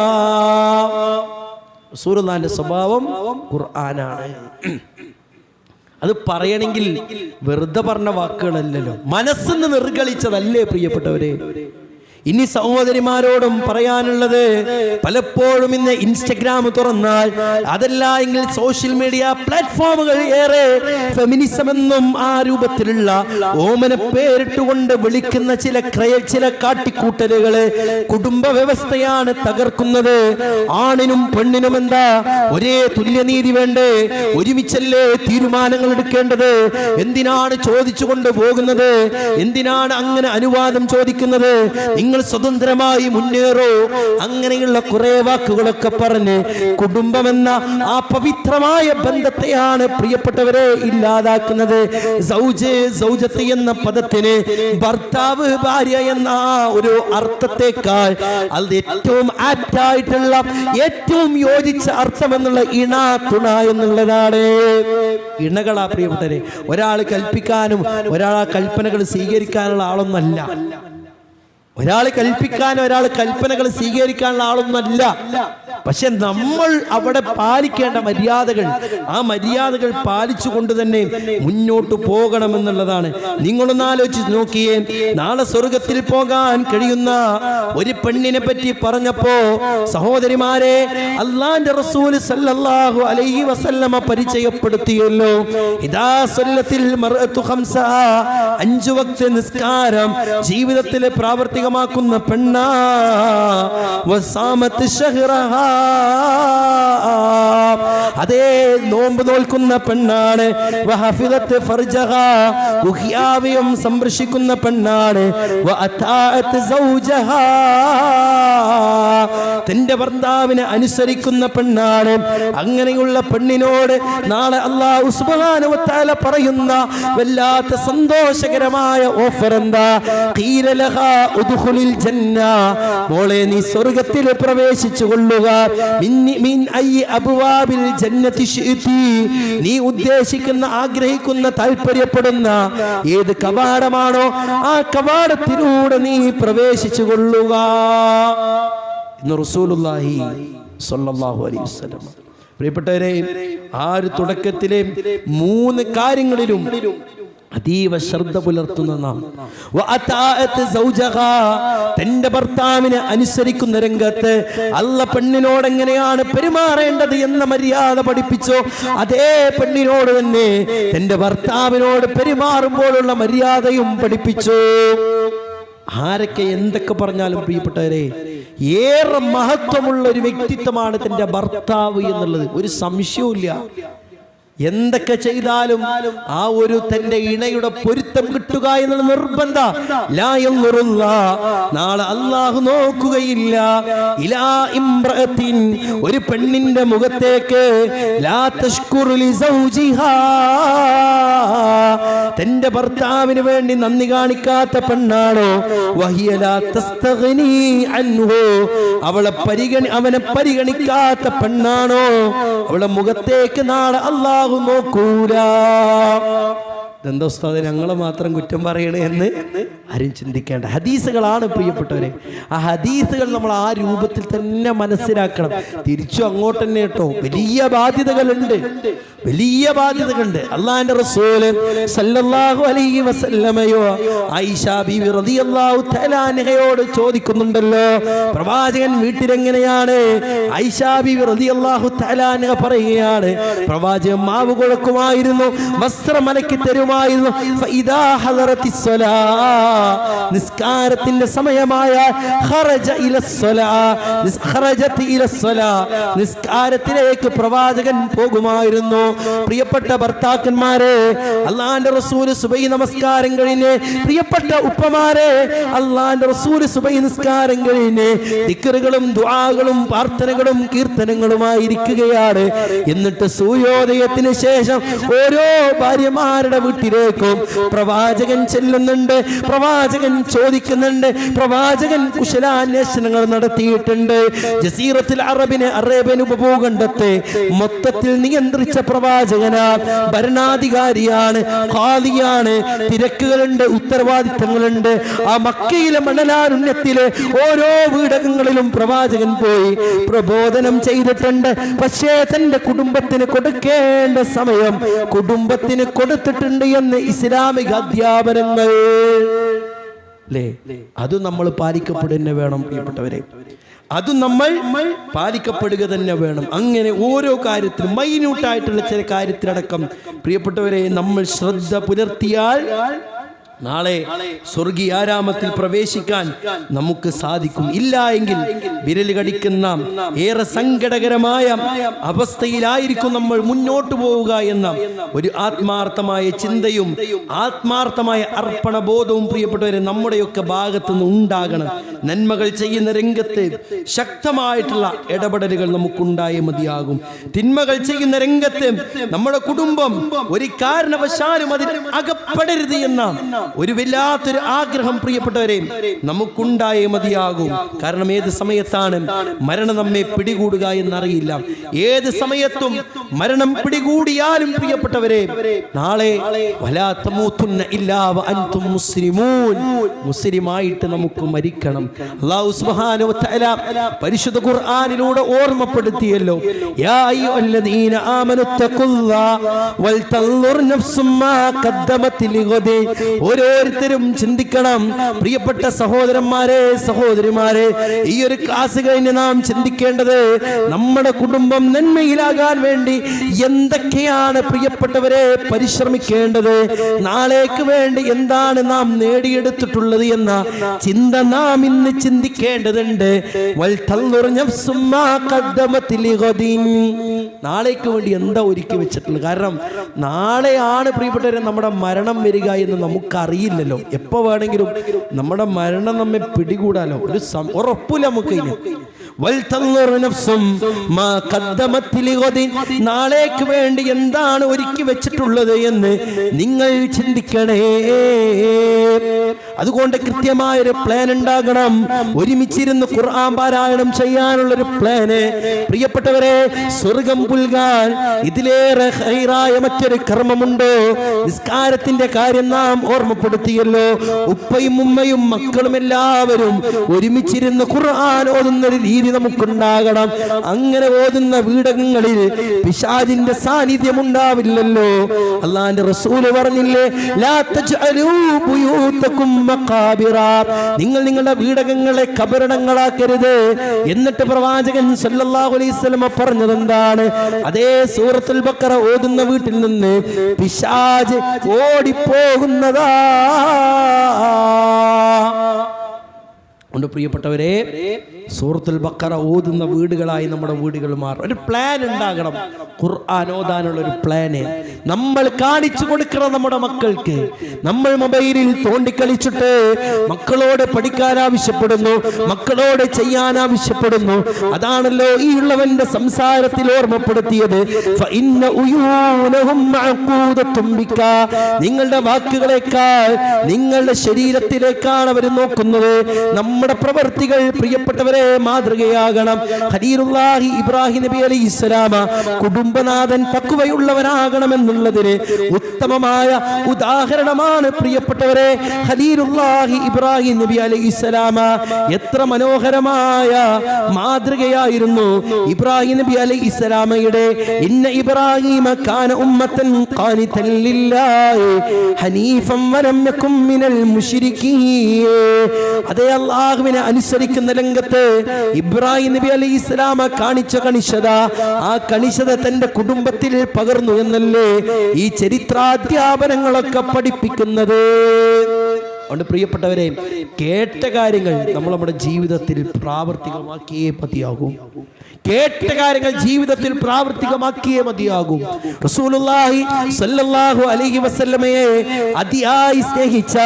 റസൂലുള്ളാഹിന്റെ സ്വഭാവം ഖുർആനാണ്. അത് പറയണമെങ്കിൽ വെറുതെ പറഞ്ഞ വാക്കുകളല്ലല്ലോ, മനസ്സിന്ന് നിർഗളിച്ചതല്ലേ പ്രിയപ്പെട്ടവരെ. ഇനി സഹോദരിമാരോടും പറയാനുള്ളത്, പലപ്പോഴും ഇന്ന് ഇൻസ്റ്റഗ്രാം തുറന്നാൽ, അതല്ല എങ്കിൽ സോഷ്യൽ മീഡിയ പ്ലാറ്റ്ഫോമുകൾ ഏറെ ഫെമിനിസം എന്നും ആ രൂപത്തിലുള്ള ഓമന പേരിട്ടുകൊണ്ട് വിളിക്കുന്ന ചില കാട്ടിക്കൂട്ടലുകള് കുടുംബ വ്യവസ്ഥയാണ് തകർക്കുന്നത്. ആണിനും പെണ്ണിനും എന്താ ഒരേ തുല്യനീതി വേണ്ടേ? ഒരുമിച്ചല്ലേ തീരുമാനങ്ങൾ എടുക്കേണ്ടത്? എന്തിനാണ് ചോദിച്ചു കൊണ്ട് പോകുന്നത്? എന്തിനാണ് അങ്ങനെ അനുവാദം ചോദിക്കുന്നത്? നിങ്ങൾ സ്വതന്ത്രമായി മുന്നേറോ? അങ്ങനെയുള്ള കുറെ വാക്കുകളൊക്കെ പറഞ്ഞ് കുടുംബമെന്ന ആ പവിത്രമായ ബന്ധത്തെയാണ് പ്രിയപ്പെട്ടവരെ ഇല്ലാതാക്കുന്നത്. സൗജത്ത് എന്ന പദത്തിന് ഭർത്താവ് ഭാര്യ എന്ന ഒരു അർത്ഥത്തെക്കാൾ അത് ഏറ്റവും ആപ്റ്റായിട്ടുള്ള, ഏറ്റവും യോജിച്ച അർത്ഥം എന്നുള്ള ഇണ, തുണ എന്നുള്ളതാണ്. ഇണകളാ പ്രിയപ്പെട്ടവരെ. ഒരാൾ കൽപ്പിക്കാനും ഒരാൾ ആ കൽപ്പനകൾ സ്വീകരിക്കാനുള്ള ആളൊന്നല്ല. ഒരാൾ കൽപ്പിക്കാൻ, ഒരാൾ കൽപ്പനകൾ സ്വീകരിക്കാനുള്ള ആളൊന്നല്ല. പക്ഷെ നമ്മൾ അവിടെ പാലിക്കേണ്ട മര്യാദകൾ, ആ മര്യാദകൾ പാലിച്ചുകൊണ്ട് തന്നെ മുന്നോട്ട് പോകണമെന്നുള്ളതാണ്. നിങ്ങളൊന്ന് ആലോചിച്ച് നോക്കിയേ, നാളെ സ്വർഗത്തിൽ പോകാൻ കഴിയുന്ന ഒരു പെണ്ണിനെ പറ്റി പറഞ്ഞപ്പോ സഹോദരിമാരെ, അല്ലാഹുവിന്റെ റസൂൽ സല്ലല്ലാഹു അലൈഹി വസല്ലമ പരിചയപ്പെടുത്തിയല്ലോ. ഇദാ സല്ലത്തിൽ മർഅതു ഖംസ, 5 വക്ത് നിസ്കാരം ജീവിതത്തിലെ പ്രാവർത്തികമാക്കുന്ന പെണ്ണാ. വസാമത്ത് ശഹ്റഹാ, അതേ നോമ്പ് നോൽക്കുന്ന പെണ്ണാണ്. വഹഫിദത്ത് ഫർജഹാ, ഗുഹ്യാവയം സംരക്ഷിക്കുന്ന പെണ്ണാണ്. വഅതാഅത്ത് സൗജഹാ, തന്റെ ഭർത്താവിനെ അനുസരിക്കുന്ന പെണ്ണാണ്. അങ്ങനെയുള്ള പെണ്ണിനോട് നാളെ അല്ലാഹു സുബ്ഹാനഹു വ തആല പറയുന്ന വല്ലാത്ത സന്തോഷകരമായ ഓഫർ എന്താ? ഖീല ലഹാ ഉദ്ഖുലിൽ ജന്ന, മോളെ നീ സ്വർഗ്ഗത്തിൽ പ്രവേശിച്ചു കൊള്ളുക. മിൻ അയ്യി അബ്വാബിൽ ജന്നതി ശിഅതി, നീ ഉദ്ദേശിക്കുന്ന, ആഗ്രഹിക്കുന്ന, താല്പര്യപ്പെടുന്ന ഏത് കവാടമാണോ ആ കവാടത്തിലൂടെ നീ പ്രവേശിച്ചു കൊള്ളുക എന്ന് റസൂലുള്ളാഹി സ്വല്ലല്ലാഹു അലൈഹി വസല്ലം. പ്രിയപ്പെട്ടവരെ, ആ ഒരു തുടക്കത്തിലെ 3 കാര്യങ്ങളിലും അതീവ ശ്രദ്ധ പുലർത്തുന്ന നാം, തന്റെ ഭർത്താവിനെ അനുസരിക്കുന്ന രംഗത്ത് അല്ല പെണ്ണിനോട് എങ്ങനെയാണ് പെരുമാറേണ്ടത് എന്ന മര്യാദ പഠിപ്പിച്ചോ, അതേ പെണ്ണിനോട് തന്നെ തന്റെ ഭർത്താവിനോട് പെരുമാറുമ്പോഴുള്ള മര്യാദയും പഠിപ്പിച്ചു. ആരൊക്കെ എന്തൊക്കെ പറഞ്ഞാലും പ്രിയപ്പെട്ടവരെ, ഏറെ മഹത്വമുള്ള ഒരു വ്യക്തിത്വമാണ് തന്റെ ഭർത്താവ് എന്നുള്ളത്, ഒരു സംശയവുമില്ല. എന്തൊക്കെ ചെയ്താലും ആ ഒരു തന്റെ ഇണയുടെ പൊരുത്തം കിട്ടുക എന്നുള്ള നിർബന്ധ. നാളെ അല്ലാഹു നോക്കുകയില്ല ഇലാ ഇംറഅത്തിൻ, ഒരു പെണ്ണിന്റെ മുഖത്തേക്ക്, ലാ തഷ്കുറു ലി സൗജിഹാ, തന്റെ ഭർത്താവിന് വേണ്ടി നന്ദി കാണിക്കാത്ത പെണ്ണാണോ, വഹിയ ലാ തസ്തഗ്നി അൻഹു, അവനെ പരിഗണിക്കാത്ത പെണ്ണാണോ, അവളെ മുഖത്തേക്ക് നാളെ അല്ലാഹു നോക്കൂല. എന്താ ഉസ്താദേ ഞങ്ങളെ മാത്രം കുറ്റം പറയണേ എന്ന് ആരും ചിന്തിക്കേണ്ട ഹദീസുകളാണ് പ്രിയപ്പെട്ടവരെ. ആ ഹദീസുകൾ നമ്മൾ ആ രൂപത്തിൽ തന്നെ മനസ്സിലാക്കണം. തിരിച്ചു അങ്ങോട്ട് തന്നെ കേട്ടോ, വലിയ ബാധ്യതകളുണ്ട്, വലിയ ബാധ്യതകളുണ്ട്. അള്ളാഹിന്റെ റസൂൽ സല്ലല്ലാഹു അലൈഹി വസല്ലമയോ ആയിഷ ബീവി റളിയല്ലാഹു തആല അൻഹയോട് ചോദിക്കുന്നുണ്ടല്ലോ, പ്രവാചകൻ വീട്ടിലെങ്ങനെയാണ്? ആയിഷ ബീവി റളിയല്ലാഹു തആല അൻഹ പറയുകയാണ്, പ്രവാചകൻ മാവ് കുഴക്കുമായിരുന്നു, വസ്ത്രം അലക്കി തരുമായിരുന്നു. ഫഇദാ ഹദറത്തിസ് സ്വലാ, നിസ്കാരത്തിന്റെ സമയമായ ഖറജ ഇലസ്സലാ, ഖറജത് ഇലസ്സലാ, നിസ്കാരത്തിലേക്ക് പ്രവാചകൻ പോകുമായിരുന്നു. പ്രിയപ്പെട്ട ഭർത്താക്കന്മാരെ, അള്ളാന്റെ റസൂല് സുബഹി നമസ്കാരം കഴിഞ്ഞ്, പ്രിയപ്പെട്ട ഉപ്പമാരെ, അള്ളാന്റെ റസൂല് സുബഹി നിസ്കാരം കഴിഞ്ഞ് ദിക്റുകളും ദുആകളും പ്രാർത്ഥനകളും കീർത്തനങ്ങളുമായിരിക്കുകയാണ്. എന്നിട്ട് സൂര്യോദയത്തിന് ശേഷം ഓരോ ഭാര്യമാരുടെ വീട്ടിലേക്കും പ്രവാചകൻ ചെല്ലുന്നുണ്ട്, പ്രവാചകൻ ചോദിക്കുന്നുണ്ട്, പ്രവാചകൻ കുശലാന്വേഷണങ്ങൾ നടത്തിയിട്ടുണ്ട്. ജസീറത്തുൽ അറബിനെ, അറേബ്യൻ ഉപഭൂഖണ്ഡത്തെ മൊത്തത്തിൽ നിയന്ത്രിച്ച പ്രവാചകനാ, ഭരണാധികാരിയാണ്, ഖാദിയാണ്, തിരക്കുകളുണ്ട്, ഉത്തരവാദിത്തങ്ങളുണ്ട്. ആ മക്കയിലെ മണലാരുണ്യത്തിലെ ഓരോ വീടകങ്ങളിലും പ്രവാചകൻ പോയി പ്രബോധനം ചെയ്തിട്ടുണ്ട്. പക്ഷേ തന്റെ കുടുംബത്തിന് കൊടുക്കേണ്ട സമയം കുടുംബത്തിന് കൊടുത്തിട്ടുണ്ട് എന്ന് ഇസ്ലാമിക അധ്യാപനങ്ങൾ അല്ലേ? അത് നമ്മൾ പാലിക്കപ്പെടുക തന്നെ വേണം പ്രിയപ്പെട്ടവരെ, അത് നമ്മൾ പാലിക്കപ്പെടുക തന്നെ വേണം. അങ്ങനെ ഓരോ കാര്യത്തിലും മൈന്യൂട്ടായിട്ടുള്ള ചില കാര്യത്തിലടക്കം പ്രിയപ്പെട്ടവരെ നമ്മൾ ശ്രദ്ധ പുലർത്തിയാൽ നാളെ സ്വർഗീയാരാമത്തിൽ പ്രവേശിക്കാൻ നമുക്ക് സാധിക്കും. ഇല്ല എങ്കിൽ വിരൽ കടിക്കുന്ന ഏറെ സങ്കടകരമായ അവസ്ഥയിലായിരിക്കും നമ്മൾ മുന്നോട്ട് പോവുക എന്ന ഒരു ആത്മാർത്ഥമായ ചിന്തയും ആത്മാർത്ഥമായ അർപ്പണബോധവും പ്രിയപ്പെട്ടവരെ നമ്മുടെയൊക്കെ ഭാഗത്തുനിന്ന് ഉണ്ടാകണം. നന്മകൾ ചെയ്യുന്ന രംഗത്ത് ശക്തമായിട്ടുള്ള ഇടപെടലുകൾ നമുക്കുണ്ടായേ മതിയാകും. തിന്മകൾ ചെയ്യുന്ന രംഗത്ത് നമ്മുടെ കുടുംബം ഒരു കാരണവശാലും അതിൽ അകപ്പെടരുത് എന്ന ഒരു വല്ലാത്തൊരു ആഗ്രഹം പ്രിയപ്പെട്ടവരെ നമുക്കുണ്ടായേ മതിയാകും. കാരണം ഏത് സമയത്താണ് മരണം നമ്മെ പിടികൂടുക എന്നറിയില്ല. ഏത് സമയത്തും മരണം പിടികൂടിയാലും പ്രിയപ്പെട്ടവരെ നാളെ വലാ തമൂതുന്ന ഇല്ലാ വഅൻതും മുസ്ലിമൂൻ, മുസ്ലിമായിട്ട് നമുക്ക് മരിക്കണം. അല്ലാഹു സുബ്ഹാനഹു വ തആല പരിശുദ്ധ ഖുർആനിലൂടെ ഓർമ്മപ്പെടുത്തിയല്ലോ, യാ അയ്യുഹല്ലദീന ആമനുത്തഖുല്ലാഹ വൽ തൻദുർ നഫ്സും മാ ഖദ്ദമത് ലിഗദി. ഓരോരുത്തരും ചിന്തിക്കണം പ്രിയപ്പെട്ട സഹോദരന്മാരെ, സഹോദരിമാരെ, ഈ ഒരു ക്ലാസ് കഴിഞ്ഞ് നാം ചിന്തിക്കേണ്ടത് നമ്മുടെ കുടുംബം നന്മയിലാകാൻ വേണ്ടി എന്തൊക്കെയാണ് പ്രിയപ്പെട്ടവരെ പരിശ്രമിക്കേണ്ടത്, നാളേക്ക് വേണ്ടി എന്താണ് നാം നേടിയെടുത്തിട്ടുള്ളത് എന്ന ചിന്ത നാം ഇന്ന് ചിന്തിക്കേണ്ടതുണ്ട്. നാളേക്ക് വേണ്ടി എന്താ ഒരുക്കി വെച്ചിട്ടുള്ളത്? കാരണം നാളെയാണ് പ്രിയപ്പെട്ടവരെ നമ്മുടെ മരണം വരിക എന്ന് നമുക്കറിയില്ലല്ലോ. എപ്പോ വേണമെങ്കിലും നമ്മുടെ മരണം നമ്മെ പിടികൂടാലോ, ഒരു ഉറപ്പില്ല നമുക്ക്. നാളേക്ക് വേണ്ടി എന്താണ് ഒരുക്കി വെച്ചിട്ടുള്ളത് എന്ന് നിങ്ങൾ ചിന്തിക്കണേ. അതുകൊണ്ട് കൃത്യമായൊരു പ്ലാൻ ഉണ്ടാകണം. ഒരുമിച്ചിരുന്ന് ഖുർആൻ പാരായണം ചെയ്യാനുള്ളൊരു പ്ലാന് പ്രിയപ്പെട്ടവരെ. സ്വർഗം പുൽകാൻ ഇതിലേറെ ഹൈറായ മറ്റൊരു കർമ്മമുണ്ടോ? നിസ്കാരത്തിന്റെ കാര്യം നാം ഓർമ്മപ്പെടുത്തിയല്ലോ. ഉപ്പയും ഉമ്മയും മക്കളും എല്ലാവരും ഒരുമിച്ചിരുന്ന് ഖുർആൻ ഓതുന്നൊരു രീതി നമുക്കുണ്ടാകണം. അങ്ങനെ ഓതുന്ന വീടകങ്ങളിൽ പിശാചിന്റെ സാന്നിധ്യം ഉണ്ടാവില്ലല്ലോ. അല്ലാഹുവിന്റെ റസൂൽ പറഞ്ഞില്ലേ, ലാ തജ്അലൂ ബുയൂതകും മഖാബിറ, നിങ്ങൾ നിങ്ങളുടെ വീടകങ്ങളെ കബറിടങ്ങളാക്കരുത്. എന്നിട്ട് പ്രവാചകൻ സല്ലല്ലാഹു അലൈഹി വസല്ലം പറഞ്ഞത് എന്താണ്? അതേ സൂറത്തുൽ ബഖറ ഓതുന്ന വീട്ടിൽ നിന്ന് പിശാച് ഓടിപ്പോകുന്നതാ. പ്രിയപ്പെട്ടവരെ, സൂറത്തുൽ ബഖറ ഓതുന്ന വീടുകളായി നമ്മുടെ വീടുകൾ മാറും. ഒരു പ്ലാൻ ഉണ്ടാകണം, ഖുർആൻ ഓതാനുള്ള ഒരു പ്ലാന് നമ്മൾ കാണിച്ചു കൊടുക്കണം നമ്മുടെ മക്കൾക്ക്. നമ്മൾ മൊബൈലിൽ തോണ്ടിക്കളിച്ചിട്ട് മക്കളോട് പഠിക്കാൻ ആവശ്യപ്പെടുന്നു, മക്കളോട് ചെയ്യാൻ ആവശ്യപ്പെടുന്നു. അതാണല്ലോ ഈ ഉള്ളവന്റെ സംസാരത്തിൽ ഓർമ്മപ്പെടുത്തിയത്. നിങ്ങളുടെ വാക്കുകളേക്കാൾ നിങ്ങളുടെ ശരീരത്തിലേക്കാണ് അവർ നോക്കുന്നത്. നമ്മൾ നമ്മുടെ പ്രവർത്തികൾ പ്രിയപ്പെട്ടവരെ മാതൃകയാകണം. ഖലീലുല്ലാഹി ഇബ്രാഹിം നബി അലൈഹിസ്സലാം കുടുംബനാഥൻ തഖ്വയുള്ളവനാകണമെന്നുള്ളതിന് ഉത്തമമായ ഉദാഹരണമാണ് പ്രിയപ്പെട്ടവരെ ഖലീലുല്ലാഹി ഇബ്രാഹിം നബി അലൈഹിസ്സലാം. എത്ര മനോഹരമായ മാതൃകയായിരുന്നു ഇബ്രാഹിം നബി അലൈഹിസ്സലാമയുടെ. ഇന്ന ഇബ്രാഹിമ കാന ഉമ്മത്തൻ ഖാനിതൻ ലില്ലാഹി ഹനീഫൻ വലം യകും മിനൽ മുശ്രികീൻ. അതേ അല്ലാഹുവിനെ അനുസരിക്കുന്ന രംഗത്ത് ഇബ്രാഹിം നബി അലൈഹിസ്സലാം കാണിച്ച കണിശത, ആ കണിശത തന്റെ കുടുംബത്തിൽ പകർന്നു എന്നല്ലേ ഈ ചരിത്രാധ്യാപനങ്ങളൊക്കെ പഠിപ്പിക്കുന്നത്. അതുകൊണ്ട് പ്രിയപ്പെട്ടവരെ, കേട്ട കാര്യങ്ങൾ നമ്മൾ നമ്മുടെ ജീവിതത്തിൽ പ്രാവർത്തികമാക്കിയേ മതിയാകും. കേട്ട കാര്യങ്ങൾ ജീവിതത്തിൽ പ്രാവർത്തികമാക്കിയേ മതിയാകും. റസൂലുള്ളാഹി സ്വല്ലല്ലാഹു അലൈഹി വസല്ലമയെ അതിയായി സ്നേഹിച്ച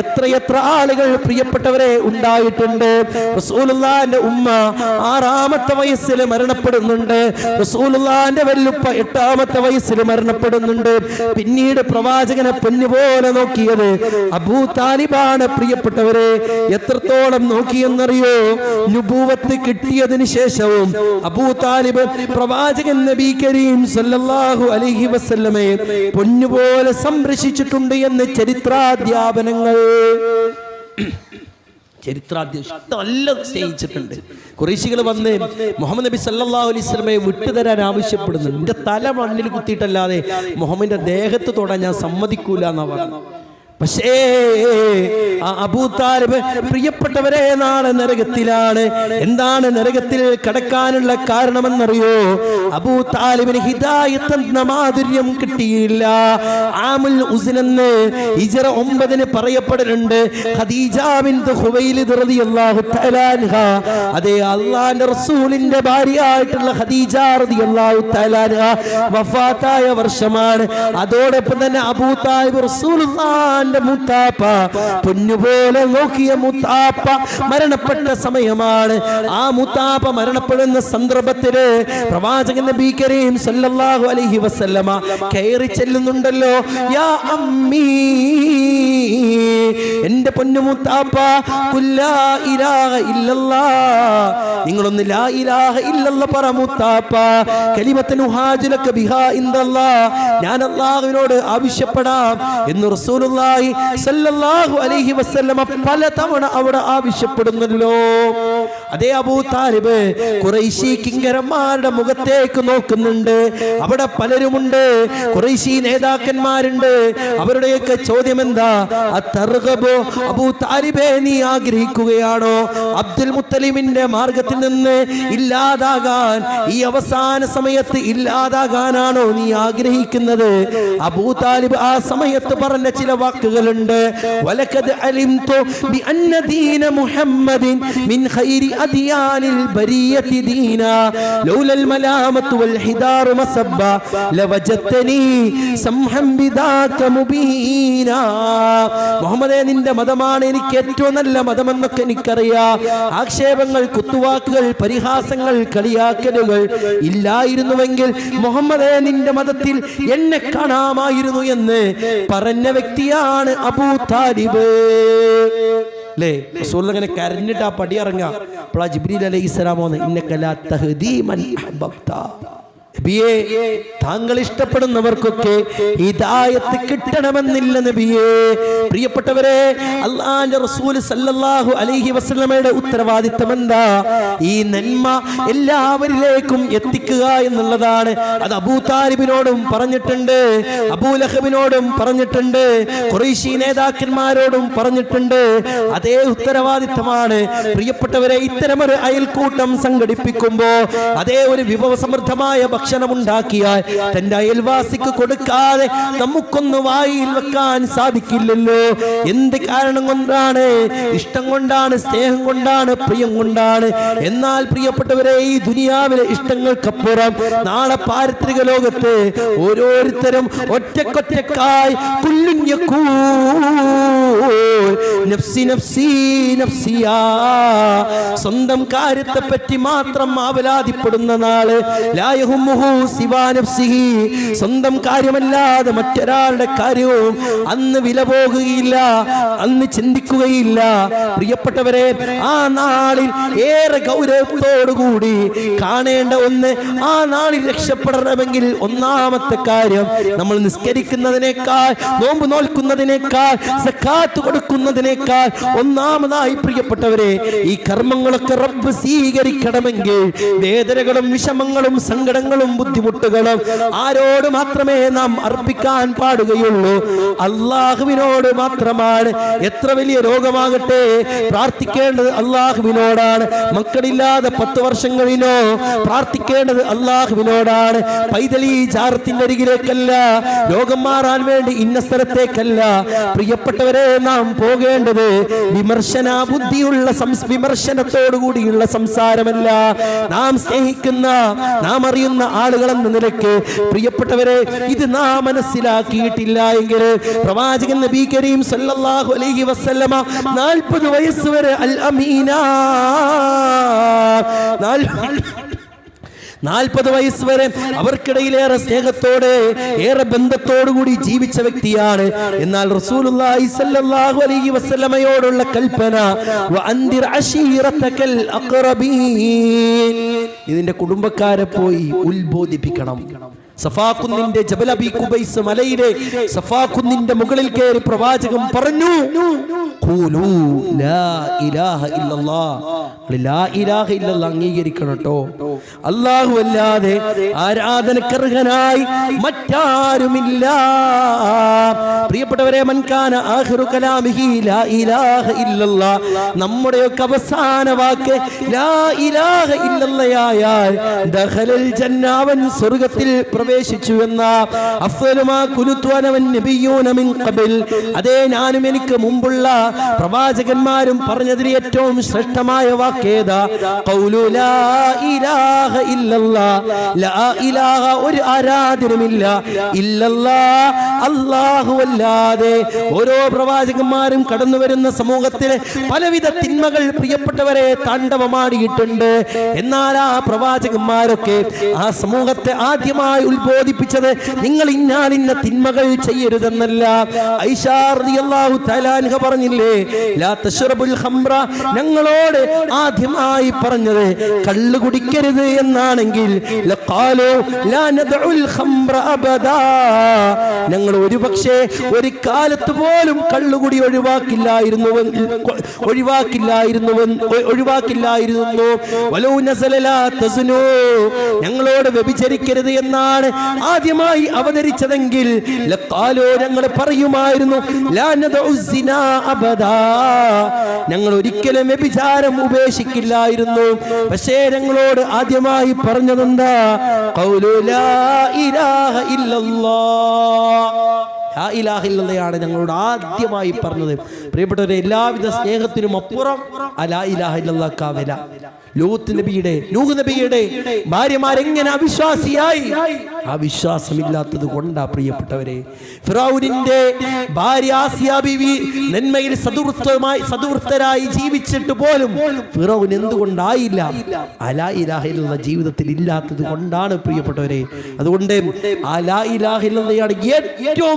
എത്രയെത്ര ആളുകൾ പ്രിയപ്പെട്ടവരെ ഉണ്ടായിട്ടുണ്ട്. റസൂലുള്ളാഹിന്റെ ഉമ്മ 6-ാമത്തെ വയസ്സിൽ മരണപ്പെടുന്നുണ്ട്. റസൂലുള്ളാഹിന്റെ വല്ലുപ്പ 8-ാമത്തെ വയസ്സിൽ മരണപ്പെടുന്നുണ്ട്. പിന്നീട് പ്രവാചകനെ പൊന്നുപോലെ നോക്കിയത് അബൂ താലിബാണ്. പ്രിയപ്പെട്ടവരെ, എത്രത്തോളം നോക്കിയെന്നറിയോ? നുബൂവത്ത് കിട്ടിയതിന് ശേഷവും അബൂ താലിബ് പ്രവാചകൻ നബി കരീം സല്ലല്ലാഹു അലൈഹി വസല്ലമയെ പൊന്നുപോലെ സംരക്ഷിച്ചിട്ടുണ്ട് എന്ന് ചരിത്രാധ്യാപനങ്ങൾ നല്ല സ്നേഹിച്ചിട്ടുണ്ട്. ഖുറൈശികൾ വന്ന് മുഹമ്മദ് നബി സല്ലല്ലാഹു അലൈഹി വസല്ലമയെ വിട്ടുതരാൻ ആവശ്യപ്പെടുന്നുണ്ട്. എന്റെ തല മണ്ണിൽ കുത്തിയിട്ടല്ലാതെ മുഹമ്മദിന്റെ ദേഹത്ത് തൊടാൻ ഞാൻ സമ്മതിക്കൂല എന്നാ പറഞ്ഞു. പക്ഷേ അബൂ താലിബ് പ്രിയപ്പെട്ടവരെ നാളെ നരകത്തിലാണ്. എന്താണ് നരകത്തിൽ കടക്കാനുള്ള കാരണമെന്നറിയോ? അബൂ താലിബിന് ഹിദായത്ത് എന്ന മാധുര്യം കിട്ടിയില്ല. ആമുൽ ഉസ്നെന്ന് ഹിജ്റ 9 പറയപ്പെടുന്നുണ്ട്. ഖദീജ ബിൻത് ഖുവൈലിദ് റളിയല്ലാഹു തആല അൻഹ, അതേ അല്ലാഹുവിന്റെ റസൂലിന്റെ ഭാര്യയായിട്ടുള്ള ഖദീജ റളിയല്ലാഹു തആല അൻഹ വഫാത്തായ വർഷമാണ്. അതോടൊപ്പം തന്നെ അബൂ താലിബ് റസൂലുള്ളാഹി മുത്താപ്പ പൊന്നുപോലെ നോക്കിയ മുത്താപ്പ മരണപ്പെട്ട സമയമാണ്. ആ മുത്താപ്പ മരണപ്പെടുന്ന സന്ദർഭത്തില് പ്രവാചകൻ നബി കരീം സല്ലല്ലാഹു അലൈഹി വസല്ലമ കയറി ചെല്ലുന്നുണ്ടല്ലോ. യാ അമ്മീ, എന്റെ പൊന്നു മുത്താപ്പ, ലാ ഇലാഹ ഇല്ലല്ലാഹ്, നിങ്ങളൊന്ന് ലാ ഇലാഹ ഇല്ലല്ലാഹ് പറ മുത്താപ്പ. കലിമത്തുൻ ഉഹാജിലക ബിഹാ ഇൻദല്ലാഹ്, ഞാൻ അല്ലാഹുവിനോട് ആവശ്യപ്പെടാം എന്ന് റസൂലുള്ളാഹി സല്ലല്ലാഹു അലൈഹി വസല്ലമ പലതവണ അവിടെ ആവശ്യപ്പെടുന്നല്ലോ. അതേ അബൂ താലിബ് ഖുറൈശി കിങ്കരന്മാരുടെ മുഖത്തേക്ക് നോക്കുന്നുണ്ട്. അവിടെ പലരുമുണ്ട്, ഖുറൈശി നേതാക്കന്മാരുണ്ട്. അവരുടെയൊക്കെ ചോദ്യം എന്താ? അത്തർഗബു, അബൂ താലിബേ നീ ആഗ്രഹിക്കുകയാണോ അബ്ദുൽ മുത്തലിബിന്റെ മാർഗത്തിൽ നിന്ന് ഇല്ലാതാകാൻ, ഈ അവസാന സമയത്ത് ഇല്ലാതാകാനാണോ നീ ആഗ്രഹിക്കുന്നത്? അബൂ താലിബ് ആ സമയത്ത് പറഞ്ഞ ചില വാക്കുകളുണ്ട്. വലഖദ് അലിംതു ബിഅന്ന ദീന മുഹമ്മദിൻ മിൻ ഖൈരി അദിയാനിൽ ബരിയതി ദീനാ ലൗലൽ മലാമത്തു വൽ ഹിദാറു മസബ്ബ ലവജതനി സംഹം ബിദാക മുബീനാ. മുഹമ്മദേ, നിന്റെ മതമാണ് എനിക്ക് ഏറ്റവും നല്ല മതമെന്നൊക്കെ എനിക്കറിയാം. ആക്ഷേപങ്ങൾ, കുത്തുവാക്കുകൾ, പരിഹാസങ്ങൾ, കളിയാക്കലുകൾ ഇല്ലായിരുന്നുവെങ്കിൽ മുഹമ്മദേ നിന്റെ മതത്തിൽ എന്നെ കാണാമായിരുന്നു എന്ന് പറഞ്ഞ വ്യക്തിയാണ് അബൂ താലിബ്. അല്ലേ? റസൂൽ അങ്ങനെ കരഞ്ഞിട്ട് ആ പടി ഇറങ്ങാ. അപ്പോൾ ജിബ്രീൽ അലൈഹിസ്സലാം വന്ന് ഇന്നക ലാ തഹ്ദീ മൻ അഹ്ബബ്ത, നബിയേ താങ്കൾ ഇഷ്ടപ്പെടുന്നവർക്കൊക്കെ ഹിദായത്ത് കിട്ടണമെന്നില്ല നബിയേ. പ്രിയപ്പെട്ടവരെ, അല്ലാഹുവിന്റെ റസൂൽ സല്ലല്ലാഹു അലൈഹി വസല്ലമയുടെ ഉത്തരവാദിത്തം എന്താ? ഈ നന്മ എല്ലാവരിലേക്കും എത്തിക്കുക എന്നുള്ളതാണ്. അത് അബൂ താലിബിനോടും പറഞ്ഞിട്ടുണ്ട്, അബൂ ലഹബിനോടും പറഞ്ഞിട്ടുണ്ട്, ഖുറൈശി നേതാക്കന്മാരോടും പറഞ്ഞിട്ടുണ്ട്. അതേ ഉത്തരവാദിത്തമാണ് പ്രിയപ്പെട്ടവരെ ഇത്തരമൊരു അയൽക്കൂട്ടം സംഘടിപ്പിക്കുമ്പോ, അതേ ഒരു വിഭവസമൃദ്ധമായ ഭക്ഷണമുണ്ടാക്കിയാൽ തന്റെ അയൽവാസിക്ക് കൊടുക്കാതെ നമുക്കൊന്ന് വായിൽ വെക്കാൻ സാധിക്കില്ലല്ലോ. എന്ത് കാരണം കൊണ്ടാണ്? ഇഷ്ടം കൊണ്ടാണ്, സ്നേഹം കൊണ്ടാണ്, പ്രിയം കൊണ്ടാണ്. എന്നാൽ പ്രിയപ്പെട്ടവരെ, ഈ ദുനിയാവിലെ ഇഷ്ടങ്ങൾക്കപ്പുറം നാളെ പാരിത്രിക ലോകത്ത് ഓരോരുത്തരും ഒറ്റക്കൊറ്റക്കായി നഫ്സി നഫ്സി നഫ്സിയാ, സ്വന്തം കാര്യത്തെ പറ്റി മാത്രം ആവലാതിപ്പെടുന്ന നാള്. ലാ യഹുമ്മുഹു സിവാ നഫ്സി നഫ്സിഹി, സ്വന്തം കാര്യമല്ലാതെ മറ്റൊരാളുടെ കാര്യവും അന്ന് വില പോകുകയില്ല, അന്ന് ചിന്തിക്കുകയില്ല. പ്രിയപ്പെട്ടവരെ, ആ നാളിൽ ഏറെ ഗൗരവത്തോടുകൂടി കാണേണ്ട ഒന്ന്, ആ നാളിൽ രക്ഷപ്പെടണമെങ്കിൽ ഒന്നാമത്തെ കാര്യം, നമ്മൾ നിസ്കരിക്കുന്നതിനേക്കാൾ, നോമ്പ് നോൽക്കുന്നതിനേക്കാൾ, സക്കാത്ത് കൊടുക്കുന്നതിനേക്കാൾ ഒന്നാമതായി പ്രിയപ്പെട്ടവരെ ഈ കർമ്മങ്ങളൊക്കെ റബ്ബ് സ്വീകരിക്കണമെങ്കിൽ വേദനകളും വിഷമങ്ങളും സങ്കടങ്ങളും ബുദ്ധിമുട്ടുകളും ആരോട് മാത്രമേ നാം അർപ്പിക്കാൻ പാടുകയുള്ളൂ? അള്ളാഹുവിനോട് മാത്രമാണ്. എത്ര വലിയ രോഗമാകട്ടെ പ്രാർത്ഥിക്കേണ്ടത് അള്ളാഹുവിനോടാണ്. മക്കളില്ലാതെ 10 വർഷം കഴിഞ്ഞോ പ്രാർത്ഥിക്കേണ്ടത് അള്ളാഹുവിനോടാണ്. പൈതലി ജാറത്തിന്റെ അരികിലേക്കല്ല, രോഗം മാറാൻ വേണ്ടി ഇന്ന സ്ഥലത്തേക്കല്ല. പ്രിയപ്പെട്ടവരെ, നാം പോകേണ്ടത് വിമർശന ബുദ്ധിയുള്ള വിമർശനത്തോടുകൂടിയുള്ള സംസാരമല്ല. നാം സ്നേഹിക്കുന്ന, നാം അറിയുന്ന ആളുകളെന്ന നിലയ്ക്ക് പ്രിയപ്പെട്ടവരെ, ഇത് നാം മനസ്സിലാക്കിയിട്ടില്ല എങ്കിൽ പ്രവാചകൻ നബി കരീം സല്ലല്ലാഹു അലൈഹി വസല്ലമ 40 വയസ്സ് വരെ അൽ അമീന, 40 വയസ്സ് വരെ അവർക്കിടയിലേറെ സ്നേഹത്തോടെ, ഏറെ ബന്ധത്തോടുകൂടി ജീവിച്ച വ്യക്തിയാണ്. എന്നാൽ റസൂലുള്ളാഹി സ്വല്ലല്ലാഹു അലൈഹി വസല്ലമയോടുള്ള കൽപ്പന വഅൻദിർ അശീറതകൽ അഖറബീൻ, ഇതിന്റെ കുടുംബക്കാരെ പോയി ഉത്ബോധിപ്പിക്കണം. സഫാക്കുന്നിന്റെ ജബൽ അബി ഖുബൈസ് മലയിലെ സഫാക്കുന്നിന്റെ മുകളിൽ കയറി പ്രവാചകൻ പറഞ്ഞു, ഖൂലൂ ലാ ഇലാഹ ഇല്ലല്ലാഹ്, ലാ ഇലാഹ ഇല്ലല്ലാഹ് അംഗീകരിക്കണം ട്ടോ. അല്ലാഹു അല്ലാതെ ആരാധനക്കർഹനായി മറ്റാരുമില്ല. പ്രിയപ്പെട്ടവരെ, മൻ കാന ആഖിറു കലാമിഹി ലാ ഇലാഹ ഇല്ലല്ലാഹ്, നമ്മുടെയൊക്കെ അവസാന വാക്ക് ലാ ഇലാഹ ഇല്ലല്ലാഹ്, ദഖലൽ ജന്ന, അവൻ സ്വർഗ്ഗത്തിൽ പ്രവേശിച്ചു എന്ന. അഫ്ളമാ കുനുതു അന വന്നബിയൂന മിൻ ഖബൽ, അതേ ഞാനും എനിക്ക് മുമ്പുള്ള പ്രവാചകന്മാരും പറഞ്ഞതിൽ ഏറ്റവും ശ്രേഷ്ഠമായ വാക്കേതാ? ഖൗലു ലാ ഇലാഹ ഇല്ലല്ലാഹ്, ലാ ഇലാഹ, ഒരു ആരാധനമില്ല, ഇല്ലല്ലാഹ്, അല്ലാഹു അല്ലാതെ. ഓരോ പ്രവാചകന്മാരും കടന്നു വരുന്ന സമൂഹത്തിലെ പലവിധ തിന്മകൾ പ്രിയപ്പെട്ടവരെ താണ്ഡവമാടിയിട്ടുണ്ട്. എന്നാൽ ആ പ്രവാചകന്മാരൊക്കെ ആ സമൂഹത്തെ ആദ്യമായി ഉത്ബോധിപ്പിച്ചത് നിങ്ങൾ ഇന്നാലിന്ന തിന്മകൾ ചെയ്യരുതെന്നല്ല. ഐഷ റളിയല്ലാഹു തആല അൻഹ പറഞ്ഞില്ലേ, ലാ തശ്റബുൽ ഖംറ, ഞങ്ങളോട് ആദ്യമായി പറഞ്ഞത് കള്ള് കുടിക്കരുത് എന്നാണെങ്കിൽ ലഖാലു ലാ നദഉൽ ഖംറ അബദാ, ഞങ്ങൾ ഒരുപക്ഷേ ഒരു കാലത്ത് പോലും കള്ളുകുടി ഒഴിവാക്കില്ലായിരുന്നു. വലൗ നസല ലാ തസ്നു, ഞങ്ങളോട് വ്യഭിചരിക്കരുത് എന്നാണ് ആദ്യമായി അവതരിച്ചതെങ്കിൽ ലഖാലു, ഞങ്ങൾ പറയുമായിരുന്നു ലാ നദഉ സിനാ അബദാ, ഞങ്ങൾ ഒരിക്കലും വ്യഭിചാരം ഉപേക്ഷിക്കില്ലായിരുന്നു. പക്ഷേ ഞങ്ങളോട് ആദ്യമായി പറഞ്ഞതെന്താ? ഖൗലു ലാ ഇലാഹ ഇല്ലല്ലാഹ്, ലാ ഇലാഹ ഇല്ലല്ലാഹ് ഞങ്ങളോട് ആദ്യമായി പറഞ്ഞത്. പ്രിയപ്പെട്ടവരെ, എല്ലാവിധ സ്നേഹത്തിനും അപ്പുറം ആ ലാ ഇലാഹ ഇല്ലല്ലാഹ് വില. ലൂത്ത് നബിയുടെ, നൂഹ് നബിയുടെ ഭാര്യമാരെങ്ങനെ അവിശ്വാസിയായി? ആ വിശ്വാസമില്ലാത്തത് കൊണ്ടാ പ്രിയപ്പെട്ടവരെ. ഫിറഔനിന്റെ ഭാര്യ ആസിയ ബീവി നന്മയിൽ സദുവൃത്തരായി ജീവിച്ചിട്ട് പോലും ഫിറഔൻ എന്തുകൊണ്ടായില്ല? ലാ ഇലാഹ ഇല്ലല്ലാഹ് ജീവിതത്തിൽ ഇല്ലാത്തത് കൊണ്ടാണ് പ്രിയപ്പെട്ടവരെ. അതുകൊണ്ട് ആ ലാ ഇലാഹ ഇല്ലല്ലാഹ് ഏറ്റവും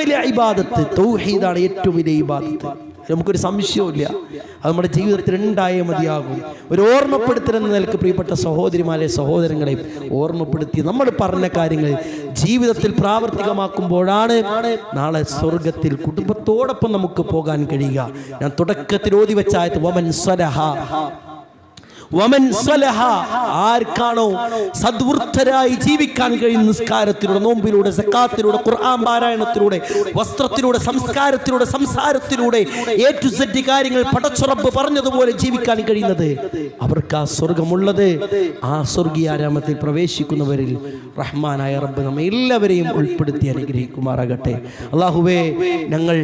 വലിയ ഇബാദത്ത്. തൗഹീദാണ് ഏറ്റവും വലിയ ഇബാദത്ത്. നമുക്കൊരു സംശയവുമില്ല, അത് നമ്മുടെ ജീവിതത്തിൽ ഉണ്ടായേ മതിയാകും. ഒരു ഓർമ്മപ്പെടുത്തൽ എന്ന നിലക്ക് പ്രിയപ്പെട്ട സഹോദരിമാരെ, സഹോദരങ്ങളെ ഓർമ്മപ്പെടുത്തി നമ്മൾ പറഞ്ഞ കാര്യങ്ങൾ ജീവിതത്തിൽ പ്രാവർത്തികമാക്കുമ്പോഴാണ് നാളെ സ്വർഗത്തിൽ കുടുംബത്തോടൊപ്പം നമുക്ക് പോകാൻ കഴിയുക. ഞാൻ തുടക്കത്തിൽ ഓതി വെച്ച ആയത്ത് വമൻ സ്വലഹ, വമൻ സ്വലഹ, ആർക്കാണോ സദ്വൃത്തരായി ജീവിക്കാൻ കഴിയുന്ന നിസ്കാരത്തിലൂടെ, നോമ്പിലൂടെ, സക്കാത്തിലൂടെ, ഖുർആൻ പാരായണത്തിലൂടെ, വസ്ത്രത്തിലൂടെ, സംസ്കാരത്തിലൂടെ, സംസാരത്തിലൂടെ എ ടു സെഡ് കാര്യങ്ങൾ പടച്ചുറപ്പ് പറഞ്ഞതുപോലെ ജീവിക്കാൻ കഴിയുന്നത്, അവർക്ക് ആ സ്വർഗമുള്ളത്. ആ സ്വർഗീയാരാമത്തിൽ പ്രവേശിക്കുന്നവരിൽ റഹ്മാനായ റബ്ബ് നമ്മെ എല്ലാവരെയും ഉൾപ്പെടുത്തി അനുഗ്രഹിക്കുമാറാകട്ടെ. അല്ലാഹുവേ, ഞങ്ങൾ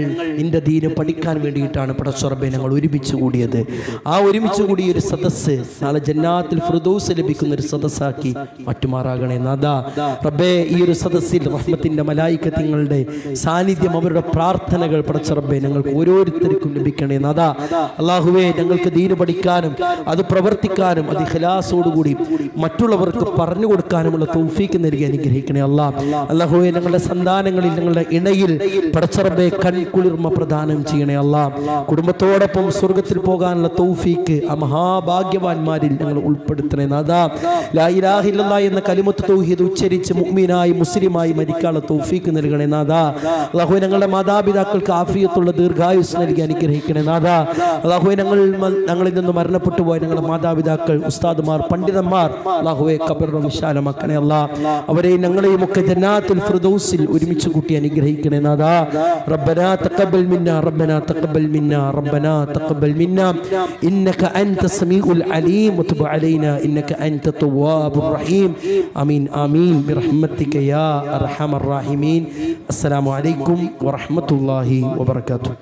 നിന്റെ ദീന് പഠിക്കാൻ വേണ്ടിയിട്ടാണ് പടച്ചുറബെ ഞങ്ങൾ ഒരുമിച്ച് കൂടിയത്. ആ ഒരുമിച്ച് കൂടിയ ഒരു സദസ്സ് നാളെ ജന്നാത്തുൽ ഫിർദൗസ് ലഭിക്കുന്ന ഒരു സദസ്സാക്കി മാറ്റുമാറാകണേ നാദാ. റബ്ബേ, ഈ ഒരു സദസ്സിൽ റഹ്മത്തിന്റെ മലായികത്തുകളുടെ സാന്നിധ്യം, അവരുടെ പ്രാർത്ഥനകൾ പടച്ച റബ്ബേ ഞങ്ങൾക്ക് ഓരോരുത്തർക്കും ലഭിക്കണേ നാദാ. അല്ലാഹുവേ, ഞങ്ങൾക്ക് ദീന് പഠിക്കാനും അത് പ്രവർത്തിക്കാനും അത് ഇഖ്ലാസോടുകൂടി മറ്റുള്ളവർക്ക് പറഞ്ഞു കൊടുക്കാനുമുള്ള തൗഫീക്ക് നൽകി അനുഗ്രഹിക്കണേ അല്ലാ. അല്ലാഹുവേ, ഞങ്ങളുടെ സന്താനങ്ങളിൽ ഞങ്ങളുടെ ഇണയിൽ പടച്ച റബ്ബേ കൺകുളിർമ പ്രദാനം ചെയ്യണേ അല്ലാ. കുടുംബത്തോടൊപ്പം സ്വർഗത്തിൽ പോകാനുള്ള തൗഫീക്ക് ആ മഹാഭാഗ്യവാന്മാരിൽ ഞങ്ങൾ ഉൾപ്പെടുത്തണേ നാദാ. ലാ ഇലാഹ ഇല്ലല്ലാഹ് എന്ന കലിമത്ത് തൗഹീദ് ഉച്ചരിച്ച് മുഅ്മിനായി മുസ്ലിമായി മരിക്കാനുള്ള തൗഫീക്ക് നൽകണേ നാദാ. അല്ലാഹുവേ, ഞങ്ങളുടെ മാതാപിതാക്കൾക്ക് ആഫിയത്തുള്ള ദീർഘായുസ് നൽകി അനുഗ്രഹിക്കണേ നാദാ. അല്ലാഹുവേ, ഞങ്ങളിൽ നിന്ന് മരണപ്പെട്ടു പോയ ഞങ്ങളുടെ മാതാപിതാക്കൾ, ഉസ്താദുമാർ, പണ്ഡിതന്മാർ, അല്ലാഹുവേ ഖബറും വിശാലമാക്കണേ അല്ലാ. അവരെയും ഞങ്ങളെയും ഒക്കെ ജന്നാത്തുൽ ഫിർദൗസിൽ ഒരുമിച്ച് കൂട്ടി അനുഗ്രഹിക്കണേ നാദാ. റബ്ബനാ തഖബ്ബൽ മിന്നാ റബ്ബനാ തഖബ്ബൽ മിന്നാ റബ്ബനാ തഖബ്ബൽ മിന്നാ ഇന്നക അൻത സമീഉൽ അലീം വതുബ് അലൈനാ ഇന്നക അൻത തവ്വാബുർ റഹീം. ആമീൻ ആമീൻ ബിറഹ്മതിക യാ അർഹമർ റഹീമീൻ. അസ്സലാമു അലൈക്കും വറഹ്മത്തുള്ളാഹി വബറകാതുഹു.